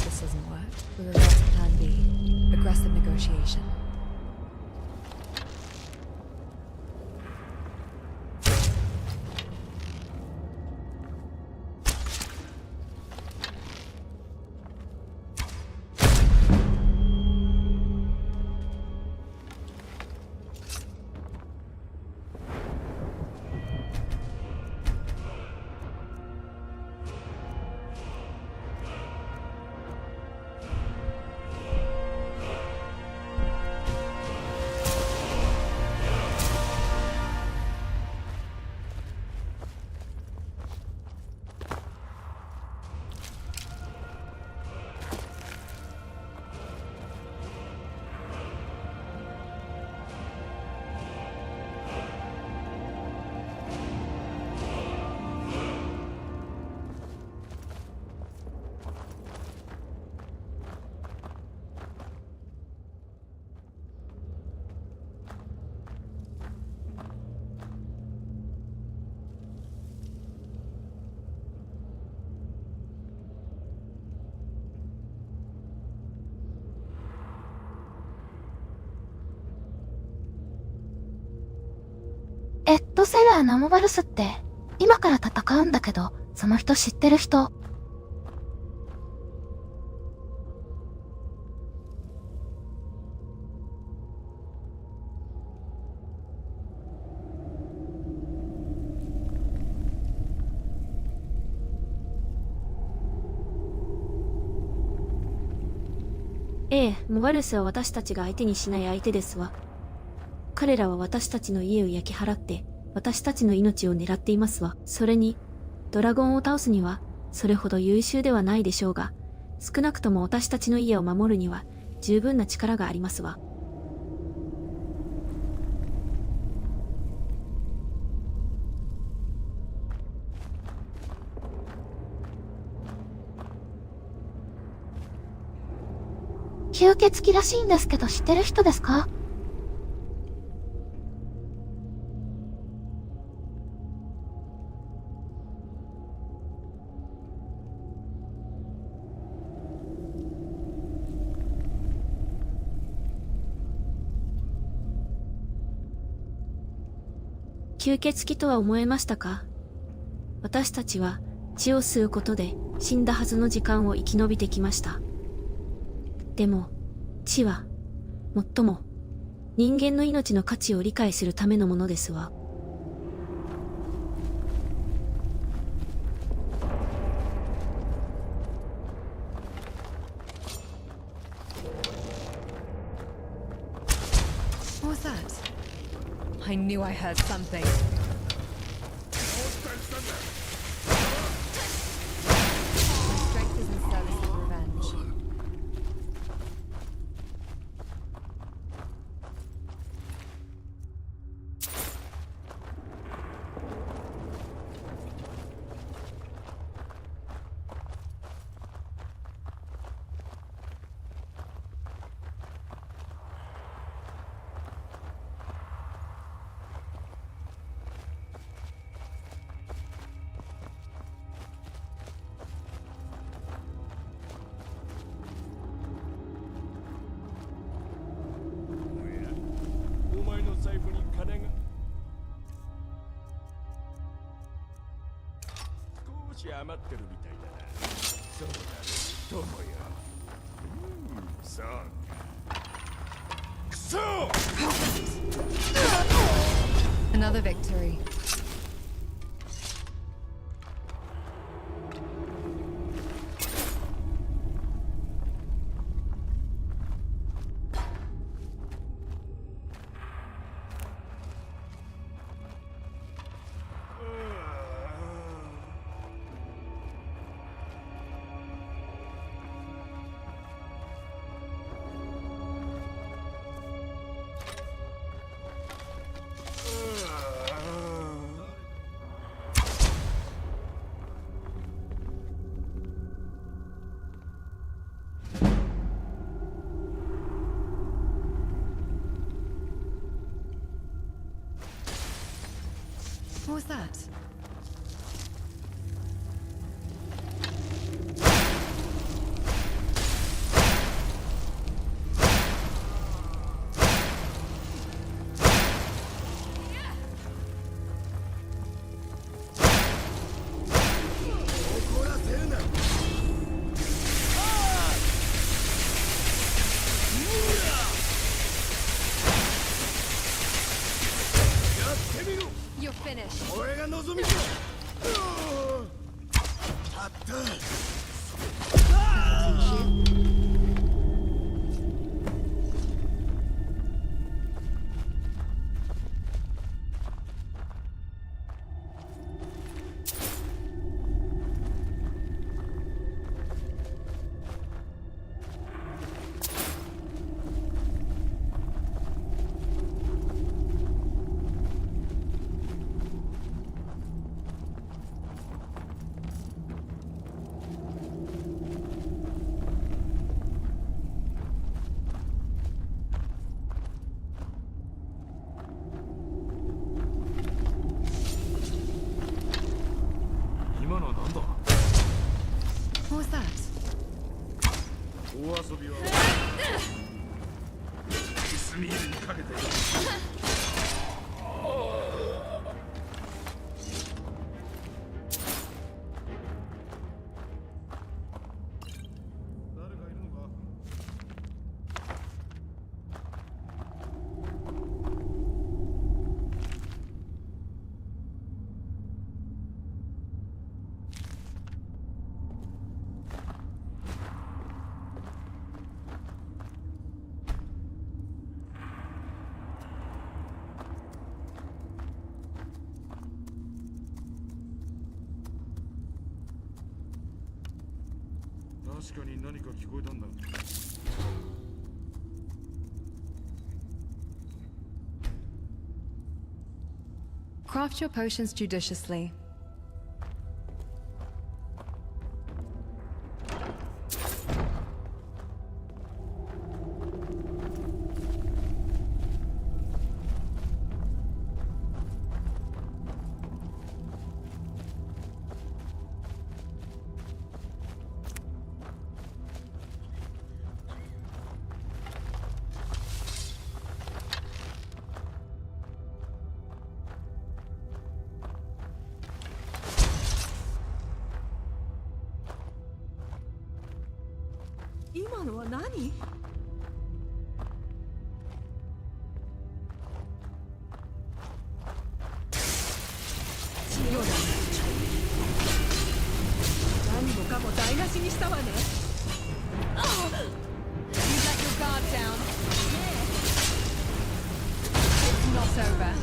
Speaker 1: This doesn't work. We revert to plan B. Aggressive negotiation.
Speaker 2: セラーナモバルスって今から戦うんだけど、その人知ってる人？
Speaker 9: ええ、モバルスは私たちが相手にしない相手ですわ。彼らは私たちの家を焼き払って、私たちの命を狙っていますわ。それに、ドラゴンを倒すには、それほど優秀ではないでしょうが、少なくとも私たちの家を守るには、十分な力がありますわ。
Speaker 2: 吸血鬼らしいんですけど知ってる人ですか？
Speaker 9: 吸血鬼とは思えましたか？私たちは血を吸うことで死んだはずの時間を生き延びてきました。でも、血は、最も、人間の命の価値を理解するためのものですわ。
Speaker 1: What's that? I knew I heard something. My strength is in service of revenge.
Speaker 14: 金が少し余ってるみたいだな。そうだね、友よ。そうか。くそ
Speaker 1: Another victory. What was that? You're finished.
Speaker 14: 俺が望みだ。あった。今のは何だ。
Speaker 1: What was that?
Speaker 14: 大遊びはキスミールにかけて。確かに何か聞こえたんだ。
Speaker 1: Craft your potions judiciously.
Speaker 21: What 今のは何？何もかも台無しにしたわね。You let your guard down. It's not over.
Speaker 1: 「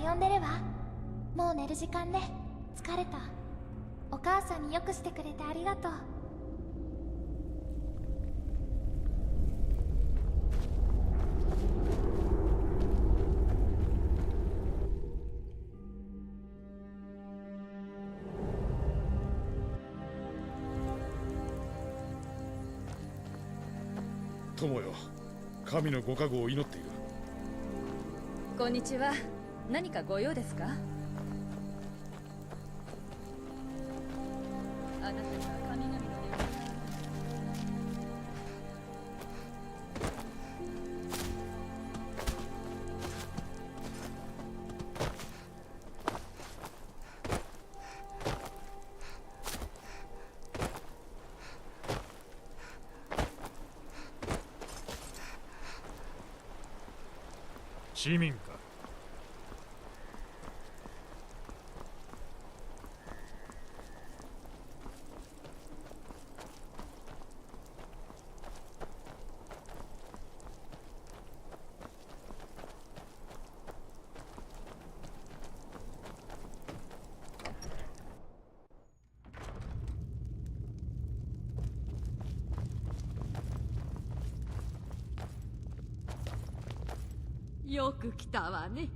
Speaker 2: 呼んでるわ。もう寝る時間ね。疲れた。お母さんによくしてくれてありがとう。
Speaker 4: 友よ、神のご加護を祈っている。
Speaker 15: こんにちは。何かご用ですか？あなたには神々の願い。
Speaker 19: 市民か。
Speaker 11: よく来たわね。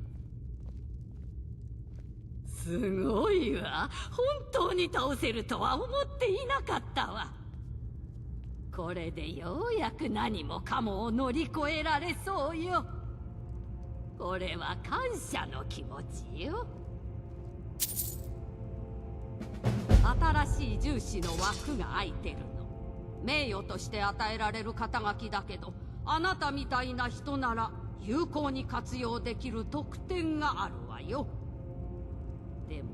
Speaker 11: すごいわ。本当に倒せるとは思っていなかったわ。これでようやく何もかもを乗り越えられそうよ。これは感謝の気持ちよ。新しい重視の枠が空いてるの。名誉として与えられる肩書きだけど、あなたみたいな人なら有効に活用できる特典があるわよ。でも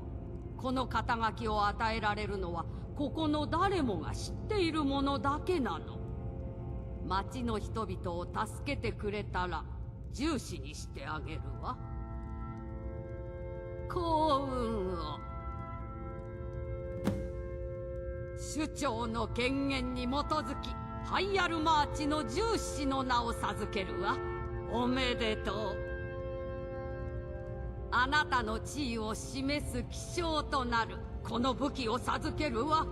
Speaker 11: この肩書きを与えられるのはここの誰もが知っているものだけなの。町の人々を助けてくれたら重視にしてあげるわ。幸運を。首長の権限に基づきハイアルマーチの重視の名を授けるわ。おめでとう。あなたの地位を示す記章となるこの武器を授けるわ。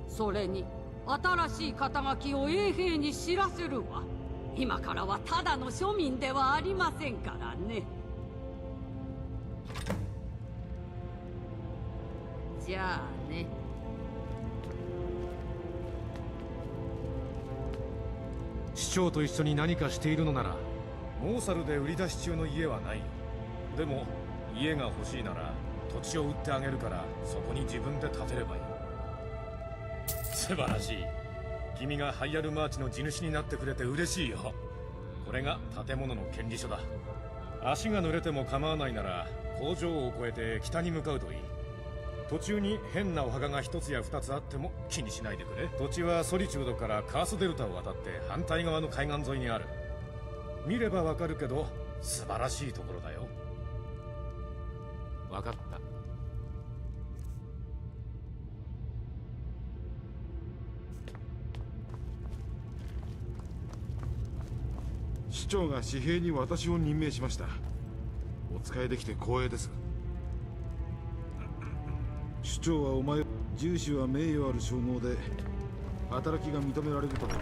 Speaker 11: それに新しい肩書きを衛兵に知らせるわ。今からはただの庶民ではありませんからね。じゃあね。
Speaker 23: 市長と一緒に何かしているのなら、モーサルで売り出し中の家はないよ。でも家が欲しいなら土地を売ってあげるから、そこに自分で建てればいい。素晴らしい。君がハイアルマーチの地主になってくれて嬉しいよ。これが建物の権利書だ。足が濡れても構わないなら工場を越えて北に向かうといい。途中に変なお墓が一つや二つあっても気にしないでくれ。土地はソリチュードからカースデルタを渡って反対側の海岸沿いにある。見ればわかるけど素晴らしいところだよ。わかった。
Speaker 13: 市長が紙幣に私を任命しました。お使いできて光栄です。市長はお前、重視は名誉ある称号で働きが認められるとだ。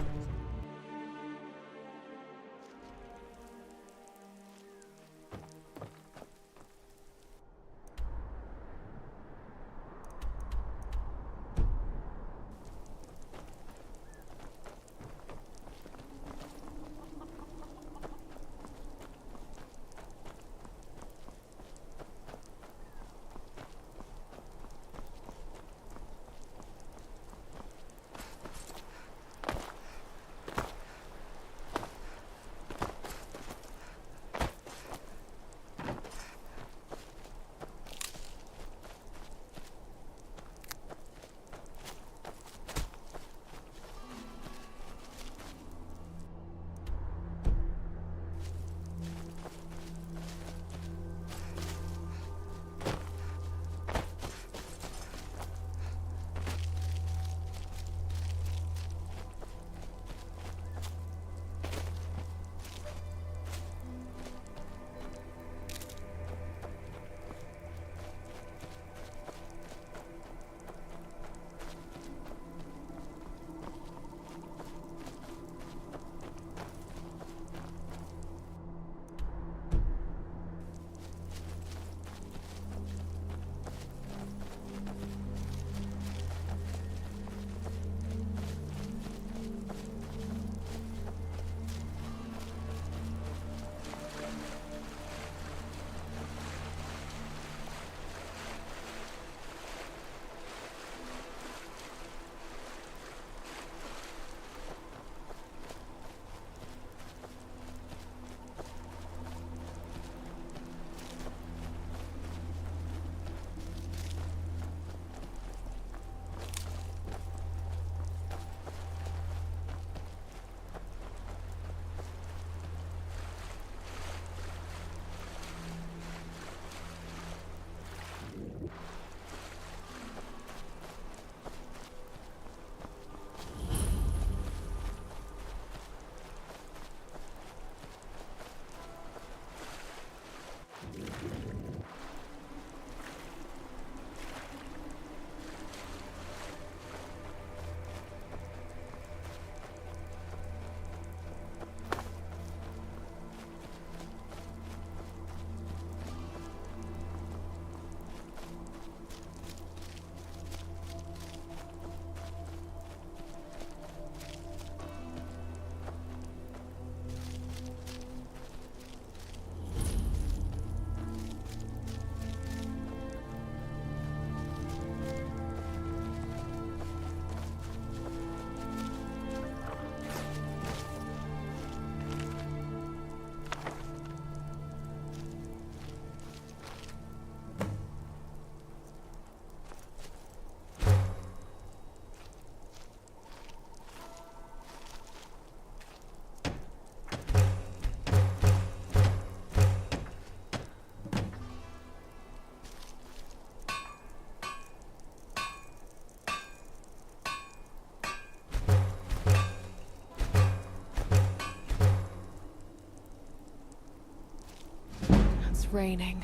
Speaker 5: raining.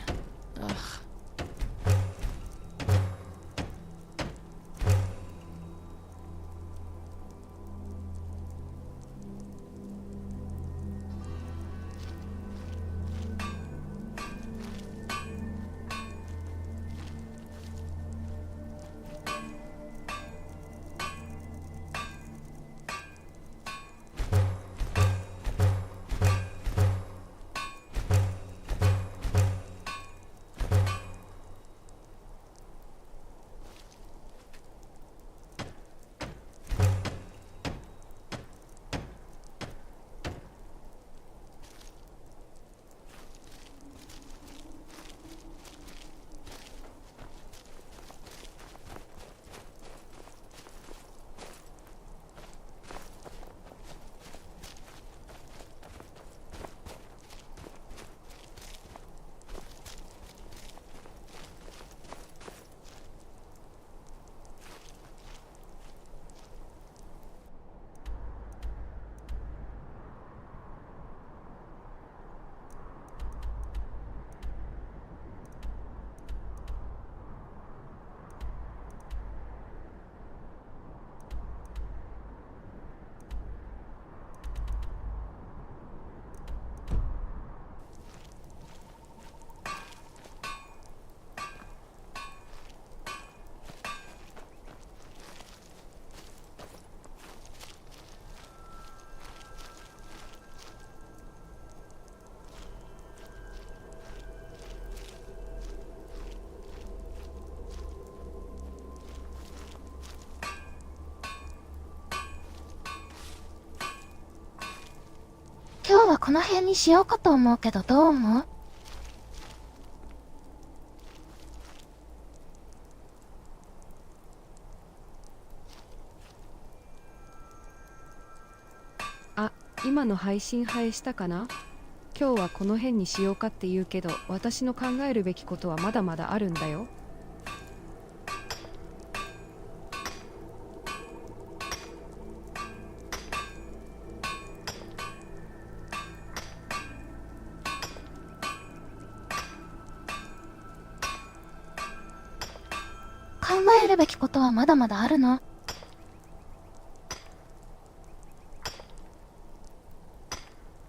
Speaker 5: Ugh.
Speaker 2: 今日はこの辺にしようかと思うけど、どう思う？
Speaker 12: あ、今の配信映えしたかな？今日はこの辺にしようかって言うけど、私の考えるべきことはまだまだあるんだよ。
Speaker 2: 考えるべきことはまだまだあるの？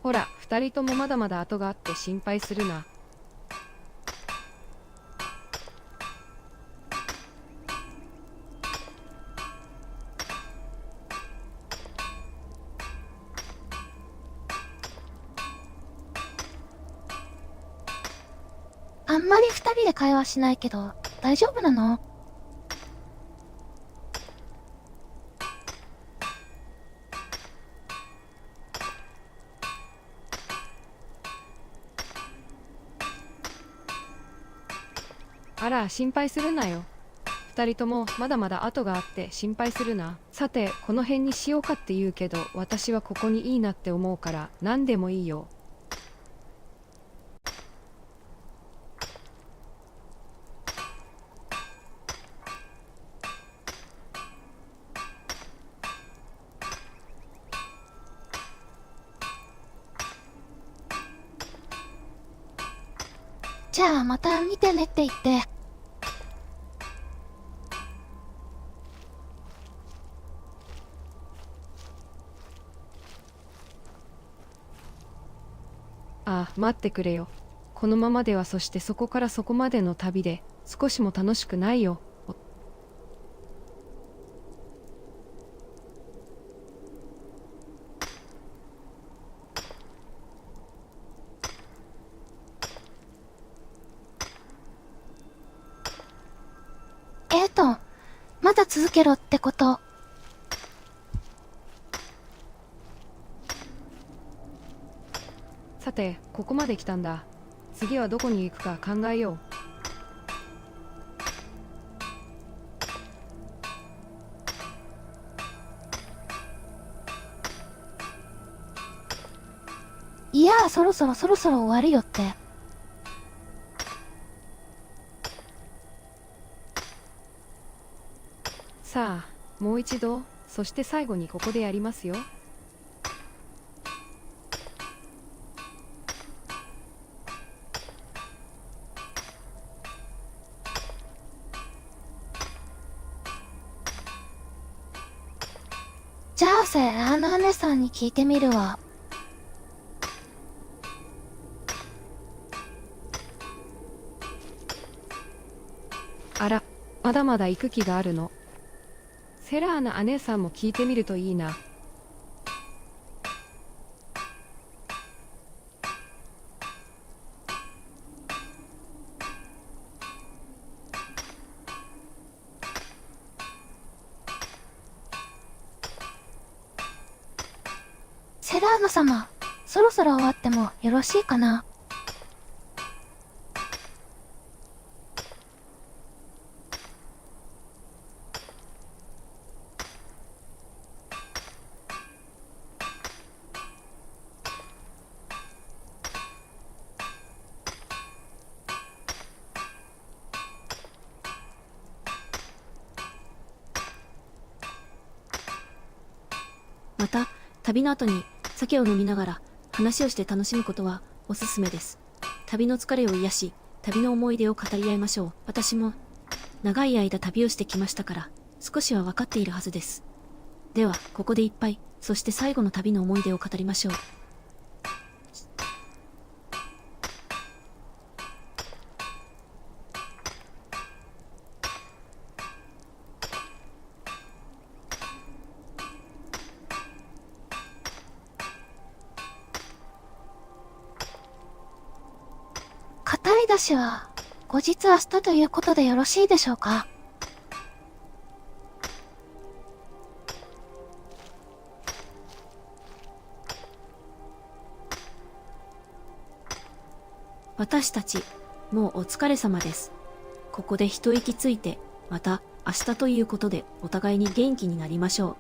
Speaker 12: ほら、二人ともまだまだ後があって心配するな。
Speaker 2: あんまり二人で会話しないけど、大丈夫なの？
Speaker 12: あら、心配するなよ。二人ともまだまだ後があって心配するな。さて、この辺にしようかって言うけど、私はここにいいなって思うから何でもいいよ。
Speaker 2: じゃあまた見てねって言って。
Speaker 12: ああ、待ってくれよ。このままでは、そしてそこからそこまでの旅で少しも楽しくないよ。
Speaker 2: まだ続けろってこと。
Speaker 12: さて、ここまで来たんだ。次はどこに行くか考えよう。
Speaker 2: いやー、そろそろ終わるよって。
Speaker 12: さあ、もう一度、そして最後にここでやりますよ。
Speaker 2: セ姉さんに聞いてみるわ。
Speaker 12: あら、まだまだ行く気があるの。セラーナ姉さんも聞いてみるといいな。
Speaker 2: セラーノ様、そろそろ終わってもよろしいかな。
Speaker 9: また、旅の後に酒を飲みながら話をして楽しむことはおすすめです。旅の疲れを癒し、旅の思い出を語り合いましょう。私も長い間旅をしてきましたから、少しは分かっているはずです。では、ここで一杯、そして最後の旅の思い出を語りましょう。
Speaker 2: 硬いだしは、後日明日ということでよろしいでしょうか。
Speaker 9: 私たち、もうお疲れ様です。ここで一息ついて、また明日ということでお互いに元気になりましょう。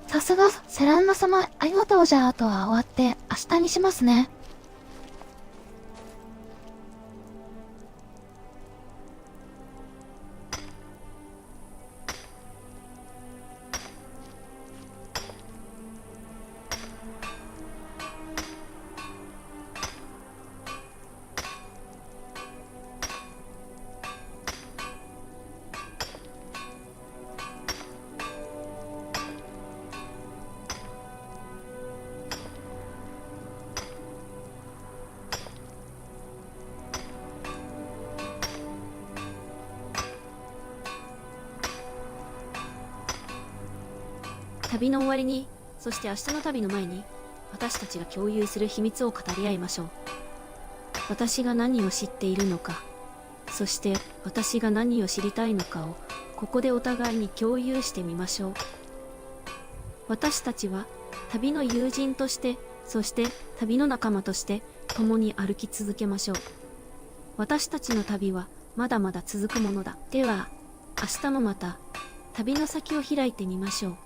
Speaker 2: さすが、セランナ様、ありがとう。じゃあ、あとは終わって明日にしますね。
Speaker 9: 旅の終わりに、そして明日の旅の前に、私たちが共有する秘密を語り合いましょう。私が何を知っているのか、そして私が何を知りたいのかを、ここでお互いに共有してみましょう。私たちは、旅の友人として、そして旅の仲間として、共に歩き続けましょう。私たちの旅は、まだまだ続くものだ。では、明日もまた、旅の先を開いてみましょう。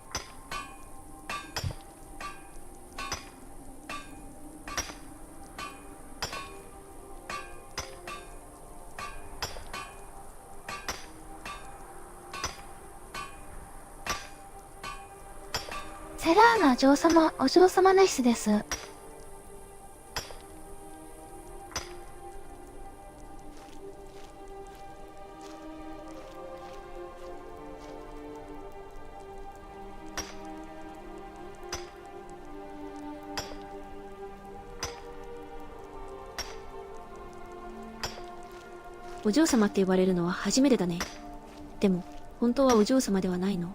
Speaker 2: セラーナ嬢様、お嬢様ナイスです。
Speaker 9: お嬢様って呼ばれるのは初めてだね。でも、本当はお嬢様ではないの。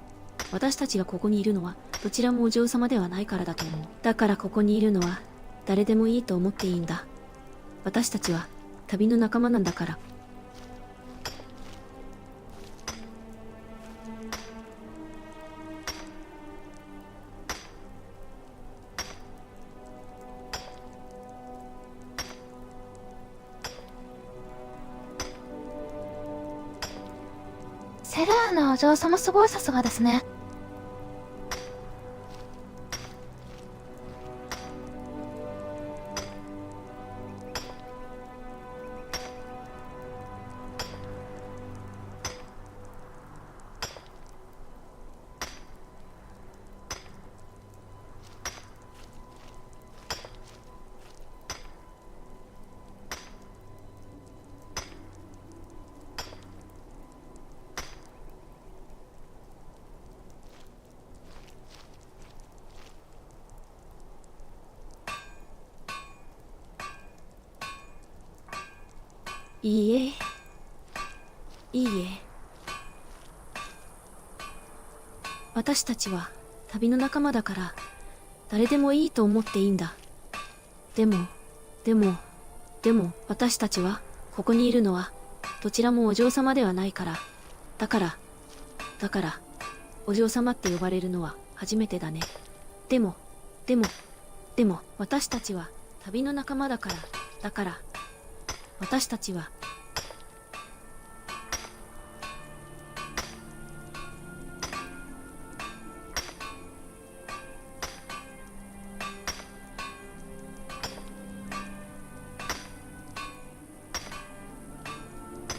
Speaker 9: 私たちがここにいるのは、どちらもお嬢様ではないからだと思う。だからここにいるのは、誰でもいいと思っていいんだ。私たちは、旅の仲間なんだから。
Speaker 2: セラーナお嬢様すごいさすがですね。
Speaker 9: いいえ。いいえ。私たちは旅の仲間だから、誰でもいいと思っていいんだ。でも、私たちは、ここにいるのは、どちらもお嬢様ではないから。だから、お嬢様って呼ばれるのは初めてだね。でも、私たちは旅の仲間だから、私たちは、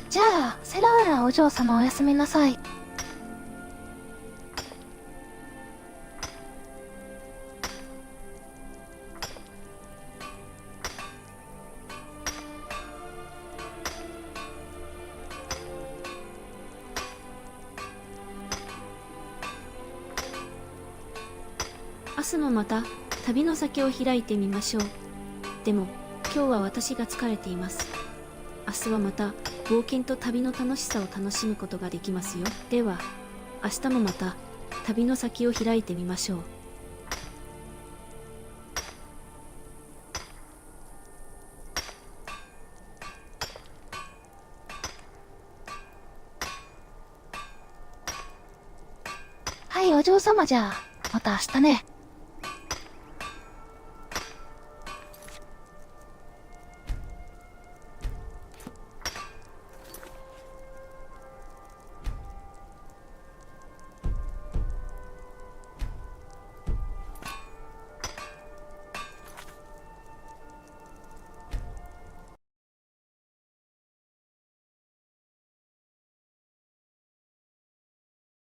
Speaker 2: じゃあセラーラお嬢様おやすみなさい。
Speaker 9: 明日もまた旅の先を開いてみましょう。でも今日は私が疲れています。明日はまた冒険と旅の楽しさを楽しむことができますよ。では明日もまた旅の先を開いてみましょう。
Speaker 2: はい、お嬢様、じゃあまた明日ね。